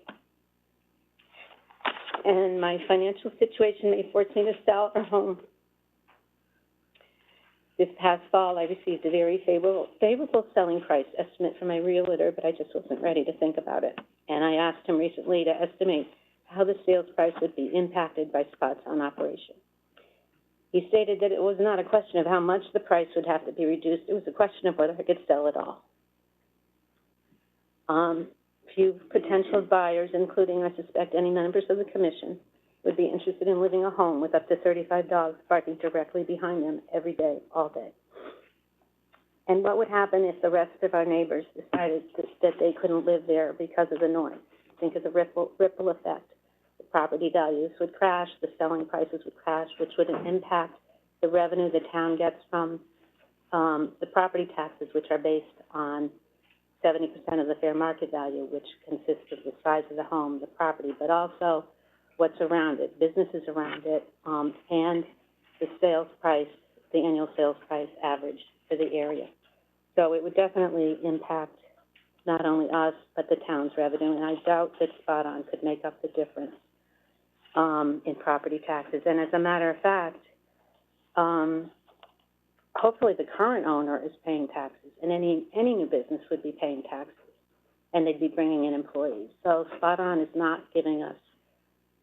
And my financial situation may force me to sell our home. This past fall, I received a very favorable selling price estimate from my realtor, but I just wasn't ready to think about it. And I asked him recently to estimate how the sales price would be impacted by spots on operation. He stated that it was not a question of how much the price would have to be reduced, it was a question of whether I could sell it all. Few potential buyers, including, I suspect, any members of the commission, would be interested in living a home with up to 35 dogs barking directly behind them every day, all day. And what would happen if the rest of our neighbors decided that they couldn't live there because of the noise? Think of the ripple effect. The property values would crash, the selling prices would crash, which would impact the revenue the town gets from the property taxes, which are based on 70% of the fair market value, which consists of the size of the home, the property, but also what's around it, businesses around it, and the sales price, the annual sales price average for the area. So it would definitely impact not only us, but the town's revenue, and I doubt that Spot On could make up the difference in property taxes. And as a matter of fact, hopefully the current owner is paying taxes, and any new business would be paying taxes, and they'd be bringing in employees. So Spot On is not giving us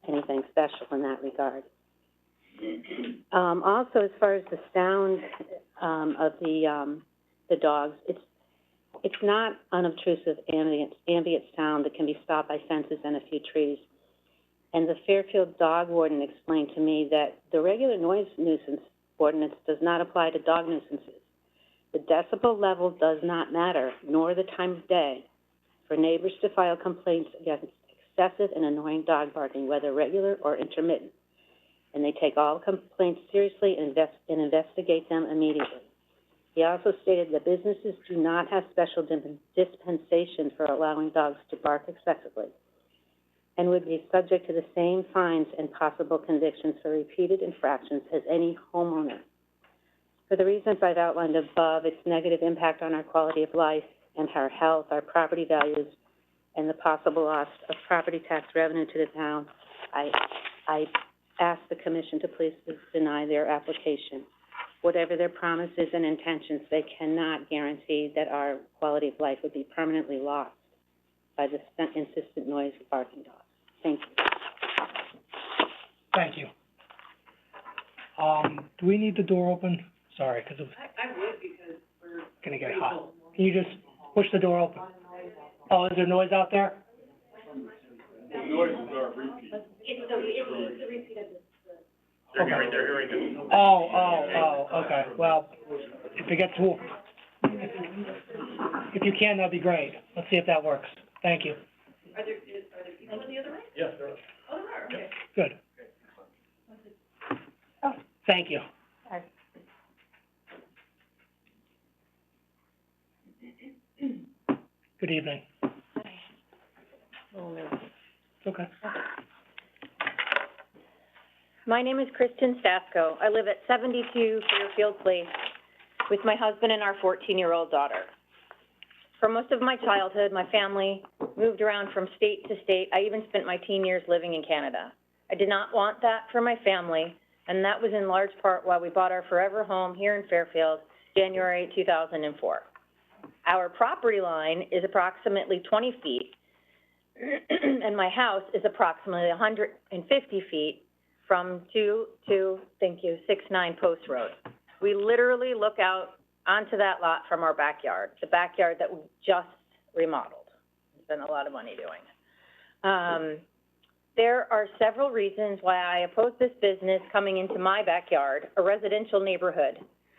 anything special in that regard. Also, as far as the sound of the dogs, it's not unobtrusive ambient sound that can be stopped by fences and a few trees. And the Fairfield dog warden explained to me that the regular noise nuisance ordinance does not apply to dog nuisances. The decibel level does not matter, nor the time of day, for neighbors to file complaints against excessive and annoying dog barking, whether regular or intermittent. And they take all complaints seriously and investigate them immediately. He also stated that businesses do not have special dispensation for allowing dogs to bark excessively, and would be subject to the same fines and possible convictions for repeated infractions as any homeowner. For the reasons I've outlined above, its negative impact on our quality of life and our health, our property values, and the possible loss of property tax revenue to the town, I ask the commission to please deny their application. Whatever their promises and intentions, they cannot guarantee that our quality of life would be permanently lost by the insistent noise of barking dogs. Thank you. Thank you. Do we need the door open? Sorry, because it was I would, because we're gonna get hot. Can you just push the door open? Oh, is there noise out there? The noises are repeat. It's the repeat of Okay. They're hearing it. Oh, okay. Well, if it gets warm, if you can, that'd be great. Let's see if that works. Thank you. Are there people in the other room? Yes, there are. Oh, there are, okay. Good. Thank you. Good evening. Okay. My name is Kristen Stasko. I live at 72 Fairfield Place with my husband and our 14-year-old daughter. For most of my childhood, my family moved around from state to state. I even spent my teen years living in Canada. I did not want that for my family, and that was in large part why we bought our forever home here in Fairfield, January 2004. Our property line is approximately 20 feet, and my house is approximately 150 feet from 269 Post Road. We literally look out onto that lot from our backyard, the backyard that we just remodeled. Spent a lot of money doing. There are several reasons why I oppose this business coming into my backyard, a residential neighborhood.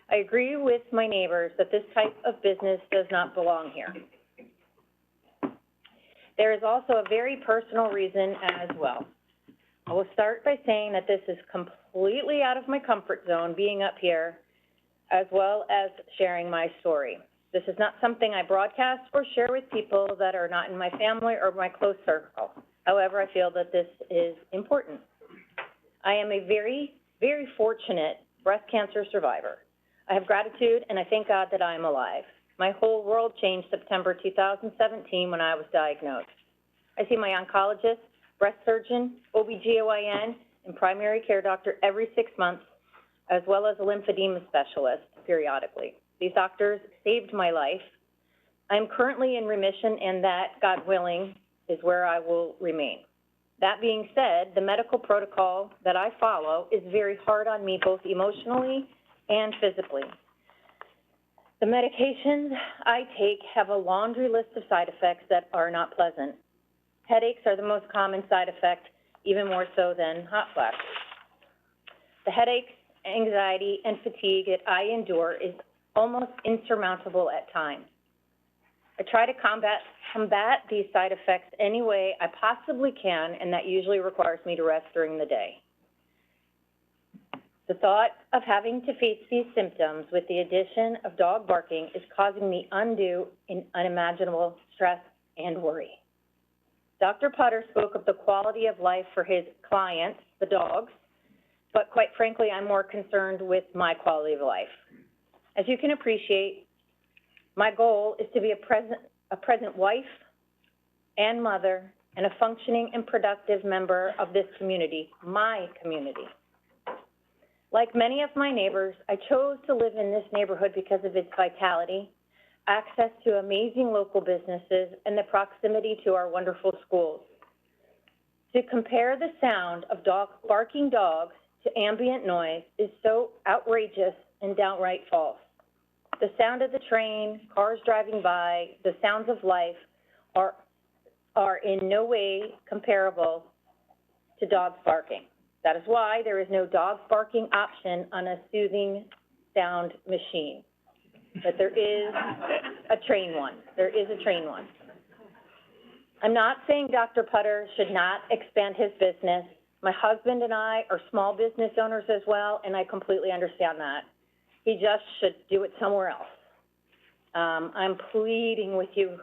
I agree with my neighbors that this type of business does not belong here. There is also a very personal reason as well. I will start by saying that this is completely out of my comfort zone, being up here, as well as sharing my story. This is not something I broadcast or share with people that are not in my family or my close circle. However, I feel that this is important. I am a very, very fortunate breast cancer survivor. I have gratitude and I thank God that I am alive. My whole world changed September 2017 when I was diagnosed. I see my oncologist, breast surgeon, OBGYN, and primary care doctor every 6 months, as well as a lymphedema specialist periodically. These doctors saved my life. I am currently in remission, and that, God willing, is where I will remain. That being said, the medical protocol that I follow is very hard on me, both emotionally and physically. The medications I take have a laundry list of side effects that are not pleasant. Headaches are the most common side effect, even more so than hot flashes. The headaches, anxiety, and fatigue that I endure is almost insurmountable at times. I try to combat these side effects any way I possibly can, and that usually requires me to rest during the day. The thought of having to face these symptoms with the addition of dog barking is causing me undue and unimaginable stress and worry. Dr. Putter spoke of the quality of life for his clients, the dogs, but quite frankly, I'm more concerned with my quality of life. As you can appreciate, my goal is to be a present wife and mother and a functioning and productive member of this community, my community. Like many of my neighbors, I chose to live in this neighborhood because of its vitality, access to amazing local businesses, and the proximity to our wonderful schools. To compare the sound of barking dogs to ambient noise is so outrageous and downright false. The sound of the train, cars driving by, the sounds of life are in no way comparable to dogs barking. That is why there is no dog barking option on a soothing sound machine. But there is a train one. There is a train one. I'm not saying Dr. Putter should not expand his business. My husband and I are small business owners as well, and I completely understand that. He just should do it somewhere else. I'm pleading with you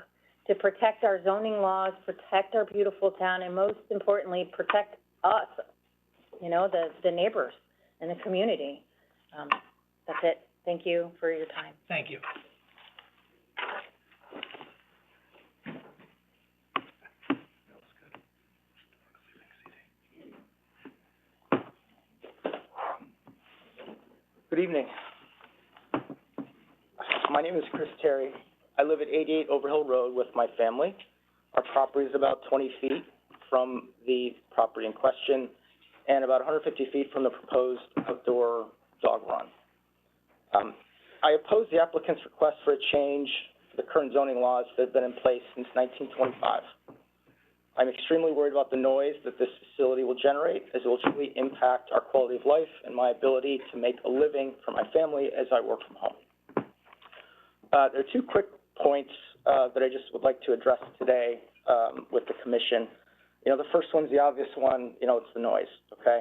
to protect our zoning laws, protect our beautiful town, and most importantly, protect us, you know, the neighbors and the community. That's it. Thank you for your time. Thank you. Good evening. My name is Chris Terry. I live at 88 Overhill Road with my family. Our property is about 20 feet from the property in question and about 150 feet from the proposed outdoor dog run. I oppose the applicant's request for a change to the current zoning laws that have been in place since 1925. I'm extremely worried about the noise that this facility will generate, as it will truly impact our quality of life and my ability to make a living for my family as I work from home. There are two quick points that I just would like to address today with the commission. You know, the first one's the obvious one, you know, it's the noise, okay?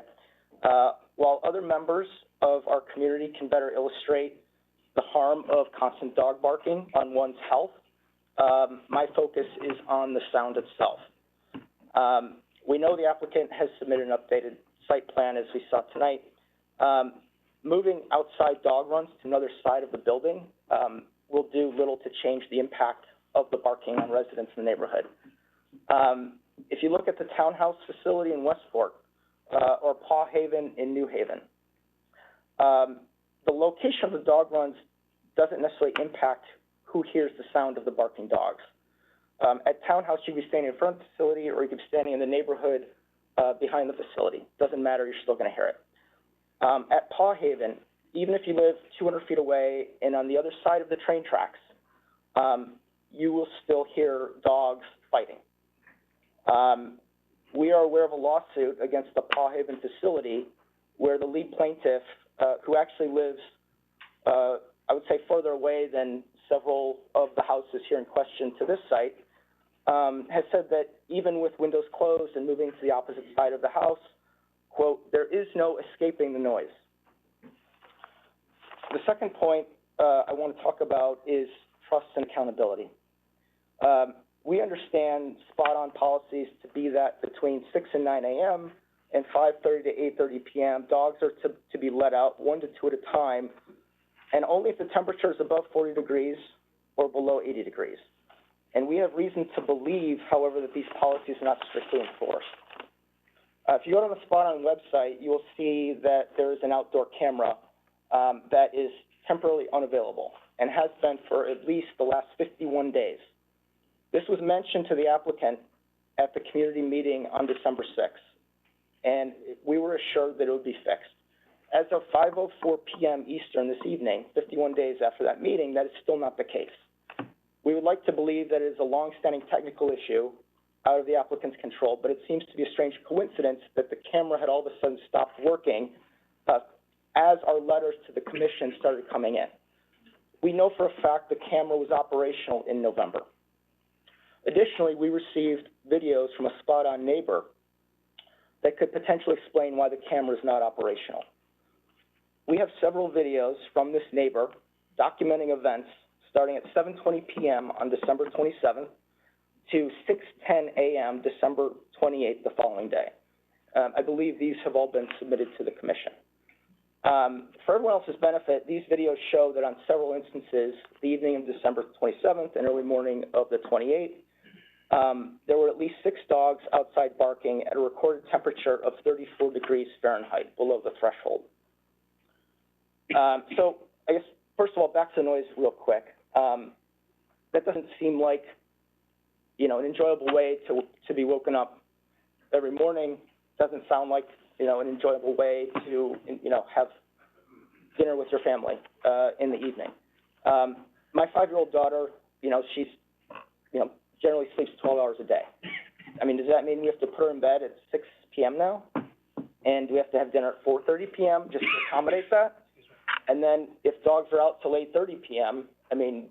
While other members of our community can better illustrate the harm of constant dog barking on one's health, my focus is on the sound itself. We know the applicant has submitted an updated site plan, as we saw tonight. Moving outside dog runs to another side of the building will do little to change the impact of the barking on residents in the neighborhood. If you look at the townhouse facility in Westport or Paw Haven in New Haven, the location of the dog runs doesn't necessarily impact who hears the sound of the barking dogs. At Townhouse, you could be standing in front of the facility or you could be standing in the neighborhood behind the facility. Doesn't matter, you're still going to hear it. At Paw Haven, even if you live 200 feet away and on the other side of the train tracks, you will still hear dogs fighting. We are aware of a lawsuit against the Paw Haven facility where the lead plaintiff, who actually lives, I would say, further away than several of the houses here in question to this site, has said that even with windows closed and moving to the opposite side of the house, quote, "There is no escaping the noise." The second point I want to talk about is trust and accountability. We understand spot-on policies to be that between 6 and 9 a.m. and 5:30 to 8:30 p.m., dogs are to be let out 1 to 2 at a time, and only if the temperature is above 40 degrees or below 80 degrees. And we have reason to believe, however, that these policies are not strictly enforced. If you go to the Spot-On website, you will see that there is an outdoor camera that is temporarily unavailable and has been for at least the last 51 days. This was mentioned to the applicant at the community meeting on December 6th, and we were assured that it would be fixed. As of 5:04 p.m. Eastern this evening, 51 days after that meeting, that is still not the case. We would like to believe that it is a long-standing technical issue out of the applicant's control, but it seems to be a strange coincidence that the camera had all of a sudden stopped working as our letters to the commission started coming in. We know for a fact the camera was operational in November. Additionally, we received videos from a spot-on neighbor that could potentially explain why the camera is not operational. We have several videos from this neighbor documenting events starting at 7:20 p.m. on December 27th to 6:10 a.m. December 28th, the following day. I believe these have all been submitted to the commission. For everyone else's benefit, these videos show that on several instances, the evening of December 27th and early morning of the 28th, there were at least 6 dogs outside barking at a recorded temperature of 34 degrees Fahrenheit, below the threshold. So I guess, first of all, back to the noise real quick. That doesn't seem like, you know, an enjoyable way to be woken up every morning. Doesn't sound like, you know, an enjoyable way to, you know, have dinner with your family in the evening. My 5-year-old daughter, you know, she's, you know, generally sleeps 12 hours a day. I mean, does that mean we have to put her in bed at 6 p.m. now? And do we have to have dinner at 4:30 p.m. just to accommodate that? And then if dogs are out till 8:30 p.m., I mean,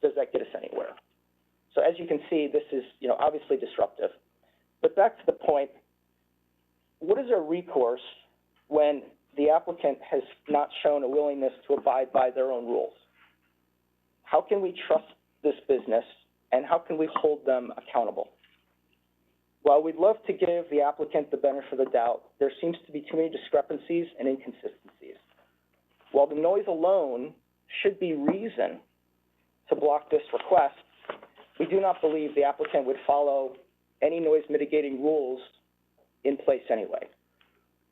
does that get us anywhere? So as you can see, this is, you know, obviously disruptive. But back to the point, what is our recourse when the applicant has not shown a willingness to abide by their own rules? How can we trust this business, and how can we hold them accountable? While we'd love to give the applicant the benefit of the doubt, there seems to be too many discrepancies and inconsistencies. While the noise alone should be reason to block this request, we do not believe the applicant would follow any noise mitigating rules in place anyway.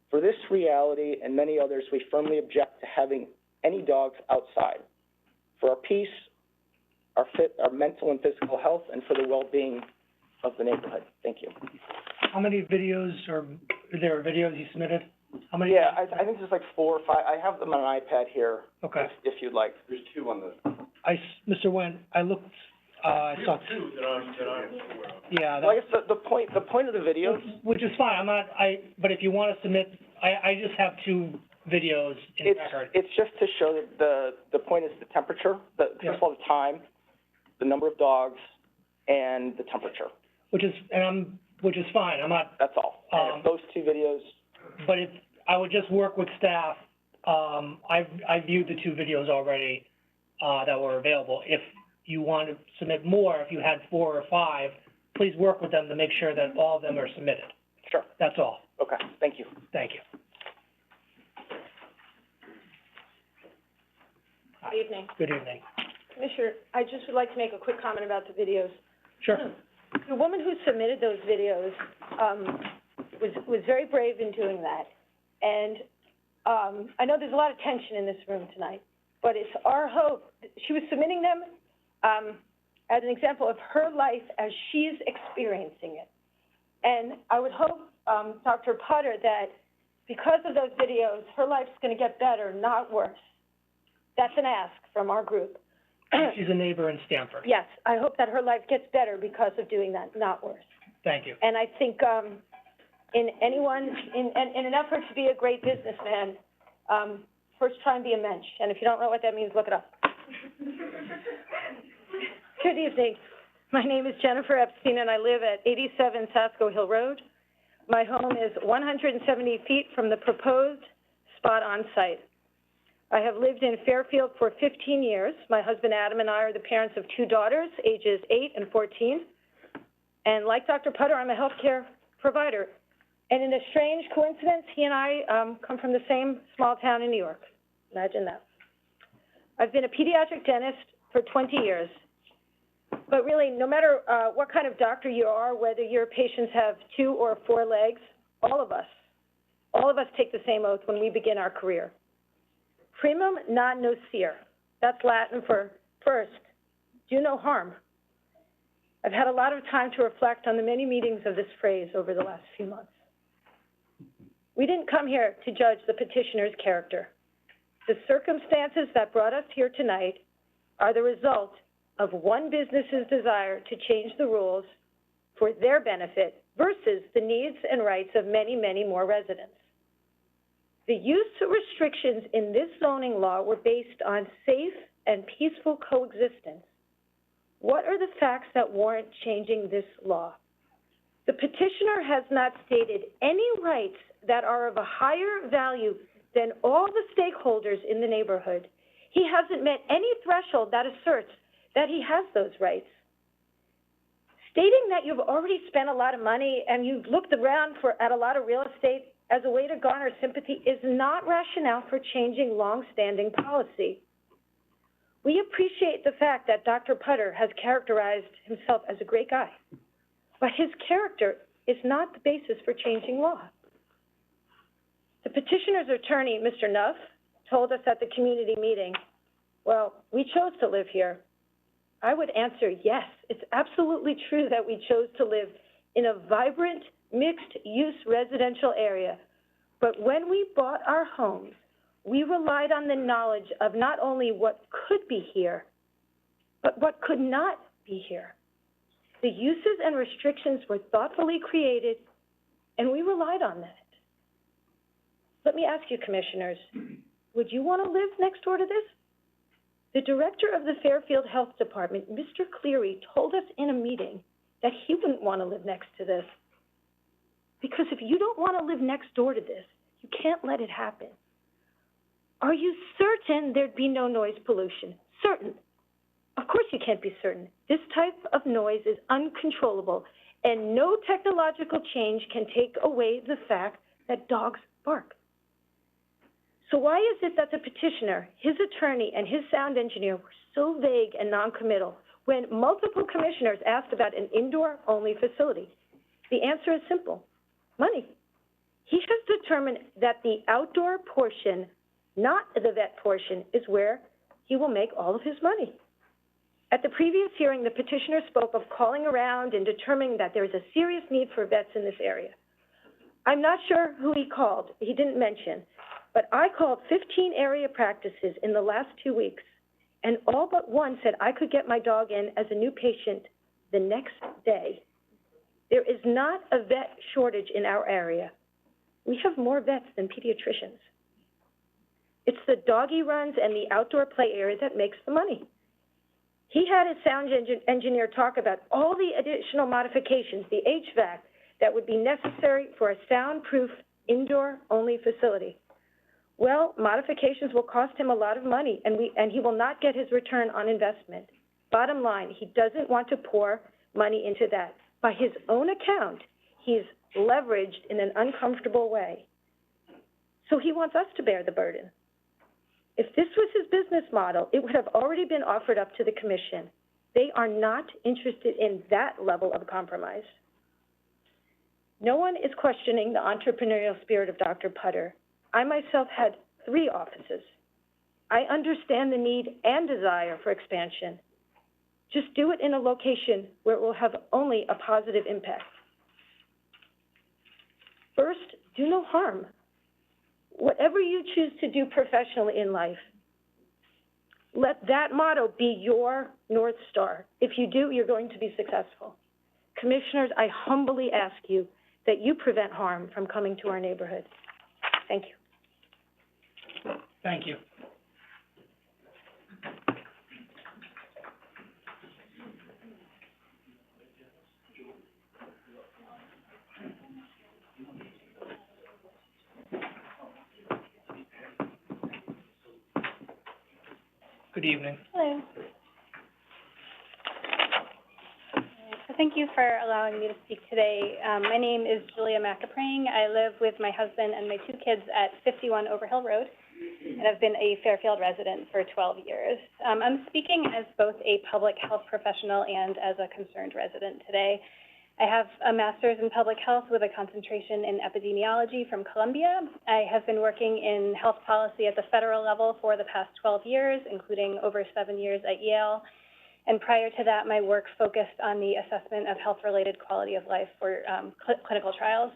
For this reality and many others, we firmly object to having any dogs outside for our peace, our mental and physical health, and for the well-being of the neighborhood. Thank you. How many videos, or there are videos you submitted? How many? Yeah, I think there's like 4 or 5. I have them on an iPad here. Okay. If you'd like. There's 2 on the. Mr. Nguyen, I looked, I saw. Yeah. Well, I guess the point of the videos. Which is fine, but if you want to submit, I just have 2 videos in record. It's just to show that the point is the temperature, first of all, the time, the number of dogs, and the temperature. Which is fine, I'm not. That's all. And if those 2 videos. But I would just work with staff. I viewed the 2 videos already, that were available. If you want to submit more, if you had 4 or 5, please work with them to make sure that all of them are submitted. Sure. That's all. Okay, thank you. Thank you. Good evening. Good evening. Commissioner, I just would like to make a quick comment about the videos. Sure. The woman who submitted those videos, was very brave in doing that. And, I know there's a lot of tension in this room tonight, but it's our hope, she was submitting them, as an example of her life as she's experiencing it. And I would hope, Dr. Putter, that because of those videos, her life's gonna get better, not worse. That's an ask from our group. She's a neighbor in Stamford. Yes, I hope that her life gets better because of doing that, not worse. Thank you. And I think, in an effort to be a great businessman, first try and be a mensch. And if you don't know what that means, look it up. Good evening. My name is Jennifer Epstein, and I live at 87 Sasko Hill Road. My home is 170 feet from the proposed spot on site. I have lived in Fairfield for 15 years. My husband Adam and I are the parents of 2 daughters, ages 8 and 14. And like Dr. Putter, I'm a healthcare provider. And in a strange coincidence, he and I come from the same small town in New York. Imagine that. I've been a pediatric dentist for 20 years. But really, no matter what kind of doctor you are, whether your patients have 2 or 4 legs, all of us take the same oath when we begin our career. Primum non nocere. That's Latin for first, do no harm. I've had a lot of time to reflect on the many meanings of this phrase over the last few months. We didn't come here to judge the petitioner's character. The circumstances that brought us here tonight are the result of one business's desire to change the rules for their benefit versus the needs and rights of many, many more residents. The use restrictions in this zoning law were based on safe and peaceful coexistence. What are the facts that warrant changing this law? The petitioner has not stated any rights that are of a higher value than all the stakeholders in the neighborhood. He hasn't met any threshold that asserts that he has those rights. Stating that you've already spent a lot of money and you've looked around at a lot of real estate as a way to garner sympathy is not rationale for changing long-standing policy. We appreciate the fact that Dr. Putter has characterized himself as a great guy, but his character is not the basis for changing law. The petitioner's attorney, Mr. Nuff, told us at the community meeting, well, we chose to live here. I would answer yes, it's absolutely true that we chose to live in a vibrant, mixed-use residential area. But when we bought our homes, we relied on the knowledge of not only what could be here, but what could not be here. The uses and restrictions were thoughtfully created, and we relied on that. Let me ask you, commissioners, would you want to live next door to this? The director of the Fairfield Health Department, Mr. Cleary, told us in a meeting that he wouldn't want to live next to this. Because if you don't want to live next door to this, you can't let it happen. Are you certain there'd be no noise pollution? Certain. Of course you can't be certain. This type of noise is uncontrollable, and no technological change can take away the fact that dogs bark. So why is it that the petitioner, his attorney, and his sound engineer were so vague and noncommittal when multiple commissioners asked about an indoor-only facility? The answer is simple: money. He has determined that the outdoor portion, not the vet portion, is where he will make all of his money. At the previous hearing, the petitioner spoke of calling around and determining that there is a serious need for vets in this area. I'm not sure who he called. He didn't mention. But I called 15 area practices in the last 2 weeks, and all but one said I could get my dog in as a new patient the next day. There is not a vet shortage in our area. We have more vets than pediatricians. It's the doggy runs and the outdoor play area that makes the money. He had his sound engineer talk about all the additional modifications, the HVAC, that would be necessary for a soundproof indoor-only facility. Well, modifications will cost him a lot of money, and he will not get his return on investment. Bottom line, he doesn't want to pour money into that. By his own account, he's leveraged in an uncomfortable way. So he wants us to bear the burden. If this was his business model, it would have already been offered up to the commission. They are not interested in that level of compromise. No one is questioning the entrepreneurial spirit of Dr. Putter. I myself had 3 offices. I understand the need and desire for expansion. Just do it in a location where it will have only a positive impact. First, do no harm. Whatever you choose to do professionally in life, let that motto be your North Star. If you do, you're going to be successful. Commissioners, I humbly ask you that you prevent harm from coming to our neighborhood. Thank you. Thank you. Good evening. Hello. So thank you for allowing me to speak today. My name is Julia McAprang. I live with my husband and my 2 kids at 51 Overhill Road, and I've been a Fairfield resident for 12 years. I'm speaking as both a public health professional and as a concerned resident today. I have a master's in public health with a concentration in epidemiology from Columbia. I have been working in health policy at the federal level for the past 12 years, including over 7 years at Yale. And prior to that, my work focused on the assessment of health-related quality of life for clinical trials.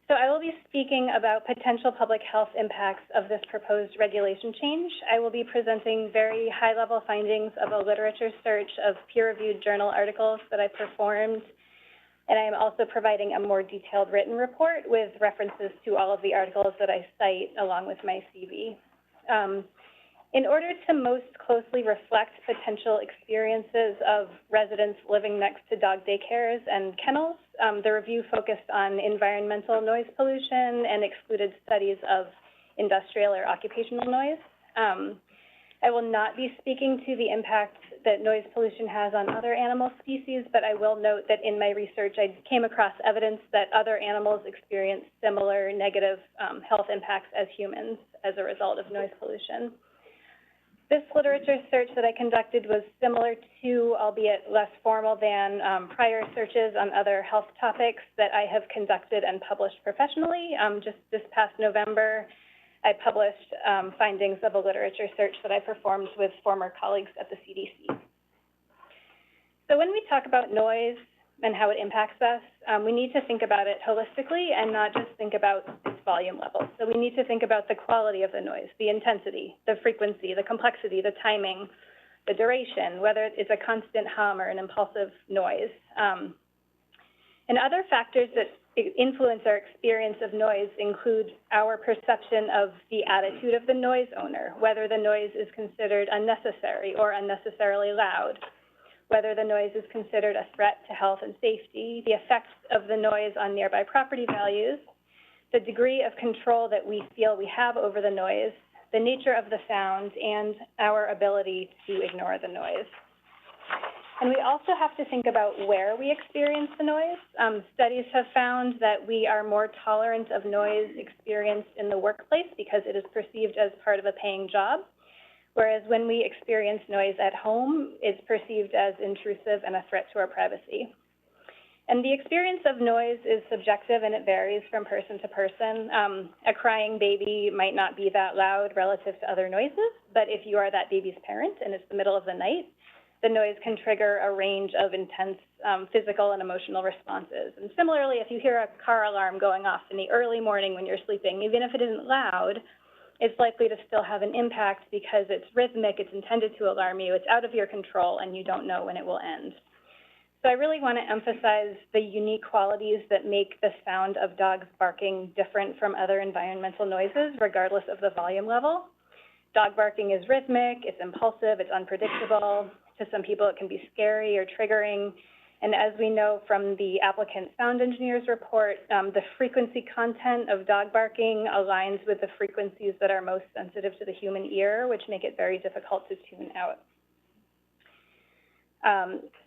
So I will be speaking about potential public health impacts of this proposed regulation change. I will be presenting very high-level findings of a literature search of peer-reviewed journal articles that I performed, and I am also providing a more detailed written report with references to all of the articles that I cite along with my CV. In order to most closely reflect potential experiences of residents living next to dog daycares and kennels, the review focused on environmental noise pollution and excluded studies of industrial or occupational noise. I will not be speaking to the impact that noise pollution has on other animal species, but I will note that in my research I came across evidence that other animals experience similar negative health impacts as humans as a result of noise pollution. This literature search that I conducted was similar to, albeit less formal than, prior searches on other health topics that I have conducted and published professionally. Just this past November, I published findings of a literature search that I performed with former colleagues at the CDC. So when we talk about noise and how it impacts us, we need to think about it holistically and not just think about its volume level. So we need to think about the quality of the noise, the intensity, the frequency, the complexity, the timing, the duration, whether it's a constant hum or an impulsive noise. And other factors that influence our experience of noise include our perception of the attitude of the noise owner, whether the noise is considered unnecessary or unnecessarily loud, whether the noise is considered a threat to health and safety, the effects of the noise on nearby property values, the degree of control that we feel we have over the noise, the nature of the sound, and our ability to ignore the noise. And we also have to think about where we experience the noise. Studies have found that we are more tolerant of noise experienced in the workplace because it is perceived as part of a paying job, whereas when we experience noise at home, it's perceived as intrusive and a threat to our privacy. And the experience of noise is subjective and it varies from person to person. A crying baby might not be that loud relative to other noises, but if you are that baby's parent and it's the middle of the night, the noise can trigger a range of intense physical and emotional responses. And similarly, if you hear a car alarm going off in the early morning when you're sleeping, even if it isn't loud, it's likely to still have an impact because it's rhythmic, it's intended to alarm you, it's out of your control, and you don't know when it will end. So I really want to emphasize the unique qualities that make the sound of dogs barking different from other environmental noises, regardless of the volume level. Dog barking is rhythmic, it's impulsive, it's unpredictable. To some people, it can be scary or triggering. And as we know from the applicant sound engineer's report, the frequency content of dog barking aligns with the frequencies that are most sensitive to the human ear, which make it very difficult to tune out.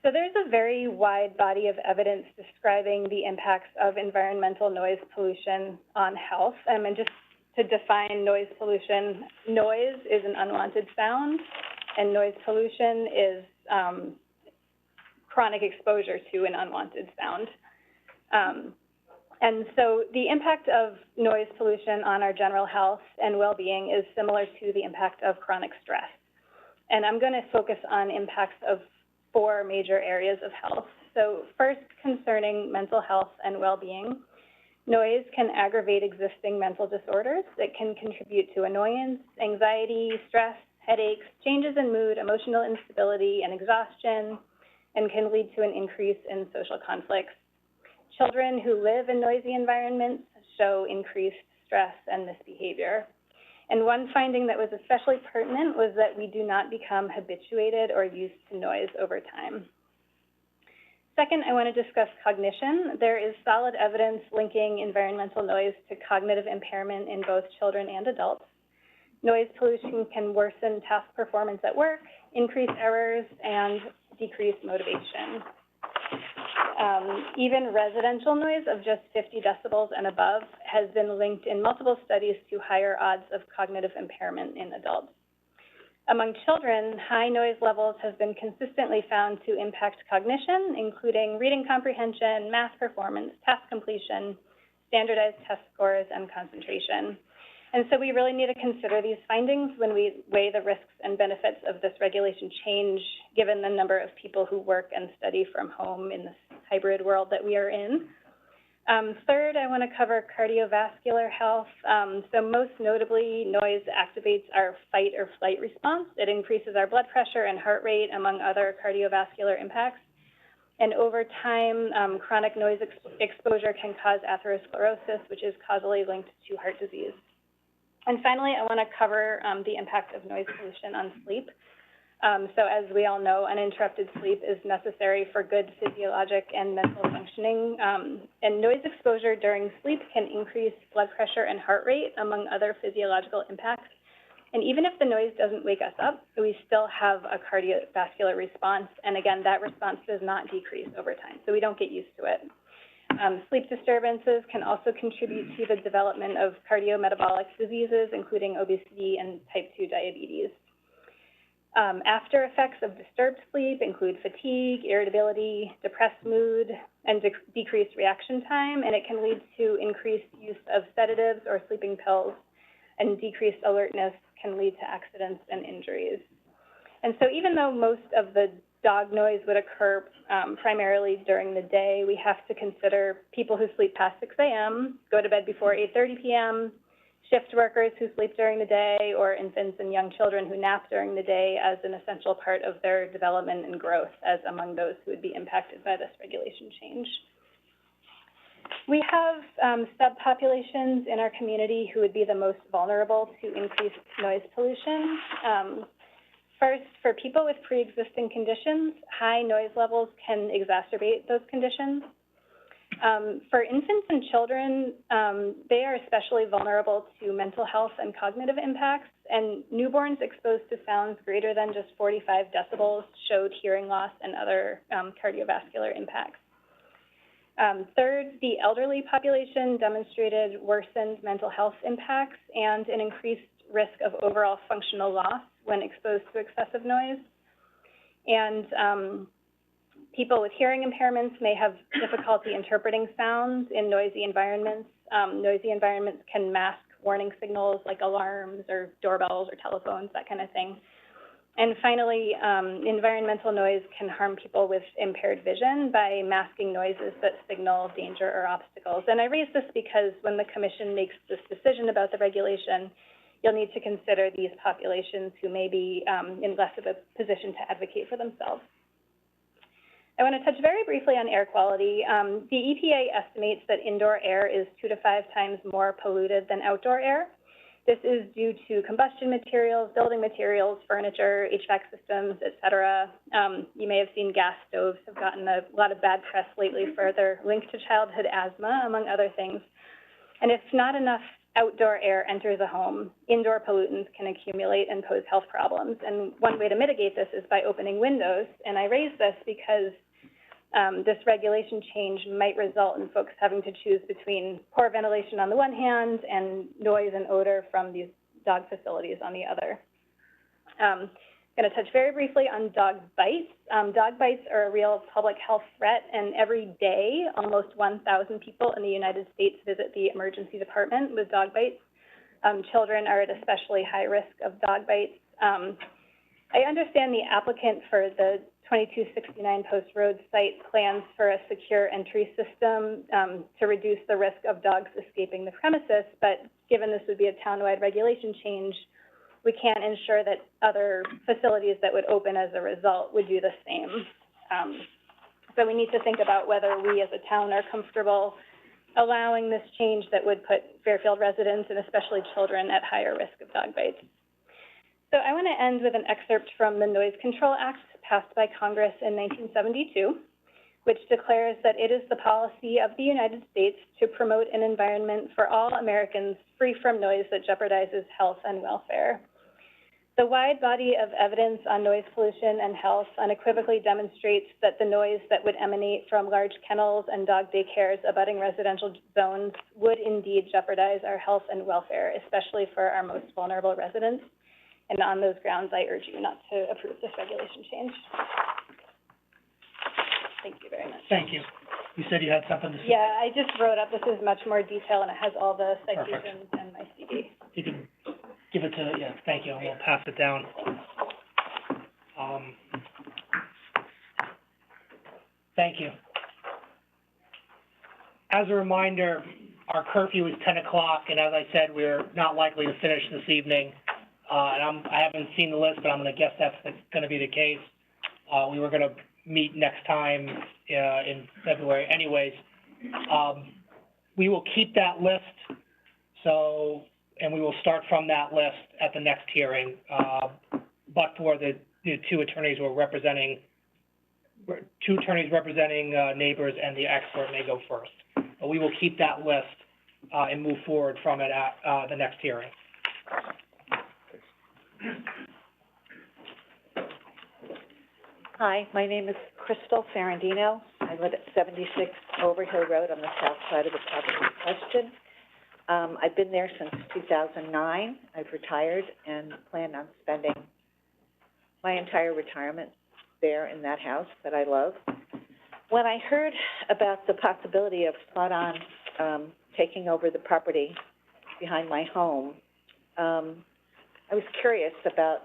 So there's a very wide body of evidence describing the impacts of environmental noise pollution on health. And just to define noise pollution, noise is an unwanted sound, and noise pollution is chronic exposure to an unwanted sound. And so the impact of noise pollution on our general health and well-being is similar to the impact of chronic stress. And I'm going to focus on impacts of 4 major areas of health. So first, concerning mental health and well-being, noise can aggravate existing mental disorders. It can contribute to annoyance, anxiety, stress, headaches, changes in mood, emotional instability, and exhaustion, and can lead to an increase in social conflicts. Children who live in noisy environments show increased stress and misbehavior. And one finding that was especially pertinent was that we do not become habituated or used to noise over time. Second, I want to discuss cognition. There is solid evidence linking environmental noise to cognitive impairment in both children and adults. Noise pollution can worsen task performance at work, increase errors, and decrease motivation. Even residential noise of just 50 decibels and above has been linked in multiple studies to higher odds of cognitive impairment in adults. Among children, high noise levels have been consistently found to impact cognition, including reading comprehension, math performance, task completion, standardized test scores, and concentration. And so we really need to consider these findings when we weigh the risks and benefits of this regulation change, given the number of people who work and study from home in this hybrid world that we are in. Third, I want to cover cardiovascular health. So most notably, noise activates our fight or flight response. It increases our blood pressure and heart rate, among other cardiovascular impacts. And over time, chronic noise exposure can cause atherosclerosis, which is causally linked to heart disease. And finally, I want to cover the impact of noise pollution on sleep. So as we all know, uninterrupted sleep is necessary for good physiologic and mental functioning. And noise exposure during sleep can increase blood pressure and heart rate, among other physiological impacts. And even if the noise doesn't wake us up, we still have a cardiovascular response. And again, that response does not decrease over time, so we don't get used to it. Sleep disturbances can also contribute to the development of cardiometabolic diseases, including obesity and type 2 diabetes. After effects of disturbed sleep include fatigue, irritability, depressed mood, and decreased reaction time, and it can lead to increased use of sedatives or sleeping pills, and decreased alertness can lead to accidents and injuries. And so even though most of the dog noise would occur primarily during the day, we have to consider people who sleep past 6 a.m., go to bed before 8:30 p.m., shift workers who sleep during the day, or infants and young children who nap during the day as an essential part of their development and growth as among those who would be impacted by this regulation change. We have subpopulations in our community who would be the most vulnerable to increased noise pollution. First, for people with pre-existing conditions, high noise levels can exacerbate those conditions. For infants and children, they are especially vulnerable to mental health and cognitive impacts, and newborns exposed to sounds greater than just 45 decibels showed hearing loss and other cardiovascular impacts. Third, the elderly population demonstrated worsened mental health impacts and an increased risk of overall functional loss when exposed to excessive noise. And people with hearing impairments may have difficulty interpreting sounds in noisy environments. Noisy environments can mask warning signals like alarms or doorbells or telephones, that kind of thing. And finally, environmental noise can harm people with impaired vision by masking noises that signal danger or obstacles. And I raise this because when the Commission makes this decision about the regulation, you'll need to consider these populations who may be in less of a position to advocate for themselves. I want to touch very briefly on air quality. The EPA estimates that indoor air is 2 to 5 times more polluted than outdoor air. This is due to combustion materials, building materials, furniture, HVAC systems, et cetera. You may have seen gas stoves have gotten a lot of bad press lately for their link to childhood asthma, among other things. And if not enough outdoor air enters a home, indoor pollutants can accumulate and pose health problems. And one way to mitigate this is by opening windows. And I raise this because this regulation change might result in folks having to choose between poor ventilation on the one hand and noise and odor from these dog facilities on the other. I'm going to touch very briefly on dog bites. Dog bites are a real public health threat, and every day, almost 1,000 people in the United States visit the emergency department with dog bites. Children are at especially high risk of dog bites. I understand the applicant for the 2269 Post Road site plans for a secure entry system to reduce the risk of dogs escaping the premises, but given this would be a town-wide regulation change, we can't ensure that other facilities that would open as a result would do the same. So we need to think about whether we as a town are comfortable allowing this change that would put Fairfield residents and especially children at higher risk of dog bites. So I want to end with an excerpt from the Noise Control Act passed by Congress in 1972. which declares that it is the policy of the United States to promote an environment for all Americans free from noise that jeopardizes health and welfare. The wide body of evidence on noise pollution and health unequivocally demonstrates that the noise that would emanate from large kennels and dog daycares abutting residential zones would indeed jeopardize our health and welfare, especially for our most vulnerable residents. And on those grounds, I urge you not to approve this regulation change. Thank you very much. Thank you. You said you had something to say? Yeah, I just wrote up, this is much more detail, and it has all the citations and my CD. You can give it to, yeah, thank you, and we'll pass it down. Thank you. As a reminder, our curfew is 10 o'clock, and as I said, we're not likely to finish this evening. And I haven't seen the list, but I'm gonna guess that's gonna be the case. We were gonna meet next time, in February anyways. We will keep that list, so, and we will start from that list at the next hearing, but for the two attorneys who are representing, neighbors and the expert may go first. But we will keep that list, and move forward from it at, the next hearing. Hi, my name is Crystal Ferrandino. I live at 76 Overhill Road on the south side of the property in question. I've been there since 2009. I've retired and plan on spending my entire retirement there in that house that I love. When I heard about the possibility of Spot On taking over the property behind my home, I was curious about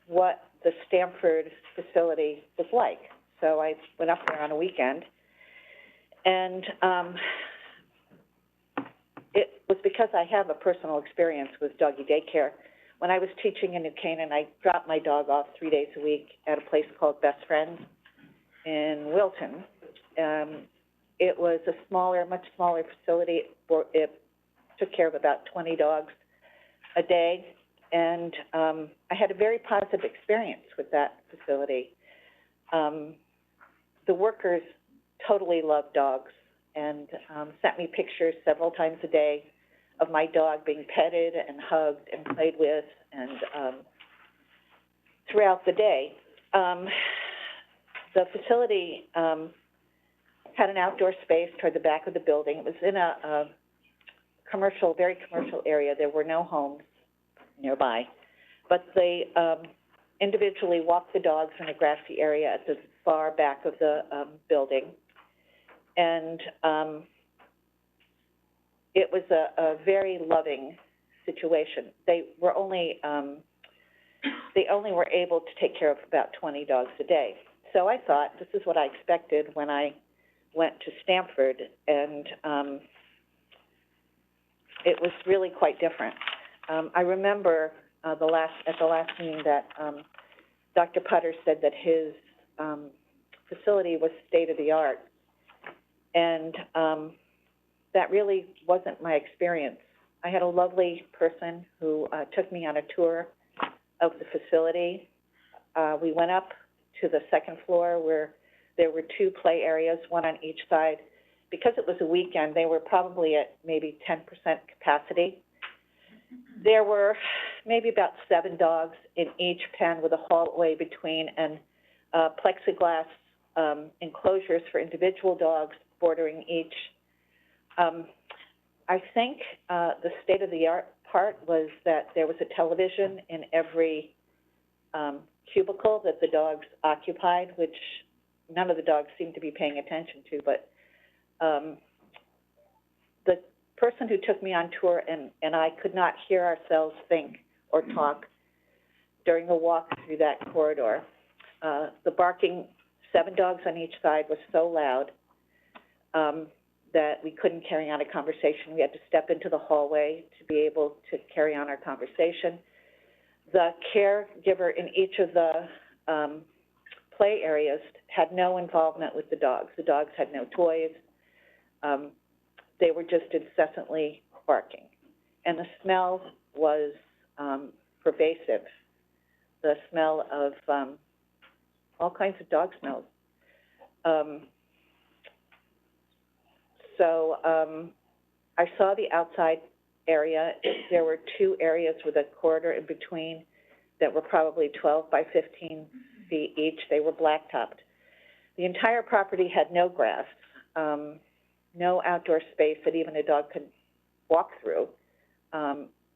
what the Stamford facility was like. So I went up there on a weekend, and it was because I have a personal experience with doggy daycare. When I was teaching in New Canaan, I dropped my dog off 3 days a week at a place called Best Friends in Wilton. It was a smaller, much smaller facility. It took care of about 20 dogs a day, and I had a very positive experience with that facility. The workers totally loved dogs and sent me pictures several times a day of my dog being petted and hugged and played with, and throughout the day. The facility had an outdoor space toward the back of the building. It was in a commercial, very commercial area. There were no homes nearby, but they individually walked the dogs in a grassy area at the far back of the building, and it was a very loving situation. They only were able to take care of about 20 dogs a day. So I thought, this is what I expected when I went to Stamford, and it was really quite different. I remember at the last meeting that Dr. Putter said that his facility was state-of-the-art, and that really wasn't my experience. I had a lovely person who took me on a tour of the facility. We went up to the second floor where there were 2 play areas, one on each side. Because it was a weekend, they were probably at maybe 10% capacity. There were maybe about 7 dogs in each pen with a hallway between, and plexiglass enclosures for individual dogs bordering each. I think the state-of-the-art part was that there was a television in every cubicle that the dogs occupied, which none of the dogs seemed to be paying attention to, but the person who took me on tour and I could not hear ourselves think or talk during the walk through that corridor. The barking, 7 dogs on each side, was so loud that we couldn't carry on a conversation. We had to step into the hallway to be able to carry on our conversation. The caregiver in each of the play areas had no involvement with the dogs. The dogs had no toys. They were just incessantly barking. And the smell was pervasive. The smell of all kinds of dog smells. So, I saw the outside area. There were 2 areas with a corridor in between that were probably 12 by 15 feet each. They were blacktopped. The entire property had no grass, no outdoor space that even a dog could walk through.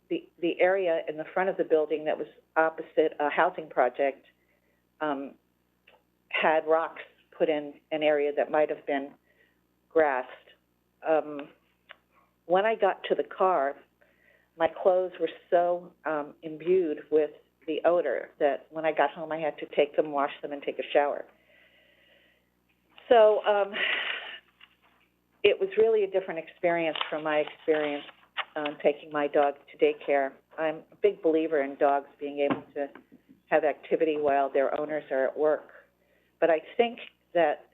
The area in the front of the building that was opposite a housing project, had rocks put in an area that might have been grassed. When I got to the car, my clothes were so imbued with the odor that when I got home, I had to take them, wash them, and take a shower. So it was really a different experience from my experience taking my dog to daycare. I'm a big believer in dogs being able to have activity while their owners are at work. But I think that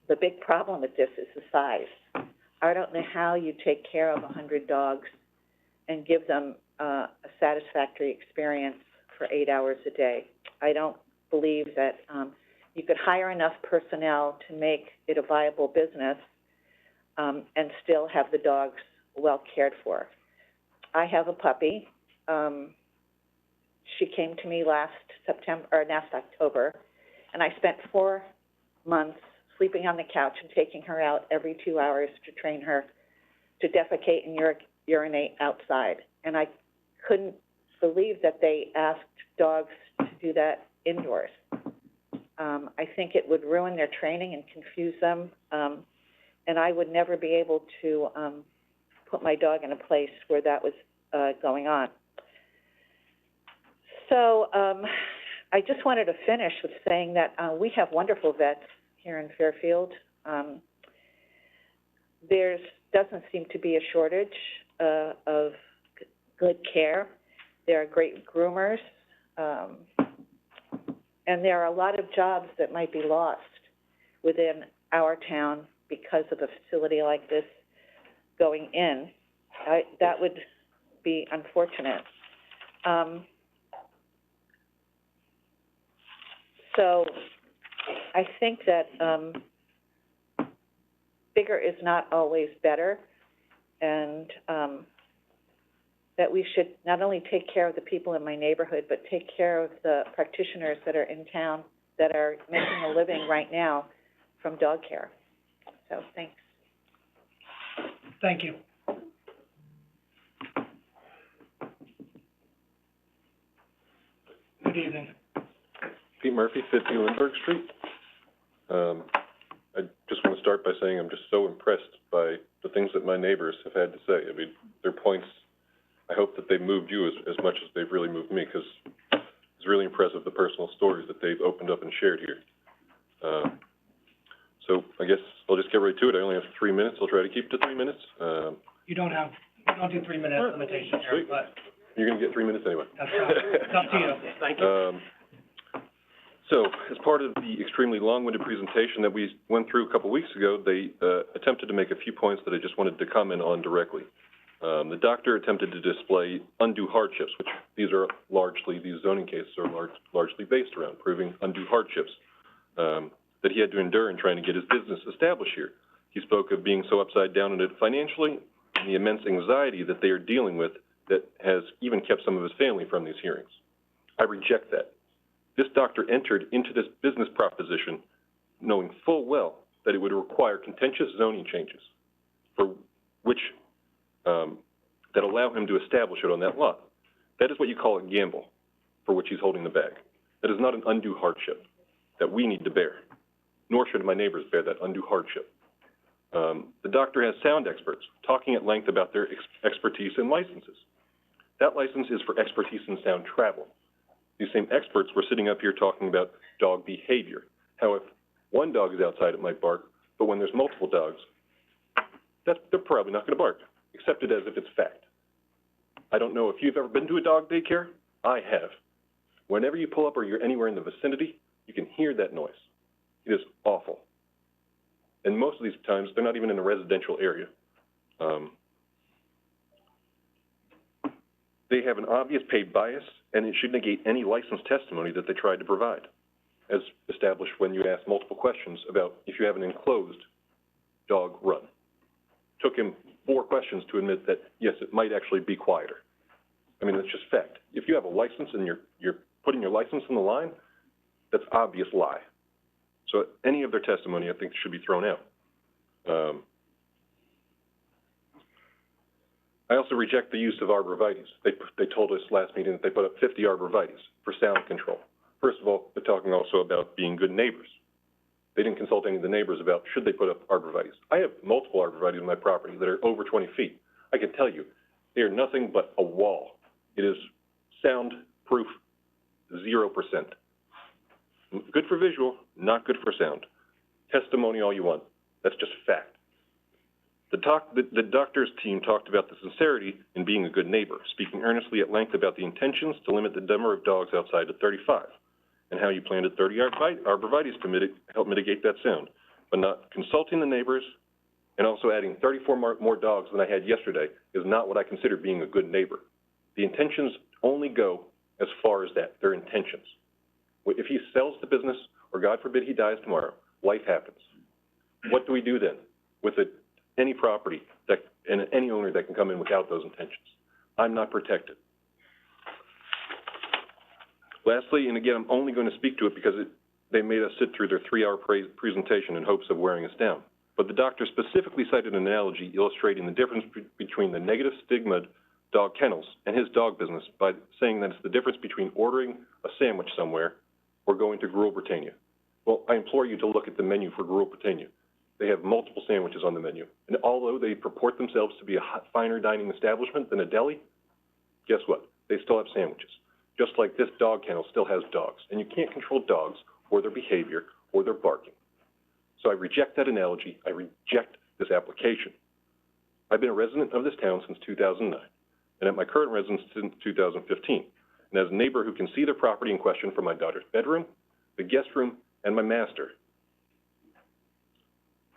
the big problem with this is the size. I don't know how you take care of 100 dogs and give them a satisfactory experience for 8 hours a day. I don't believe that you could hire enough personnel to make it a viable business and still have the dogs well cared for. I have a puppy. She came to me last October, and I spent 4 months sleeping on the couch and taking her out every 2 hours to train her to defecate and urinate outside. And I couldn't believe that they asked dogs to do that indoors. I think it would ruin their training and confuse them, and I would never be able to put my dog in a place where that was going on. So I just wanted to finish with saying that we have wonderful vets here in Fairfield. There doesn't seem to be a shortage of good care. There are great groomers, and there are a lot of jobs that might be lost within our town because of a facility like this going in. That would be unfortunate. So I think that bigger is not always better, and that we should not only take care of the people in my neighborhood, but take care of the practitioners that are in town that are making a living right now from dog care. So, thanks. Thank you. Good evening. Pete Murphy, 50 Lindbergh Street. I just want to start by saying I'm just so impressed by the things that my neighbors have had to say. I mean, their points, I hope that they've moved you as much as they've really moved me, because it's really impressive, the personal stories that they've opened up and shared here. So I guess I'll just get right to it. I only have 3 minutes. I'll try to keep it to 3 minutes. You don't do 3 minute limitation here, but You're going to get 3 minutes anyway. that's it's up to you. Thank you. So, as part of the extremely long-winded presentation that we went through a couple weeks ago, they attempted to make a few points that I just wanted to comment on directly. The doctor attempted to display undue hardships, which these zoning cases are largely based around, proving undue hardships that he had to endure in trying to get his business established here. He spoke of being so upside down in it financially and the immense anxiety that they are dealing with that has even kept some of his family from these hearings. I reject that. This doctor entered into this business proposition knowing full well that it would require contentious zoning changes for which, that allow him to establish it on that lot. That is what you call a gamble for which he's holding the bag. That is not an undue hardship that we need to bear, nor should my neighbors bear that undue hardship. The doctor has sound experts talking at length about their expertise in licenses. That license is for expertise in sound travel. These same experts were sitting up here talking about dog behavior. How if one dog is outside, it might bark, but when there's multiple dogs, they're probably not going to bark. Accept it as if it's fact. I don't know if you've ever been to a dog daycare. I have. Whenever you pull up or you're anywhere in the vicinity, you can hear that noise. It is awful. And most of these times, they're not even in a residential area. They have an obvious paid bias, and it should negate any licensed testimony that they tried to provide, as established when you ask multiple questions about if you have an enclosed dog run. took him 4 questions to admit that, yes, it might actually be quieter. I mean, that's just fact. If you have a license and you're putting your license on the line, that's obvious lie. So any of their testimony, I think, should be thrown out. I also reject the use of arborvitaes. They told us last meeting that they put up 50 arborvitaes for sound control. First of all, they're talking also about being good neighbors. They didn't consult any of the neighbors about should they put up arborvitaes. I have multiple arborvitaes on my property that are over 20 feet. I can tell you, they are nothing but a wall. It is soundproof, 0%. Good for visual, not good for sound. Testimony all you want. That's just fact. The doctor's team talked about the sincerity in being a good neighbor, speaking earnestly at length about the intentions to limit the number of dogs outside to 35, and how you planted 30 arborvitaes to help mitigate that sound, but not consulting the neighbors and also adding 34 more dogs than I had yesterday is not what I consider being a good neighbor. The intentions only go as far as that, their intentions. If he sells the business, or God forbid he dies tomorrow, life happens. What do we do then with any property and any owner that can come in without those intentions? I'm not protected. Lastly, and again, I'm only going to speak to it because they made us sit through their 3-hour presentation in hopes of wearing us down. But the doctor specifically cited an analogy illustrating the difference between the negative stigma dog kennels and his dog business by saying that it's the difference between ordering a sandwich somewhere or going to Gruel Britannia. Well, I implore you to look at the menu for Gruel Britannia. They have multiple sandwiches on the menu. And although they purport themselves to be a finer dining establishment than a deli, guess what? They still have sandwiches. Just like this dog kennel still has dogs. And you can't control dogs or their behavior or their barking. So I reject that analogy. I reject this application. I've been a resident of this town since 2009, and at my current residence since 2015. And as a neighbor who can see the property in question from my daughter's bedroom, the guest room, and my master,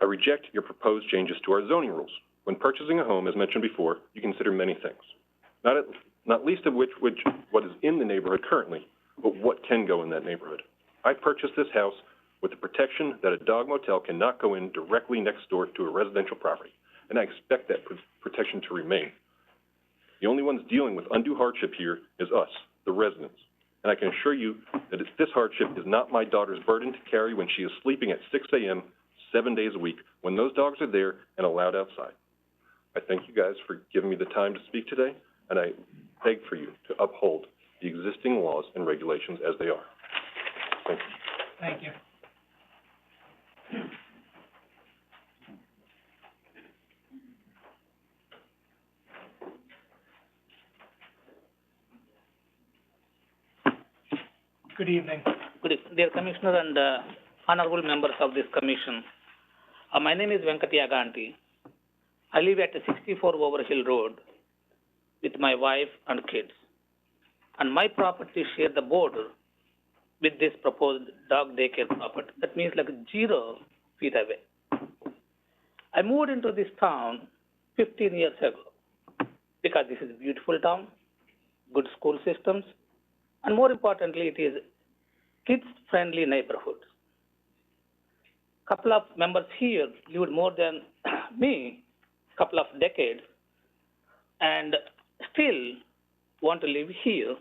I reject your proposed changes to our zoning rules. When purchasing a home, as mentioned before, you consider many things, not least of which what is in the neighborhood currently, but what can go in that neighborhood. I purchased this house with the protection that a dog motel cannot go in directly next door to a residential property, and I expect that protection to remain. The only ones dealing with undue hardship here is us, the residents, and I can assure you that this hardship is not my daughter's burden to carry when she is sleeping at 6 a.m., 7 days a week, when those dogs are there and allowed outside. I thank you guys for giving me the time to speak today, and I beg for you to uphold the existing laws and regulations as they are. Thank you. Thank you. Good evening. Good evening, dear Commissioner and honorable members of this commission. My name is Venkatya Ganti. I live at 64 Overhill Road with my wife and kids. And my property share the border with this proposed dog daycare property. That means like 0 feet away. I moved into this town 15 years ago because this is a beautiful town, good school systems, and more importantly, it is kids-friendly neighborhood. Couple of members here lived more than me, couple of decades, and still want to live here,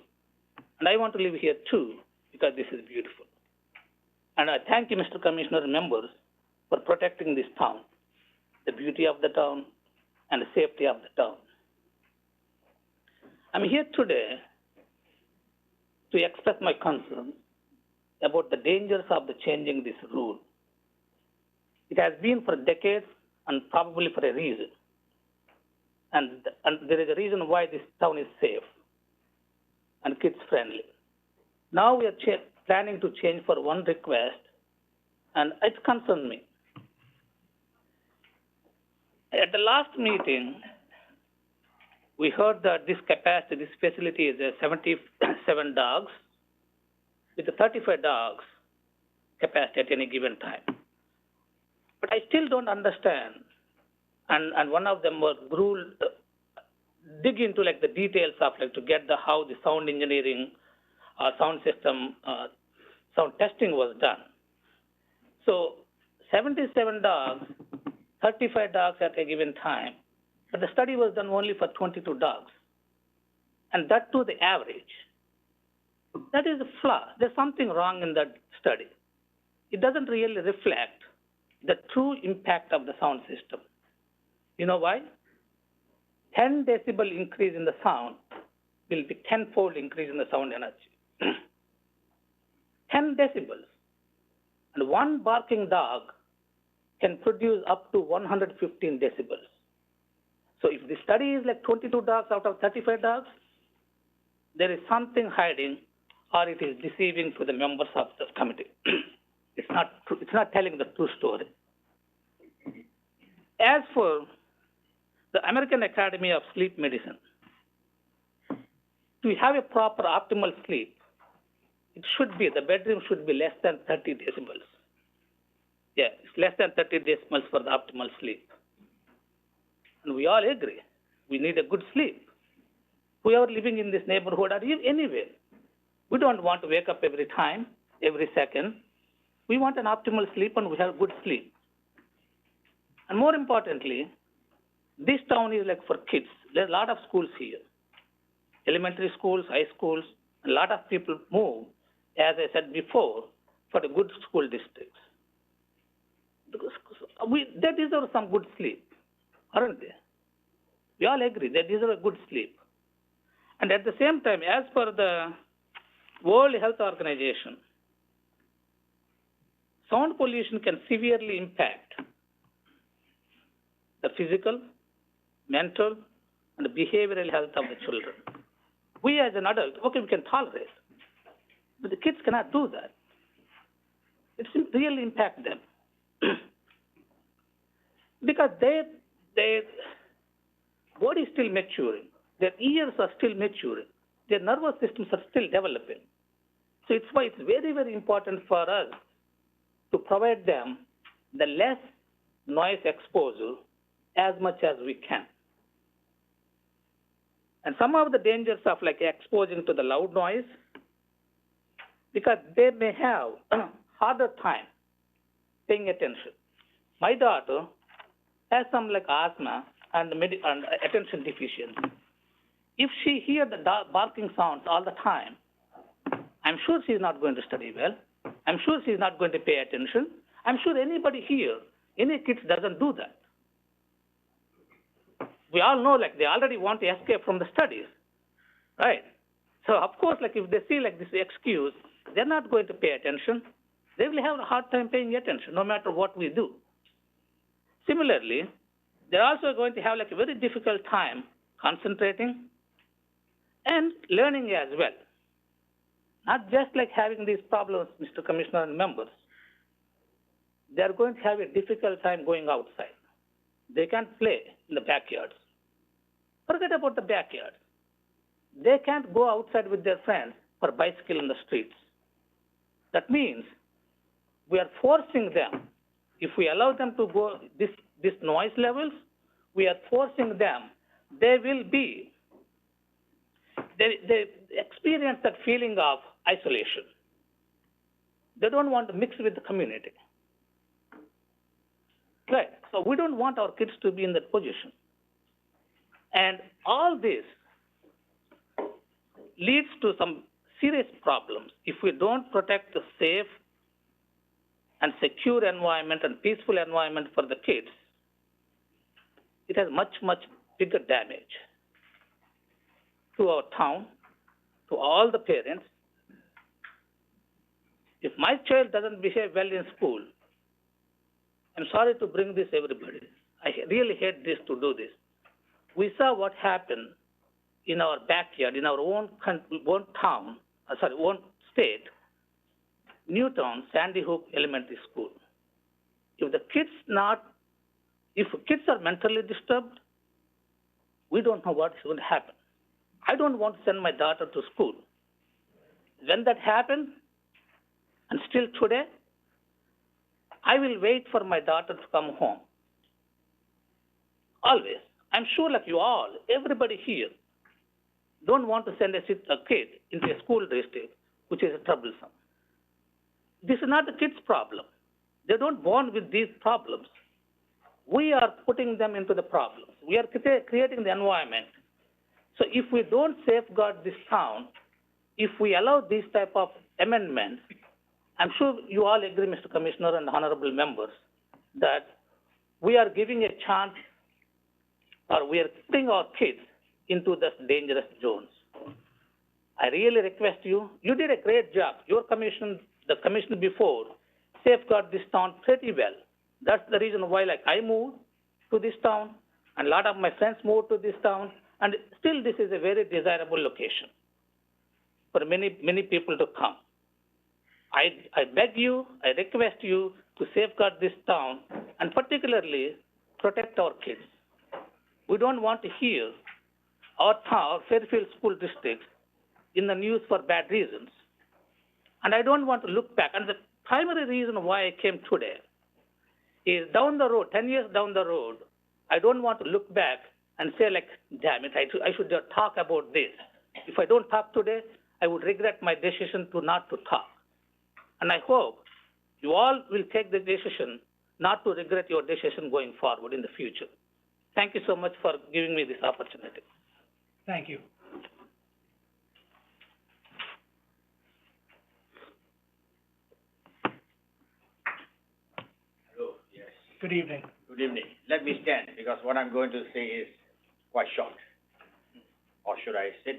and I want to live here too, because this is beautiful. And I thank you, Mr. Commissioner and members, for protecting this town, the beauty of the town, and the safety of the town. I'm here today to express my concern about the dangers of the changing this rule. It has been for decades and probably for a reason. And there is a reason why this town is safe and kids friendly. Now we are planning to change for one request, and it concerns me. At the last meeting, we heard that this facility is 77 dogs with 35 dogs capacity at any given time. But I still don't understand, and one of them was dig into like the details of like to get how the sound engineering, sound system, sound testing was done. So 77 dogs, 35 dogs at a given time, but the study was done only for 22 dogs, and that too the average. That is a flaw. There's something wrong in that study. It doesn't really reflect the true impact of the sound system. You know why? 10 decibel increase in the sound will be 10-fold increase in the sound energy. 10 decibels. And one barking dog can produce up to 115 decibels. So if the study is like 22 dogs out of 35 dogs, there is something hiding or it is deceiving to the members of the committee. It's not true. It's not telling the true story. As for the American Academy of Sleep Medicine, to have a proper optimal sleep, it should be, the bedroom should be less than 30 decibels. Yeah, it's less than 30 decibels for the optimal sleep. And we all agree, we need a good sleep. Whoever living in this neighborhood or anywhere, we don't want to wake up every time, every second. We want an optimal sleep and we have good sleep. And more importantly, this town is like for kids. There's a lot of schools here. Elementary schools, high schools, a lot of people move, as I said before, for the good school districts. They deserve some good sleep, aren't they? We all agree they deserve a good sleep. And at the same time, as per the World Health Organization, sound pollution can severely impact the physical, mental, and behavioral health of the children. We as an adult, okay, we can tolerate, but the kids cannot do that. It really impact them. Because their body is still maturing, their ears are still maturing, their nervous systems are still developing. So it's why it's very, very important for us to provide them the less noise exposure as much as we can. And some of the dangers of like exposing to the loud noise, because they may have a harder time paying attention. My daughter has some like asthma and attention deficiency. If she hears the barking sounds all the time, I'm sure she's not going to study well. I'm sure she's not going to pay attention. I'm sure anybody here, any kids doesn't do that. We all know like they already want to escape from the studies, right? So of course, like if they see like this excuse, they're not going to pay attention. They will have a hard time paying attention no matter what we do. Similarly, they're also going to have like a very difficult time concentrating and learning as well. Not just like having these problems, Mr. Commissioner and members. They're going to have a difficult time going outside. They can't play in the backyards. Forget about the backyard. They can't go outside with their friends for bicycle in the streets. That means we are forcing them. If we allow them to go this noise levels, we are forcing them. They will be, they experience that feeling of isolation. They don't want to mix with the community. Right, so we don't want our kids to be in that position. And all this leads to some serious problems if we don't protect the safe and secure environment and peaceful environment for the kids. It has much, much bigger damage to our town, to all the parents. If my child doesn't behave well in school, I'm sorry to bring this everybody. I really hate this to do this. We saw what happened in our backyard, in our own town, own state, Newtown, Sandy Hook Elementary School. If kids are mentally disturbed, we don't know what is going to happen. I don't want to send my daughter to school. When that happened, and still today, I will wait for my daughter to come home. Always. I'm sure like you all, everybody here, don't want to send a kid into a school district which is troublesome. This is not the kid's problem. They don't born with these problems. we are putting them into the problems. We are creating the environment. So if we don't safeguard this town, if we allow these type of amendments, I'm sure you all agree, Mr. Commissioner and honorable members, that we are giving a chance, or we are putting our kids into the dangerous zones. I really request you, you did a great job. Your commission, the commission before, safeguard this town pretty well. That's the reason why, like, I moved to this town, and a lot of my friends moved to this town, and still this is a very desirable location for many, many people to come. I beg you, I request you to safeguard this town and particularly protect our kids. We don't want to hear our town, Fairfield School District, in the news for bad reasons. And I don't want to look back. And the primary reason why I came today is down the road, 10 years down the road, I don't want to look back and say, like, damn it, I should talk about this. If I don't talk today, I would regret my decision not to talk. And I hope you all will take the decision not to regret your decision going forward in the future. Thank you so much for giving me this opportunity. Thank you. Hello, yes. Good evening. Good evening. Let me stand, because what I'm going to say is quite short. Or should I sit?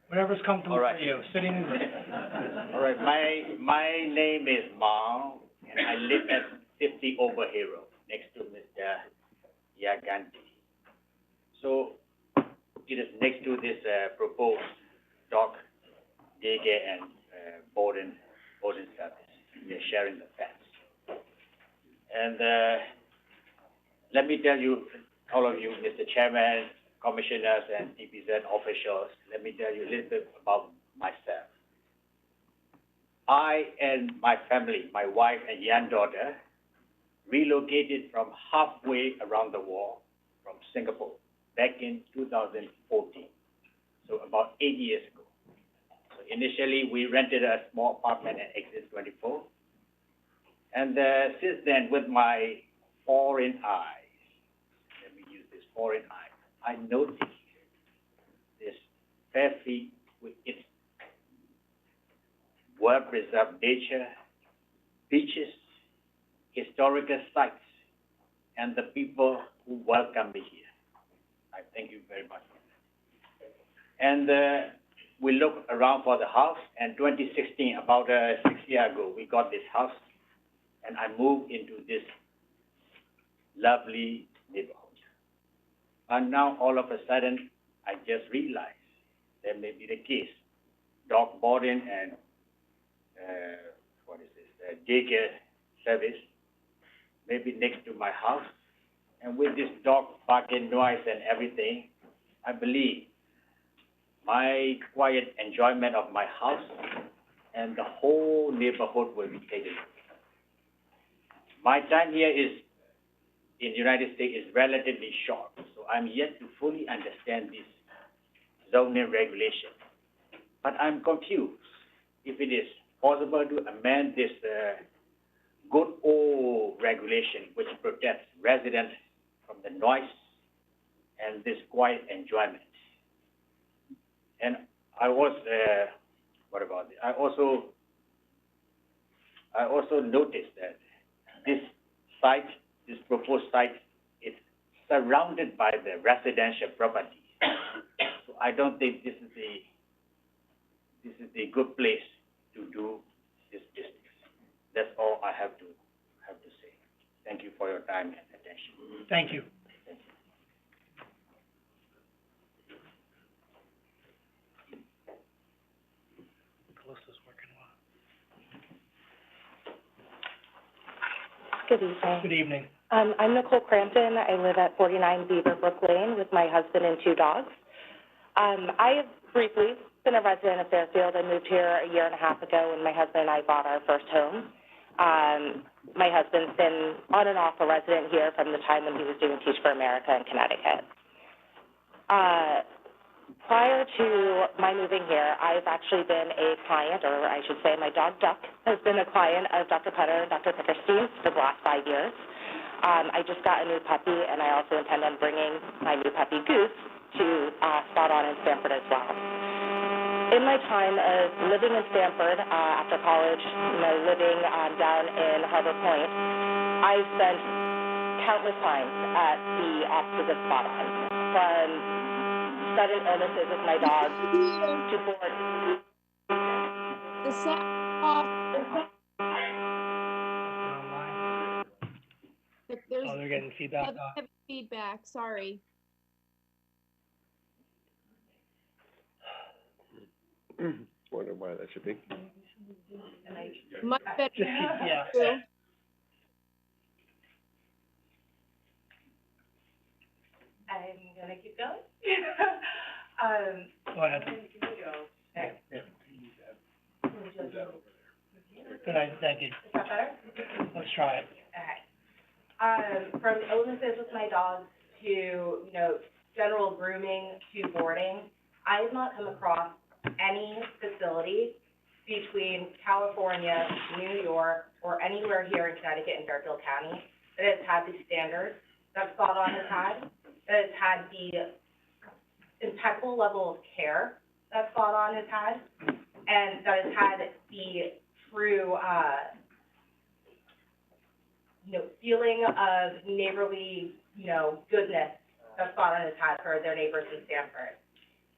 Whatever's comfortable All right. for you. Sitting is... All right, my name is Mao, and I live at 50 Overhill Road, next to Mr. Yaganti. So, it is next to this proposed dog daycare and boarding service. We are sharing the fence. And let me tell you, all of you, Mr. Chairman, commissioners, and TPZ officials, let me tell you a little bit about myself. I and my family, my wife and young daughter, relocated from halfway around the world from Singapore back in 2014, so about 8 years ago. So initially, we rented a small apartment at Exit 24. And since then, with my foreign eyes, let me use this foreign eye, I noticed this Fairfield with its well-preserved nature, beaches, historical sites, and the people who welcome me here. I thank you very much. And we looked around for the house, and 2016, about 6 years ago, we got this house, and I moved into this lovely neighborhood. And now, all of a sudden, I just realized there may be the case. Dog boarding and, daycare service may be next to my house. And with this dog barking noise and everything, I believe my quiet enjoyment of my house and the whole neighborhood will be taken. My time here in the United States is relatively short, so I'm yet to fully understand this zoning regulation. But I'm confused if it is possible to amend this good old regulation which protects residents from the noise and this quiet enjoyment. And I was, I also noticed that this site, this proposed site, is surrounded by the residential property. So I don't think this is the good place to do this business. That's all I have to say. Thank you for your time and attention. Thank you. Good evening. Good evening. I'm Nicole Crampton. I live at 49 Beaverbrook Lane with my husband and 2 dogs. I have briefly been a resident of Fairfield. I moved here a year and a half ago when my husband and I bought our first home. My husband's been on and off a resident here from the time when he was doing Teach for America in Connecticut. Prior to my moving here, I've actually been a client, or I should say my dog Duck has been a client of Dr. Putter and Dr. Pickerstein for the last 5 years. I just got a new puppy, and I also intend on bringing my new puppy, Goose, to Spot On in Stamford as well. In my time of living in Stamford, after college, living down in Harbor Point, I've spent countless times at the offices of Spot On, from sudden illnesses with my dog to board. The sound off. There's Oh, they're getting feedback. heavy feedback, sorry. Wonder why that should be. Much better. Just keep, yeah. Too. I'm gonna keep going. Go ahead. Good night, thank you. Is that better? Let's try it. Okay. From illnesses with my dogs to, general grooming to boarding, I have not come across any facility between California, New York, or anywhere here in Connecticut and Fairfield County that has had the standards that Spot On has had, that has had the impeccable level of care that Spot On has had, and that has had the true, feeling of neighborly, goodness that Spot On has had for their neighbors in Stamford.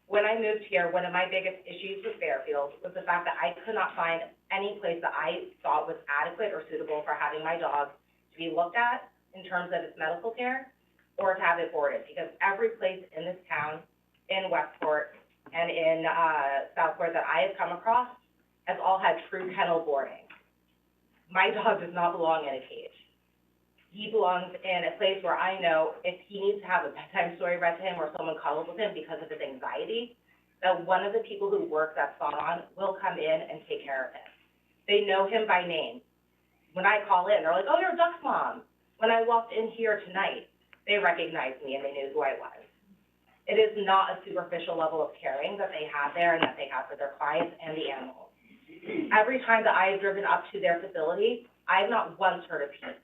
When I moved here, one of my biggest issues with Fairfield was the fact that I could not find any place that I thought was adequate or suitable for having my dog to be looked at in terms of its medical care or to have it boarded, because every place in this town, in Westport and in, Southport that I have come across has all had true kennel boarding. My dog does not belong in a cage. He belongs in a place where I know if he needs to have a bedtime story read to him or someone cuddles with him because of his anxiety, that one of the people who works at Spot On will come in and take care of him. They know him by name. When I call in, they're like, "Oh, you're Duck's mom." When I walked in here tonight, they recognized me and they knew who I was. It is not a superficial level of caring that they have there and that they have for their clients and the animals. Every time that I have driven up to their facility, I have not once heard a peep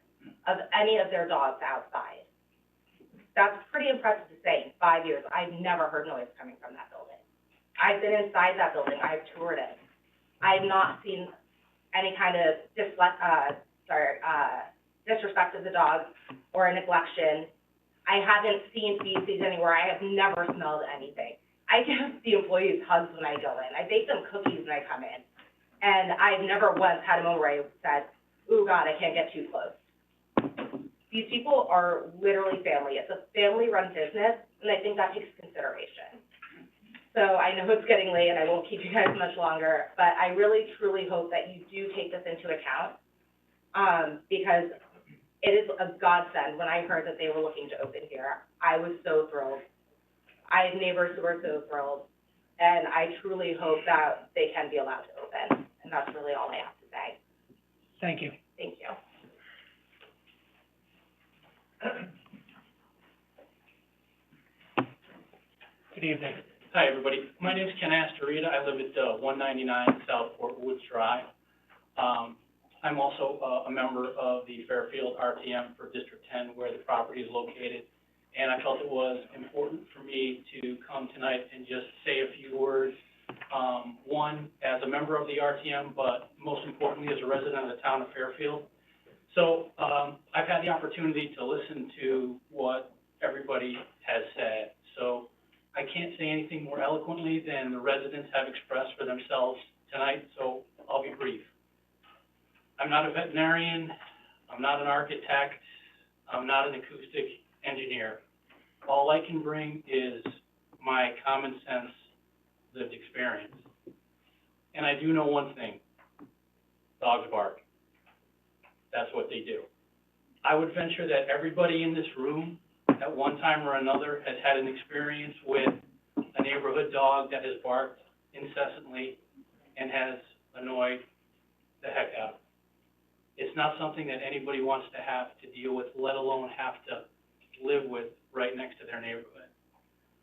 of any of their dogs outside. That's pretty impressive to say. In 5 years, I've never heard noise coming from that building. I've been inside that building. I've toured it. I've not seen any kind of disrespect of the dogs or a neglection. I haven't seen feces anywhere. I have never smelled anything. I give the employees hugs when I go in. I bake them cookies when I come in. And I've never once had a moment where I said, "Ooh, God, I can't get too close." These people are literally family. It's a family-run business, and I think that takes consideration. So I know it's getting late, and I won't keep you guys much longer, but I really, truly hope that you do take this into account, because it is a godsend. When I heard that they were looking to open here, I was so thrilled. I have neighbors who are so thrilled, and I truly hope that they can be allowed to open, and that's really all I have to say. Thank you. Thank you. Good evening. Hi, everybody. My name is Ken Astorita. I live at 199 South Fort Woods Drive. I'm also a member of the Fairfield RTM for District 10, where the property is located. And I felt it was important for me to come tonight and just say a few words. One, as a member of the RTM, but most importantly, as a resident of the town of Fairfield. So I've had the opportunity to listen to what everybody has said. So I can't say anything more eloquently than the residents have expressed for themselves tonight, so I'll be brief. I'm not a veterinarian, I'm not an architect, I'm not an acoustic engineer. All I can bring is my common sense lived experience. And I do know one thing, dogs bark. That's what they do. I would venture that everybody in this room at one time or another has had an experience with a neighborhood dog that has barked incessantly and has annoyed the heck out of them. It's not something that anybody wants to have to deal with, let alone have to live with right next to their neighborhood.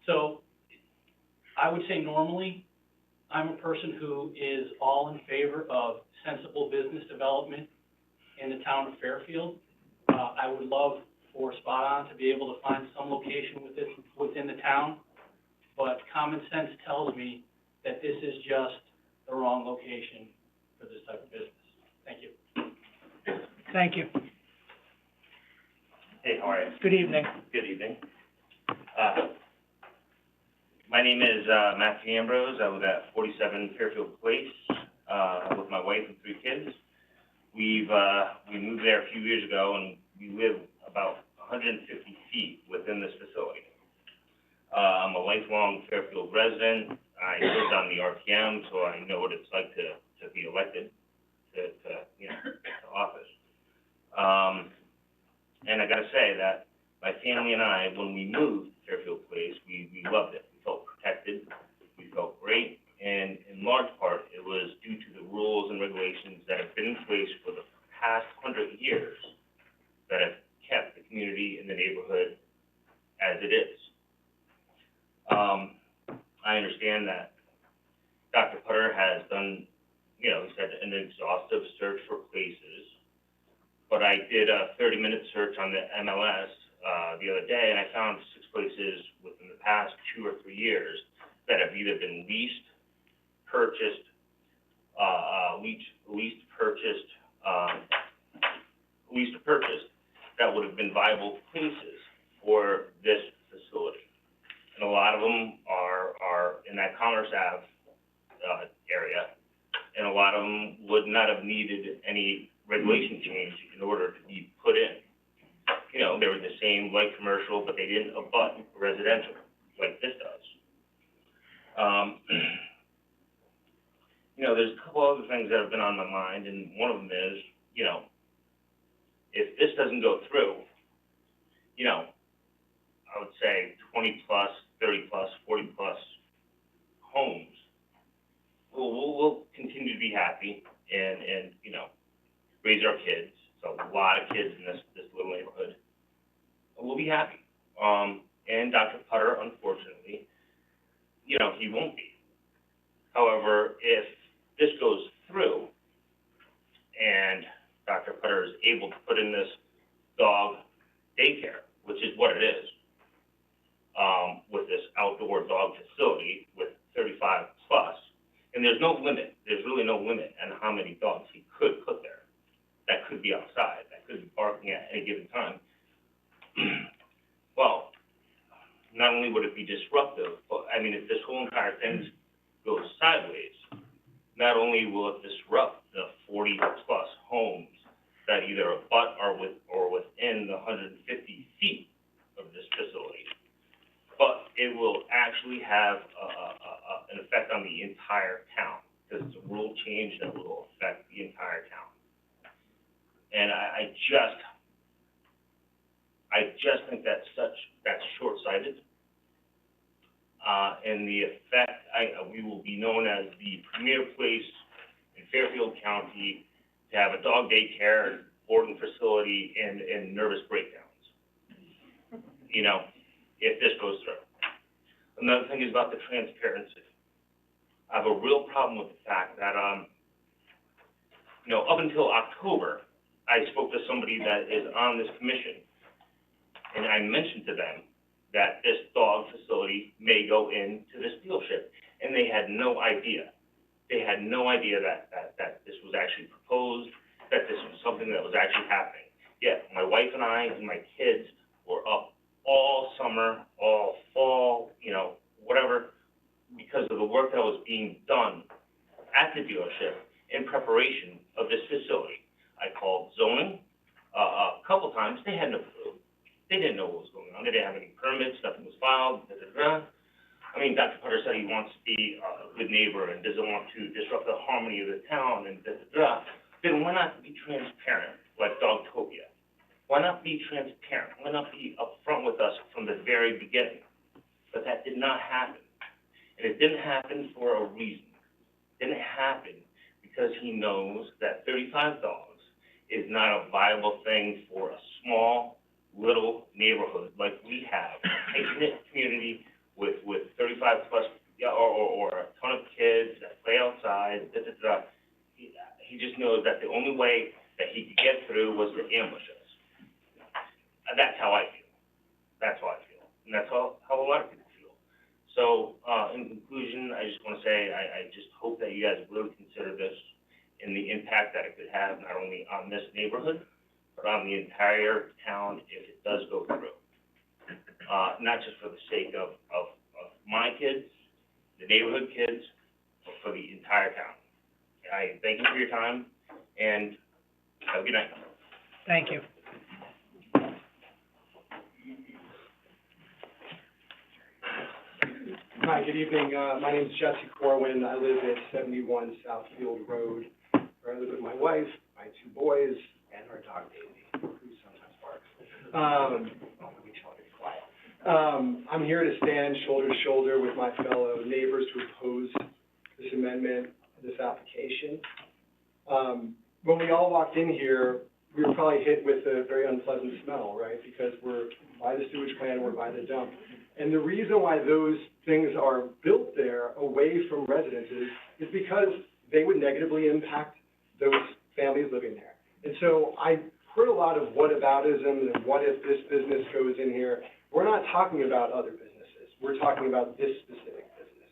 So I would say normally I'm a person who is all in favor of sensible business development in the town of Fairfield. I would love for Spot On to be able to find some location within the town, but common sense tells me that this is just the wrong location for this type of business. Thank you. Thank you. Hey, how are you? Good evening. Good evening. My name is, Matthew Ambrose. I live at 47 Fairfield Place, with my wife and 3 kids. We moved there a few years ago, and we live about 150 feet within this facility. I'm a lifelong Fairfield resident. I served on the RTM, so I know what it's like to be elected to office. And I gotta say that my family and I, when we moved to Fairfield Place, we loved it. We felt protected. We felt great. And in large part, it was due to the rules and regulations that have been in place for the past 100 years that have kept the community and the neighborhood as it is. I understand that Dr. Putter has done, he said an exhaustive search for places, but I did a 30-minute search on the MLS the other day, and I found 6 places within the past 2 or 3 years that have either been leased, purchased, that would have been viable places for this facility. And a lot of them are in that Commerce Ave area, and a lot of them would not have needed any regulation change in order to be put in. They were the same light commercial, but they didn't abut residential like this does. There's a couple other things that have been on my mind, and one of them is, if this doesn't go through, I would say 20 plus, 30 plus, 40 plus homes will continue to be happy and raise our kids. So a lot of kids in this little neighborhood will be happy. And Dr. Putter, unfortunately, he won't be. However, if this goes through and Dr. Putter is able to put in this dog daycare, which is what it is, with this outdoor dog facility with 35 plus, and there's no limit, there's really no limit on how many dogs he could put there. That could be outside, that could be barking at any given time. Well, not only would it be disruptive, but if this whole entire thing goes sideways, not only will it disrupt the 40 plus homes that either abut or within the 150 feet of this facility, but it will actually have an effect on the entire town, because it's a rule change that will affect the entire town. And I just think that's short-sighted. And the effect, we will be known as the premier place in Fairfield County to have a dog daycare, boarding facility, and nervous breakdowns. If this goes through. Another thing is about the transparency. I have a real problem with the fact that, up until October, I spoke to somebody that is on this commission, and I mentioned to them that this dog facility may go into this dealership, and they had no idea. They had no idea that this was actually proposed, that this was something that was actually happening. Yet, my wife and I and my kids were up all summer, all fall, whatever, because of the work that was being done at the dealership in preparation of this facility. I called zoning a couple times. They had no clue. They didn't know what was going on. They didn't have any permits. Nothing was filed. Dr. Putter said he wants to be a good neighbor and doesn't want to disrupt the harmony of the town and Then why not be transparent like Dogtopia? Why not be transparent? Why not be upfront with us from the very beginning? But that did not happen. And it didn't happen for a reason. It didn't happen because he knows that 35 dogs is not a viable thing for a small, little neighborhood like we have, a tight-knit community with 35 plus, or a ton of kids that play outside, He just knows that the only way that he could get through was to ambush us. That's how I feel. That's how I feel. And that's how a lot of people feel. So, in conclusion, I just want to say, I just hope that you guys really consider this and the impact that it could have not only on this neighborhood, but on the entire town if it does go through. Not just for the sake of my kids, the neighborhood kids, but for the entire town. I thank you for your time, and have a good night. Thank you. Hi, good evening. My name is Jesse Corwin. I live at 71 Southfield Road, where I live with my wife, my 2 boys, and our dog Daisy, who sometimes barks. We tell her to be quiet. I'm here to stand shoulder to shoulder with my fellow neighbors to oppose this amendment, this application. When we all walked in here, we were probably hit with a very unpleasant smell, right? Because we're by the sewage plant, we're by the dump. And the reason why those things are built there away from residences is because they would negatively impact those families living there. And so I heard a lot of whataboutism and what if this business goes in here. We're not talking about other businesses. We're talking about this specific business.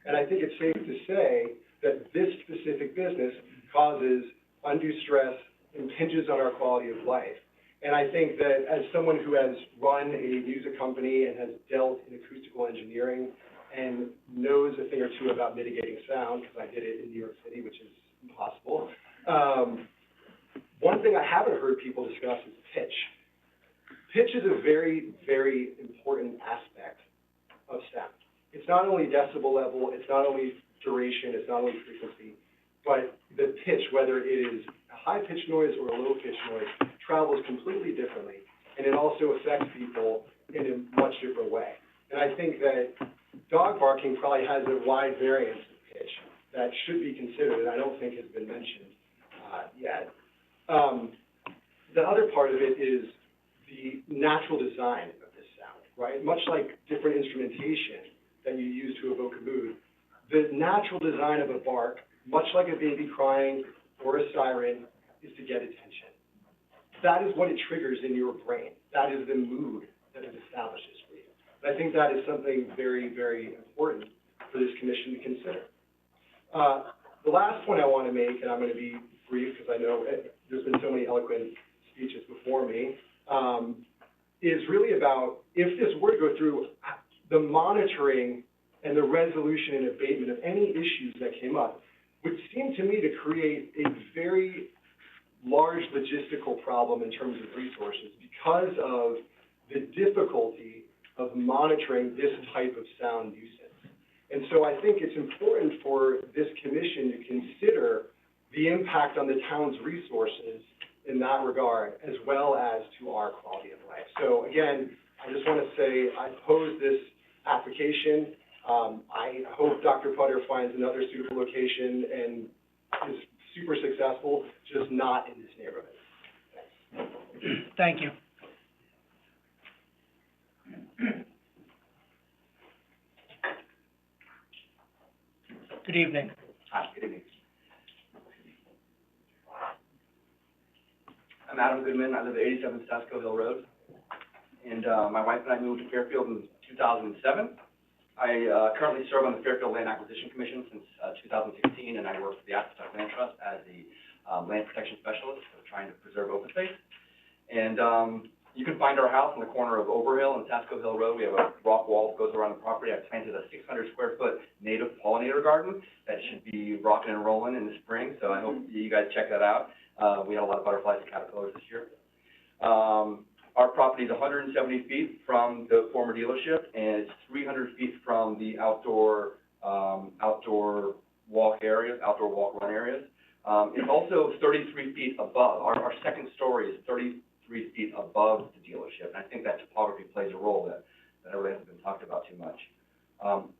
And I think it's safe to say that this specific business causes undue stress, impinges on our quality of life. And I think that as someone who has run a music company and has dealt in acoustical engineering and knows a thing or two about mitigating sound, because I did it in New York City, which is impossible, one thing I haven't heard people discuss is pitch. Pitch is a very, very important aspect of sound. It's not only decibel level, it's not only duration, it's not only frequency, but the pitch, whether it is a high-pitched noise or a low-pitched noise, travels completely differently, and it also affects people in a much different way. And I think that dog barking probably has a wide variance of pitch that should be considered, and I don't think has been mentioned yet. The other part of it is the natural design of this sound, right? Much like different instrumentation that you use to evoke a mood, the natural design of a bark, much like a baby crying or a siren, is to get attention. That is what it triggers in your brain. That is the mood that it establishes for you. And I think that is something very, very important for this commission to consider. The last point I want to make, and I'm going to be brief because I know there's been so many eloquent speeches before me, is really about, if this were to go through, the monitoring and the resolution and abatement of any issues that came up would seem to me to create a very large logistical problem in terms of resources because of the difficulty of monitoring this type of sound nuisance. And so I think it's important for this commission to consider the impact on the town's resources in that regard, as well as to our quality of life. So again, I just want to say I oppose this application. I hope Dr. Putter finds another suitable location and is super successful, just not in this neighborhood. Thanks. Thank you. Good evening. Hi, good evening. I'm Adam Goodman. I live at 87 Sasco Hill Road. And my wife and I moved to Fairfield in 2007. I currently serve on the Fairfield Land Acquisition Commission since 2016, and I work for the Aspetuck Land Trust as the land protection specialist, so trying to preserve open space. And you can find our house in the corner of Overhill and Sasco Hill Road. We have a rock wall that goes around the property. I planted a 600 square foot native pollinator garden that should be rocking and rolling in the spring, so I hope you guys check that out. We had a lot of butterflies and caterpillars this year. Our property is 170 feet from the former dealership, and it's 300 feet from the outdoor walk areas, outdoor walk run areas. It's also 33 feet above. Our second story is 33 feet above the dealership, and I think that topography plays a role that really hasn't been talked about too much.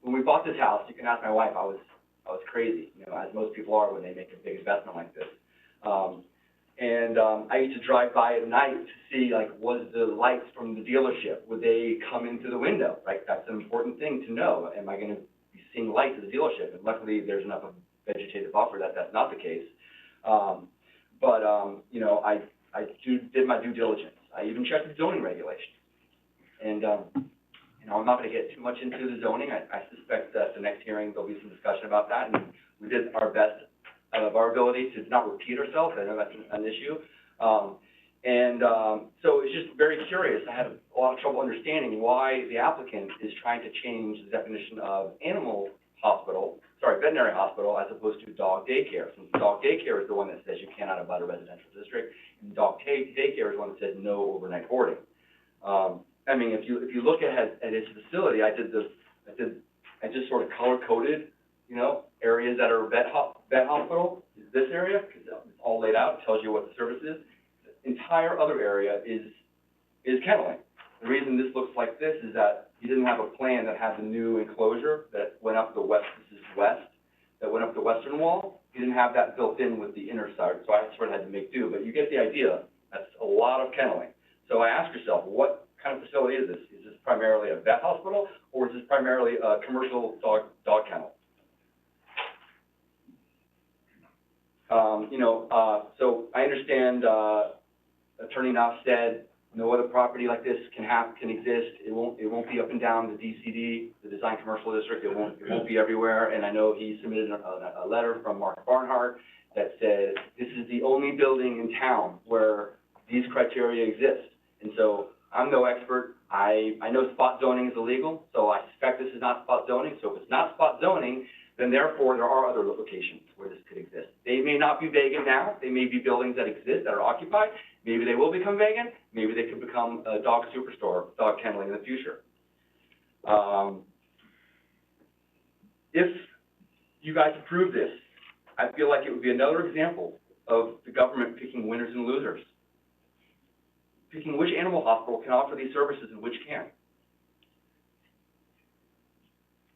When we bought this house, you can ask my wife, I was crazy, as most people are when they make a big investment like this. I used to drive by at night to see, was the lights from the dealership, would they come into the window, right? That's an important thing to know. Am I going to be seeing lights at the dealership? And luckily, there's enough of a vegetative buffer that that's not the case. I did my due diligence. I even even checked the zoning regulations. And, you know, I'm not gonna get too much into the zoning. I suspect that the next hearing, there'll be some discussion about that, and we did our best out of our ability to not repeat ourselves. I know that's an issue. So it's just very curious. I had a lot of trouble understanding why the applicant is trying to change the definition of veterinary hospital, as opposed to dog daycare. Since dog daycare is the one that says you cannot abut a residential district, and dog daycare is the one that says no overnight boarding. I mean, if you look at his facility, I just sort of color coded, you know, areas that are vet hospital is this area, because it's all laid out, it tells you what the service is. The entire other area is kenneling. The reason this looks like this is that he didn't have a plan that had the new enclosure that went up the that went up the western wall. He didn't have that built in with the inner side, so I sort of had to make do, but you get the idea. That's a lot of kenneling. So I ask yourself, what kind of facility is this? Is this primarily a vet hospital, or is this primarily a commercial dog kennel? So I understand, Attorney Knopf said no other property like this can exist. It won't be up and down the DCD, the Design Commercial District. It won't be everywhere. And I know he submitted a letter from Mark Barnhart that said this is the only building in town where these criteria exist. And so I'm no expert. I know spot zoning is illegal, so I suspect this is not spot zoning. So if it's not spot zoning, then therefore there are other locations where this could exist. They may not be vegan now. They may be buildings that exist that are occupied. Maybe they will become vegan. Maybe they could become a dog superstore, dog kenneling in the future. If you guys approve this, I feel like it would be another example of the government picking winners and losers, picking which animal hospital can offer these services and which can't.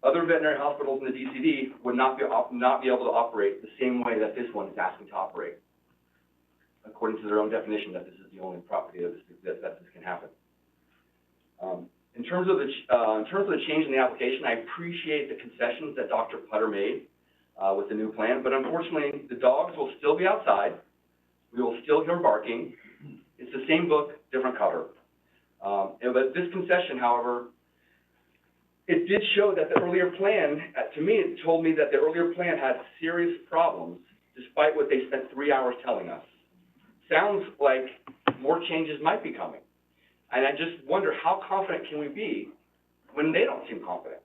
Other veterinary hospitals in the DCD would not be able to operate the same way that this one is asking to operate, according to their own definition that this is the only property that this can happen. In terms of the change in the application, I appreciate the concessions that Dr. Putter made with the new plan, but unfortunately, the dogs will still be outside. We will still hear barking. It's the same book, different cover. But this concession, however, it did show that the earlier plan, to me, it told me that the earlier plan had serious problems, despite what they spent 3 hours telling us. Sounds like more changes might be coming. And I just wonder, how confident can we be when they don't seem confident?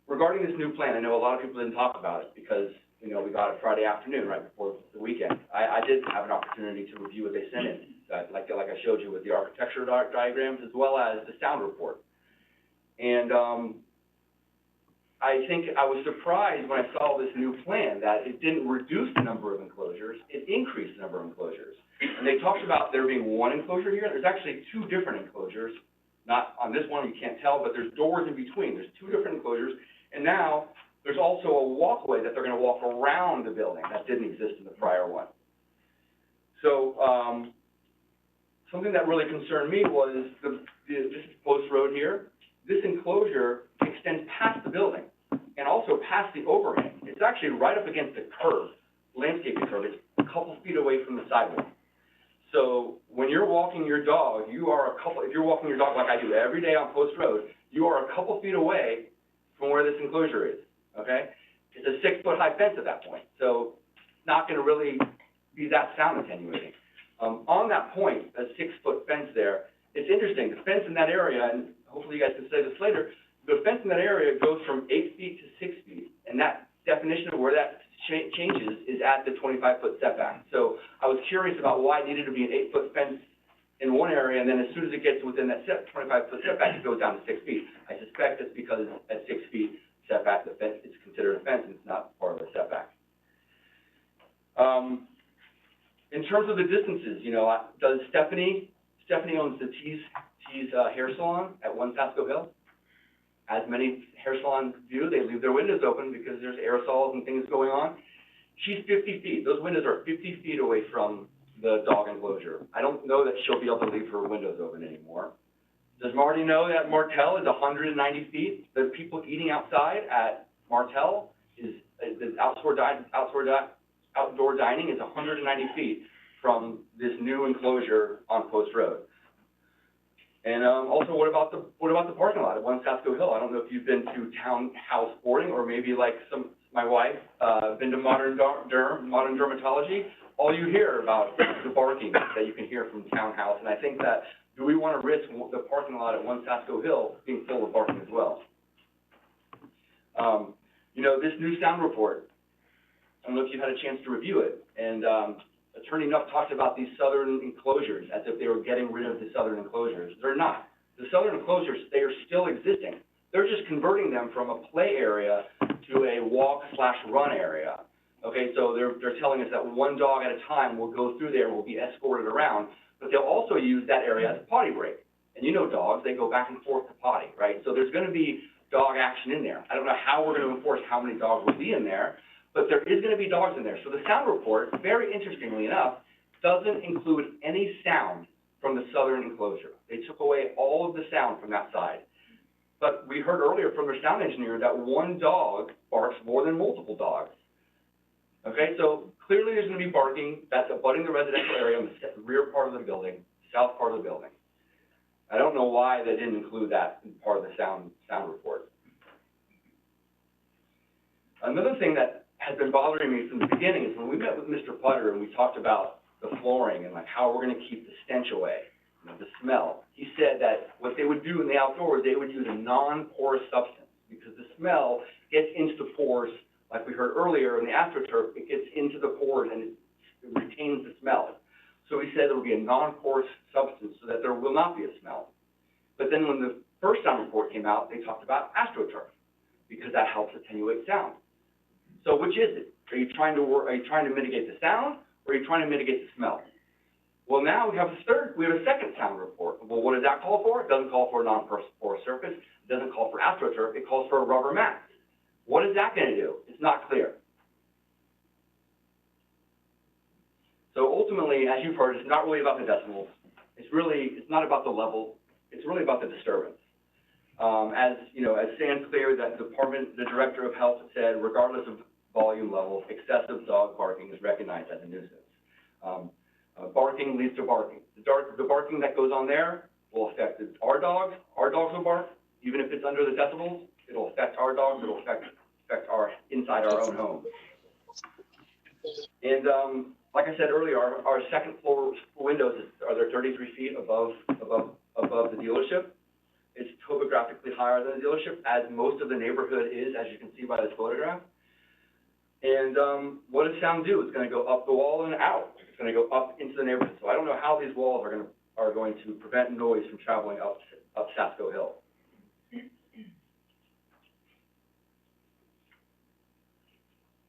Regarding this new plan, I know a lot of people didn't talk about it because, you know, we got it Friday afternoon, right before the weekend. I did have an opportunity to review what they sent in, like I showed you with the architecture diagrams as well as the sound report. And I think I was surprised when I saw this new plan that it didn't reduce the number of enclosures, it increased the number of enclosures. And they talked about there being one enclosure here. There's actually two different enclosures. Not on this one, you can't tell, but there's doors in between. There's two different enclosures. And now there's also a walkway that they're going to walk around the building that didn't exist in the prior one. So something that really concerned me was this is Post Road here. This enclosure extends past the building and also past the overhang. It's actually right up against the curb, landscaping curb. It's a couple feet away from the sidewalk. So when you're walking your dog, if you're walking your dog like I do every day on Post Road, you are a couple feet away from where this enclosure is, okay? It's a 6-foot-high fence at that point, so it's not going to really be that sound attenuating. On that point, a 6-foot fence there, it's interesting. The fence in that area, and hopefully you guys can say this later, the fence in that area goes from 8 feet to 6 feet, and that definition of where that changes is at the 25-foot setback. So I was curious about why it needed to be an 8-foot fence in one area, and then as soon as it gets within that 25-foot setback, it goes down to 6 feet. I suspect it's because at 6 feet setback, the fence is considered a fence, and it's not part of the setback. In terms of the distances, you know, does Stephanie owns the Tees hair salon at 1 Pasco Hill. As many hair salons do, they leave their windows open because there's aerosols and things going on. She's 50 feet. Those windows are 50 feet away from the dog enclosure. I don't know that she'll be able to leave her windows open anymore. Does Marty know that Martell is 190 feet? The people eating outside at Martell outdoor dining is 190 feet from this new enclosure on Post Road? And, also, what about the parking lot at 1 Sasko Hill? I don't know if you've been to townhouse boarding, or maybe like my wife, been to modern dermatology. All you hear about is the barking that you can hear from townhouse, and I think that, do we want to risk the parking lot at 1 Sasko Hill being full of barking as well? You know, this new sound report, I don't know if you had a chance to review it, and, Attorney Nuff talked about these southern enclosures as if they were getting rid of the southern enclosures. They're not. The southern enclosures, they are still existing. They're just converting them from a play area to a walk/run area. Okay, so they're telling us that one dog at a time will go through there, will be escorted around, but they'll also use that area as a potty break. And you know dogs, they go back and forth to potty, right? So there's going to be dog action in there. I don't know how we're going to enforce how many dogs will be in there, but there is going to be dogs in there. So the sound report, very interestingly enough, doesn't include any sound from the southern enclosure. They took away all of the sound from that side. But we heard earlier from their sound engineer that one dog barks more than multiple dogs. Okay, so clearly there's going to be barking that's abutting the residential area on the rear part of the building, south part of the building. I don't know why they didn't include that in part of the sound report. Another thing that has been bothering me from the beginning is when we met with Mr. Putter and we talked about the flooring and like how we're going to keep the stench away, you know, the smell. He said that what they would do in the outdoors, they would use a non-porous substance because the smell gets into the pores, like we heard earlier in the AstroTurf, it gets into the pores and it retains the smell. So he said there would be a non-porous substance so that there will not be a smell. But then when the first sound report came out, they talked about AstroTurf because that helps attenuate sound. So which is it? Are you trying to mitigate the sound, or are you trying to mitigate the smell? Well, now we have a second sound report. Well, what does that call for? It doesn't call for a non-porous surface. It doesn't call for AstroTurf. It calls for a rubber mat. What is that going to do? It's not clear. So ultimately, as you've heard, it's not really about the decibels. It's not about the level. It's really about the disturbance. As you know, as stands clear that the director of health said, regardless of volume level, excessive dog barking is recognized as a nuisance. Barking leads to barking. The barking that goes on there will affect our dogs. Our dogs will bark, even if it's under the decibels. It'll affect our dogs. It'll affect our inside our own home. And like I said earlier, our second floor windows are 33 feet above the dealership. It's topographically higher than the dealership, as most of the neighborhood is, as you can see by this photograph. And what does sound do? It's going to go up the wall and out. It's going to go up into the neighborhood. So I don't know how these walls are going to prevent noise from traveling up Sasko Hill.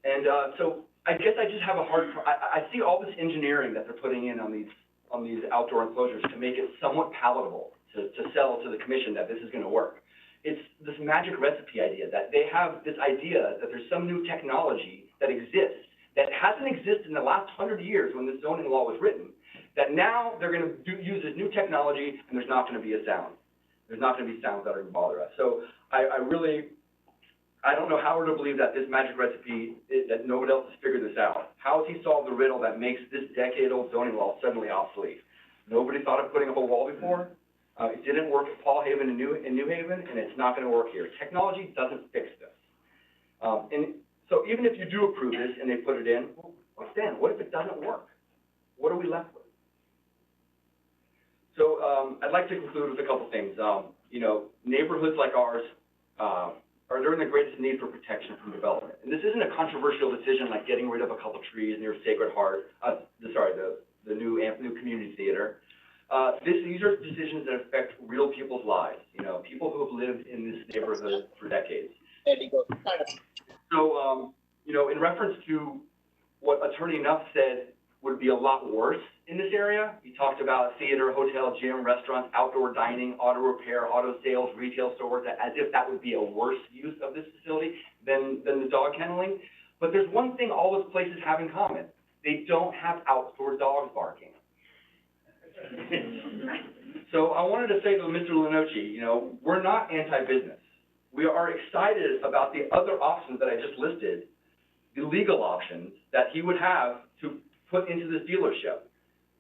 And so I guess I just have a hard. I see all this engineering that they're putting in on these outdoor enclosures to make it somewhat palatable to sell to the commission that this is going to work. It's this magic recipe idea that they have this idea that there's some new technology that exists that hasn't existed in the last 100 years when this zoning law was written, that now they're going to use this new technology and there's not going to be a sound. There's not going to be sounds that are going to bother us. So I don't know how we're to believe that this magic recipe, that nobody else has figured this out. How has he solved the riddle that makes this decade-old zoning law suddenly obsolete? Nobody thought of putting up a wall before. It didn't work at Paul Haven in New Haven, and it's not going to work here. Technology doesn't fix this. And so even if you do approve this and they put it in, well, what then? What if it doesn't work? What are we left with? So I'd like to conclude with a couple things. You know, neighborhoods like ours are in the greatest need for protection from development. And this isn't a controversial decision like getting rid of a couple trees near Sacred Heart, the new community theater. These are decisions that affect real people's lives, you know, people who have lived in this neighborhood for decades. So, you know, in reference to what Attorney Nuff said would be a lot worse in this area, he talked about theater, hotel, gym, restaurants, outdoor dining, auto repair, auto sales, retail stores, as if that would be a worse use of this facility than the dog kenneling. But there's one thing all those places have in common. They don't have outdoor dogs barking. So I wanted to say to Mr. Lenoci, you know, we're not anti-business. We are excited about the other options that I just listed, the legal options that he would have to put into this dealership.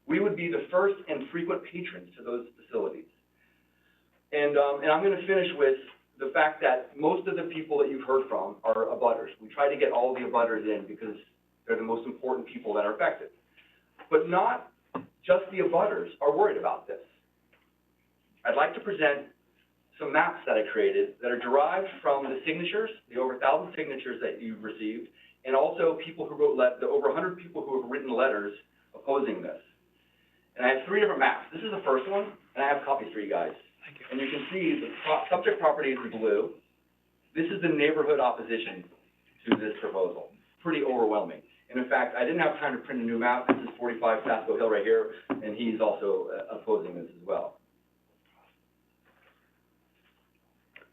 we would be the first and frequent patrons to those facilities. And I'm gonna finish with the fact that most of the people that you've heard from are abutters. We try to get all the abutters in because they're the most important people that are affected. But not just the abutters are worried about this. I'd like to present some maps that I created that are derived from the signatures, the over 1,000 signatures that you've received, and also people who wrote the over 100 people who have written letters opposing this. And I have 3 different maps. This is the first one, and I have copies for you guys. Thank you. And you can see the subject property is in blue. This is the neighborhood opposition to this proposal. Pretty overwhelming. And in fact, I didn't have time to print a new map. This is 45 Pasco Hill right here, and he's also opposing this as well.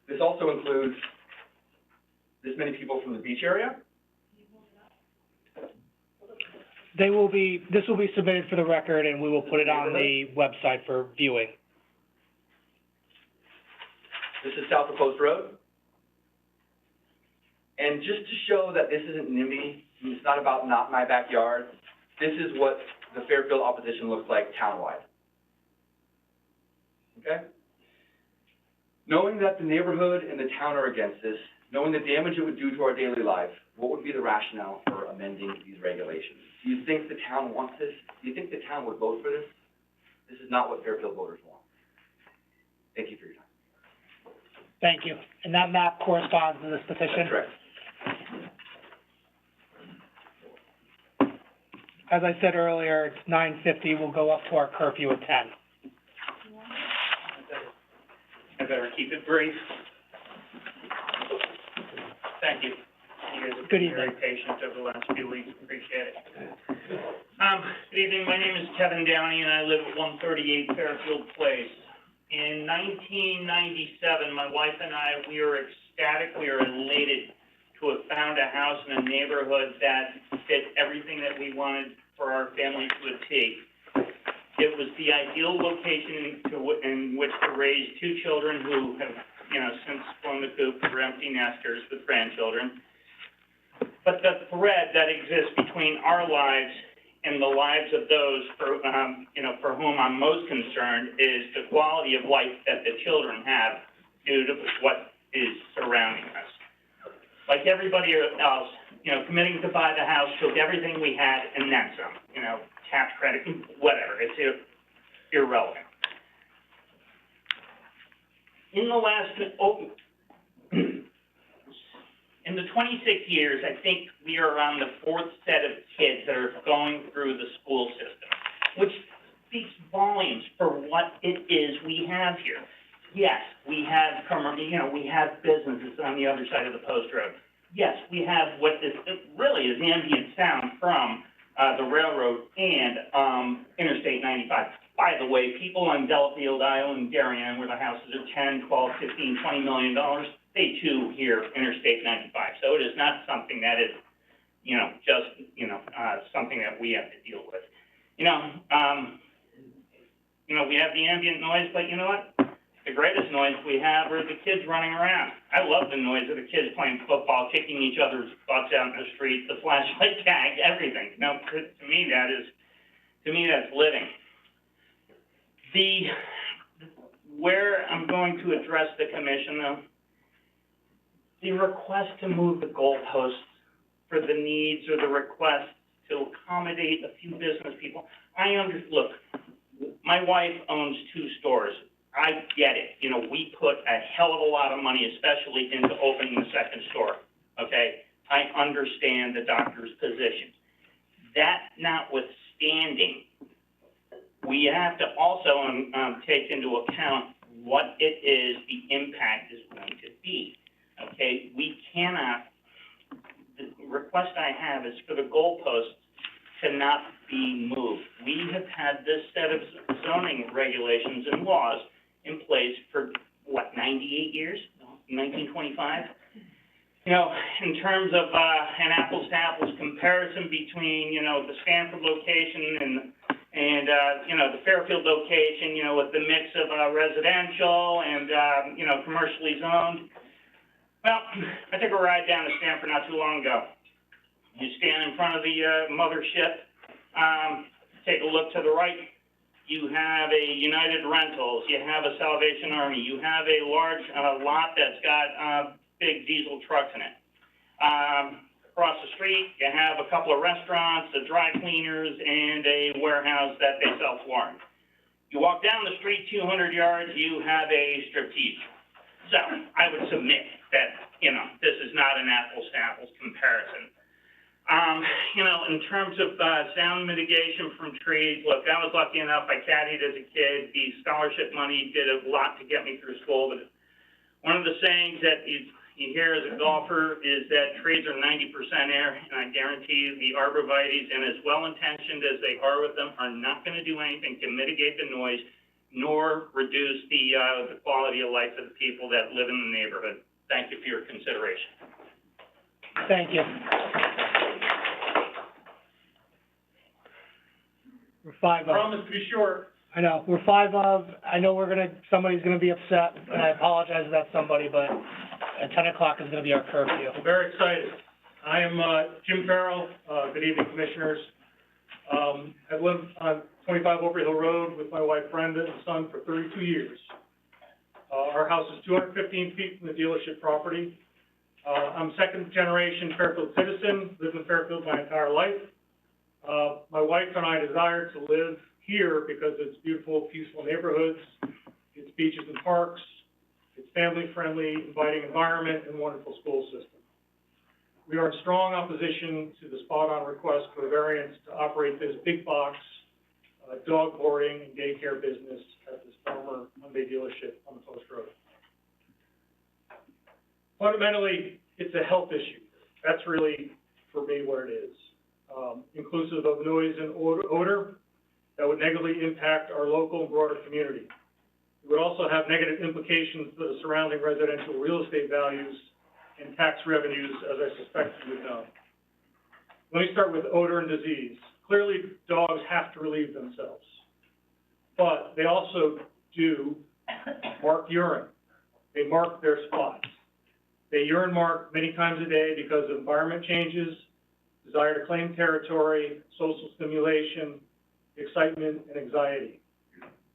This also includes this many people from the beach area. This will be submitted for the record, and we will put it on the website for viewing. This is South of Post Road. And just to show that this isn't NIMBY, it's not about not my backyard, this is what the Fairfield opposition looks like townwide. Okay? Knowing that the neighborhood and the town are against this, knowing the damage it would do to our daily life, what would be the rationale for amending these regulations? Do you think the town wants this? Do you think the town would vote for this? This is not what Fairfield voters want. Thank you for your time. Thank you. And that map corresponds to this petition? That's correct. As I said earlier, it's 9:50. We'll go up to our curfew at 10. I better keep it brief. Thank you. You guys have been very patient over the last few weeks. Appreciate it. Good evening. My name is Kevin Downey, and I live at 138 Fairfield Place. In 1997, my wife and I, we were ecstatic, we were elated to have found a house in a neighborhood that fit everything that we wanted for our family to a T. It was the ideal location in which to raise 2 children who have, since flown the coop for empty nesters with grandchildren. But the thread that exists between our lives and the lives of those for whom I'm most concerned is the quality of life that the children have due to what is surrounding us. Like everybody else, committing to buy the house, took everything we had and then some, tax credit, whatever, it's irrelevant. In the last, in the 26 years, I think we are on the 4th set of kids that are going through the school system, which speaks volumes for what it is we have here. Yes, we have, we have businesses on the other side of the post road. Yes, we have what is really is ambient sound from the railroad and Interstate 95. By the way, people on Delafield Island, Darien, where the houses are 10, 12, 15, $20 million, they too hear Interstate 95. So it is not something that is, just, something that we have to deal with. We have the ambient noise, but you know what? The greatest noise we have are the kids running around. I love the noise of the kids playing football, kicking each other's butts out in the street, the flashlight tag, everything. To me, that's living. Where I'm going to address the commission, though, the request to move the goalposts for the needs or the request to accommodate a few business people. Look, my wife owns 2 stores. I get it. We put a hell of a lot of money, especially into opening the 2nd store, okay? I understand the doctor's position. That notwithstanding, we have to also take into account what it is the impact is going to be, okay? We cannot, the request I have is for the goalposts to not be moved. We have had this set of zoning regulations and laws in place for, 98 years? 1925? In terms of an apples-to-apples comparison between, the Stanford location and the Fairfield location, with the mix of residential and, commercially zoned. Well, I took a ride down to Stanford not too long ago. You stand in front of the mothership, take a look to the right, you have a United Rentals, you have a Salvation Army, you have a large, lot that's got, big diesel trucks in it. Across the street, you have a couple of restaurants, a dry cleaners, and a warehouse that they sell flooring. You walk down the street 200 yards, you have a striptease. So, I would submit that, this is not an apples to apples comparison. In terms of, sound mitigation from trees, look, I was lucky enough, I caddied as a kid. The scholarship money did a lot to get me through school, but one of the sayings that you hear as a golfer is that trees are 90% air, and I guarantee you the arborvitaes, and as well-intentioned as they are with them, are not going to do anything to mitigate the noise, nor reduce the quality of life of the people that live in the neighborhood. Thank you for your consideration. Thank you. We're five of. Promise to be short. I know, we're five of. I know somebody's gonna be upset, and I apologize to that somebody, but at 10 o'clock is gonna be our curfew. I'm very excited. I am, Jim Farrell. Good evening, commissioners. I've lived on 25 Overhill Road with my wife Brenda and son for 32 years. Our house is 215 feet from the dealership property. I'm second generation Fairfield citizen, lived in Fairfield my entire life. My wife and I desire to live here because it's beautiful, peaceful neighborhoods, it's beaches and parks, it's family-friendly, inviting environment, and wonderful school system. We are in strong opposition to the spot-on request for a variance to operate this big box dog boarding and daycare business at this former Hyundai dealership on the Post Road. Fundamentally, it's a health issue. That's really, for me, what it is. Inclusive of noise and odor that would negatively impact our local and broader community. It would also have negative implications for the surrounding residential real estate values and tax revenues, as I suspect you would know. Let me start with odor and disease. Clearly, dogs have to relieve themselves, but they also do mark urine. They mark their spots. They urine mark many times a day because of environment changes, desire to claim territory, social stimulation, excitement, and anxiety.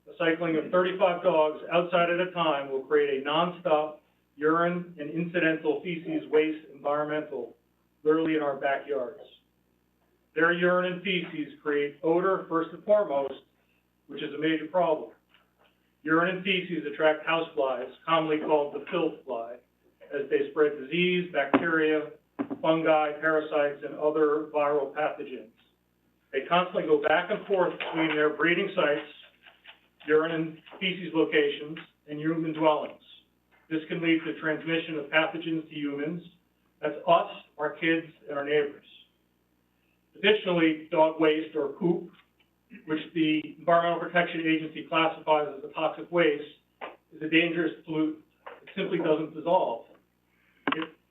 The cycling of 35 dogs outside at a time will create a nonstop urine and incidental feces waste environmental, literally in our backyards. Their urine and feces create odor first and foremost, which is a major problem. Urine and feces attract houseflies, commonly called the filth fly, as they spread disease, bacteria, fungi, parasites, and other viral pathogens. They constantly go back and forth between their breeding sites, urine and feces locations, and human dwellings. This can lead to transmission of pathogens to humans. That's us, our kids, and our neighbors. Additionally, dog waste or poop, which the Environmental Protection Agency classifies as a toxic waste, is a dangerous pollutant. It simply doesn't dissolve.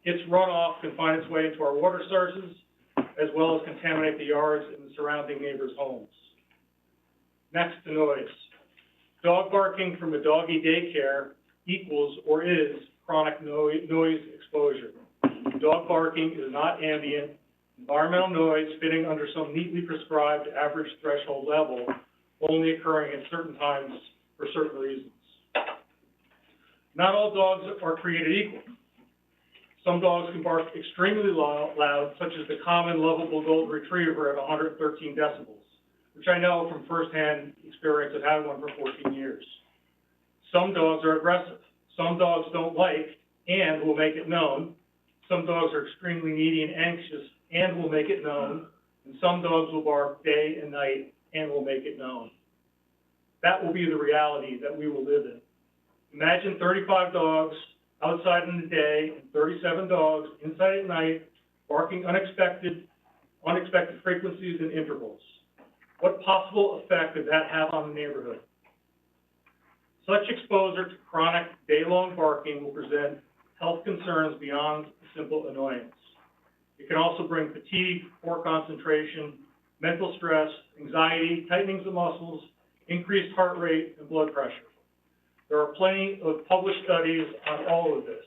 Its runoff can find its way into our water sources, as well as contaminate the yards and the surrounding neighbors' homes. Next, the noise. Dog barking from a doggy daycare equals or is chronic noise exposure. Dog barking is not ambient. Environmental noise fitting under some neatly prescribed average threshold level, only occurring at certain times for certain reasons. Not all dogs are created equal. Some dogs can bark extremely loud, such as the common lovable golden retriever at 113 decibels, which I know from firsthand experience of having one for 14 years. Some dogs are aggressive. Some dogs don't like and will make it known. Some dogs are extremely needy and anxious and will make it known. And some dogs will bark day and night and will make it known. That will be the reality that we will live in. Imagine 35 dogs outside in the day and 37 dogs inside at night, barking unexpected frequencies and intervals. What possible effect could that have on the neighborhood? Such exposure to chronic day-long barking will present health concerns beyond simple annoyance. It can also bring fatigue, poor concentration, mental stress, anxiety, tightenings of muscles, increased heart rate, and blood pressure. There are plenty of published studies on all of this.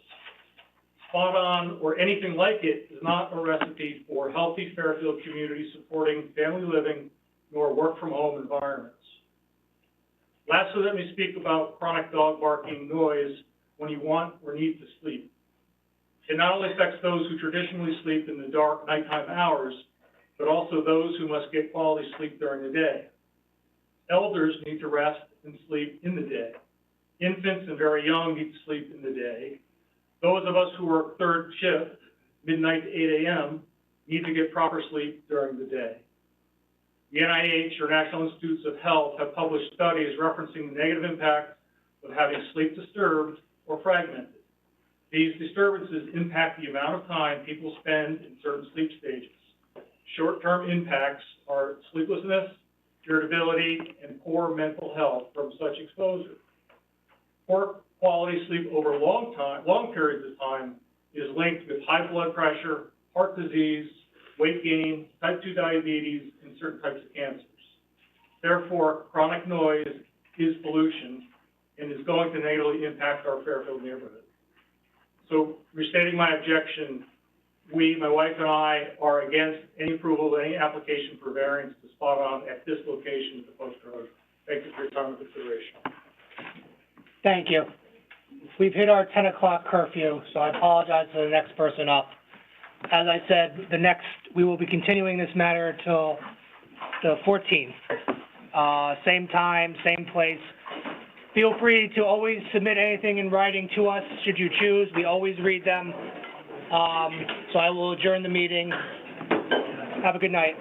Spot on or anything like it is not a recipe for healthy Fairfield community supporting family living nor work-from-home environments. Lastly, let me speak about chronic dog barking noise when you want or need to sleep. It not only affects those who traditionally sleep in the dark nighttime hours, but also those who must get quality sleep during the day. Elders need to rest and sleep in the day. Infants and very young need to sleep in the day. Those of us who work third shift, midnight to 8 a.m., need to get proper sleep during the day. The NIH, or National Institutes of Health, have published studies referencing the negative impact of having sleep disturbed or fragmented. These disturbances impact the amount of time people spend in certain sleep stages. Short-term impacts are sleeplessness, irritability, and poor mental health from such exposure. Poor quality sleep over long periods of time is linked with high blood pressure, heart disease, weight gain, type 2 diabetes, and certain types of cancers. Therefore, chronic noise is pollution and is going to negatively impact our Fairfield neighborhood. So, restating my objection, we, my wife and I, are against any approval of any application for variance to spot on at this location at the Post Road. Thank you for your time and consideration. Thank you. We've hit our 10 o'clock curfew, so I apologize to the next person up. As I said, we will be continuing this matter till the 14th. Same time, same place. Feel free to always submit anything in writing to us, should you choose. We always read them. So I will adjourn the meeting. Have a good night.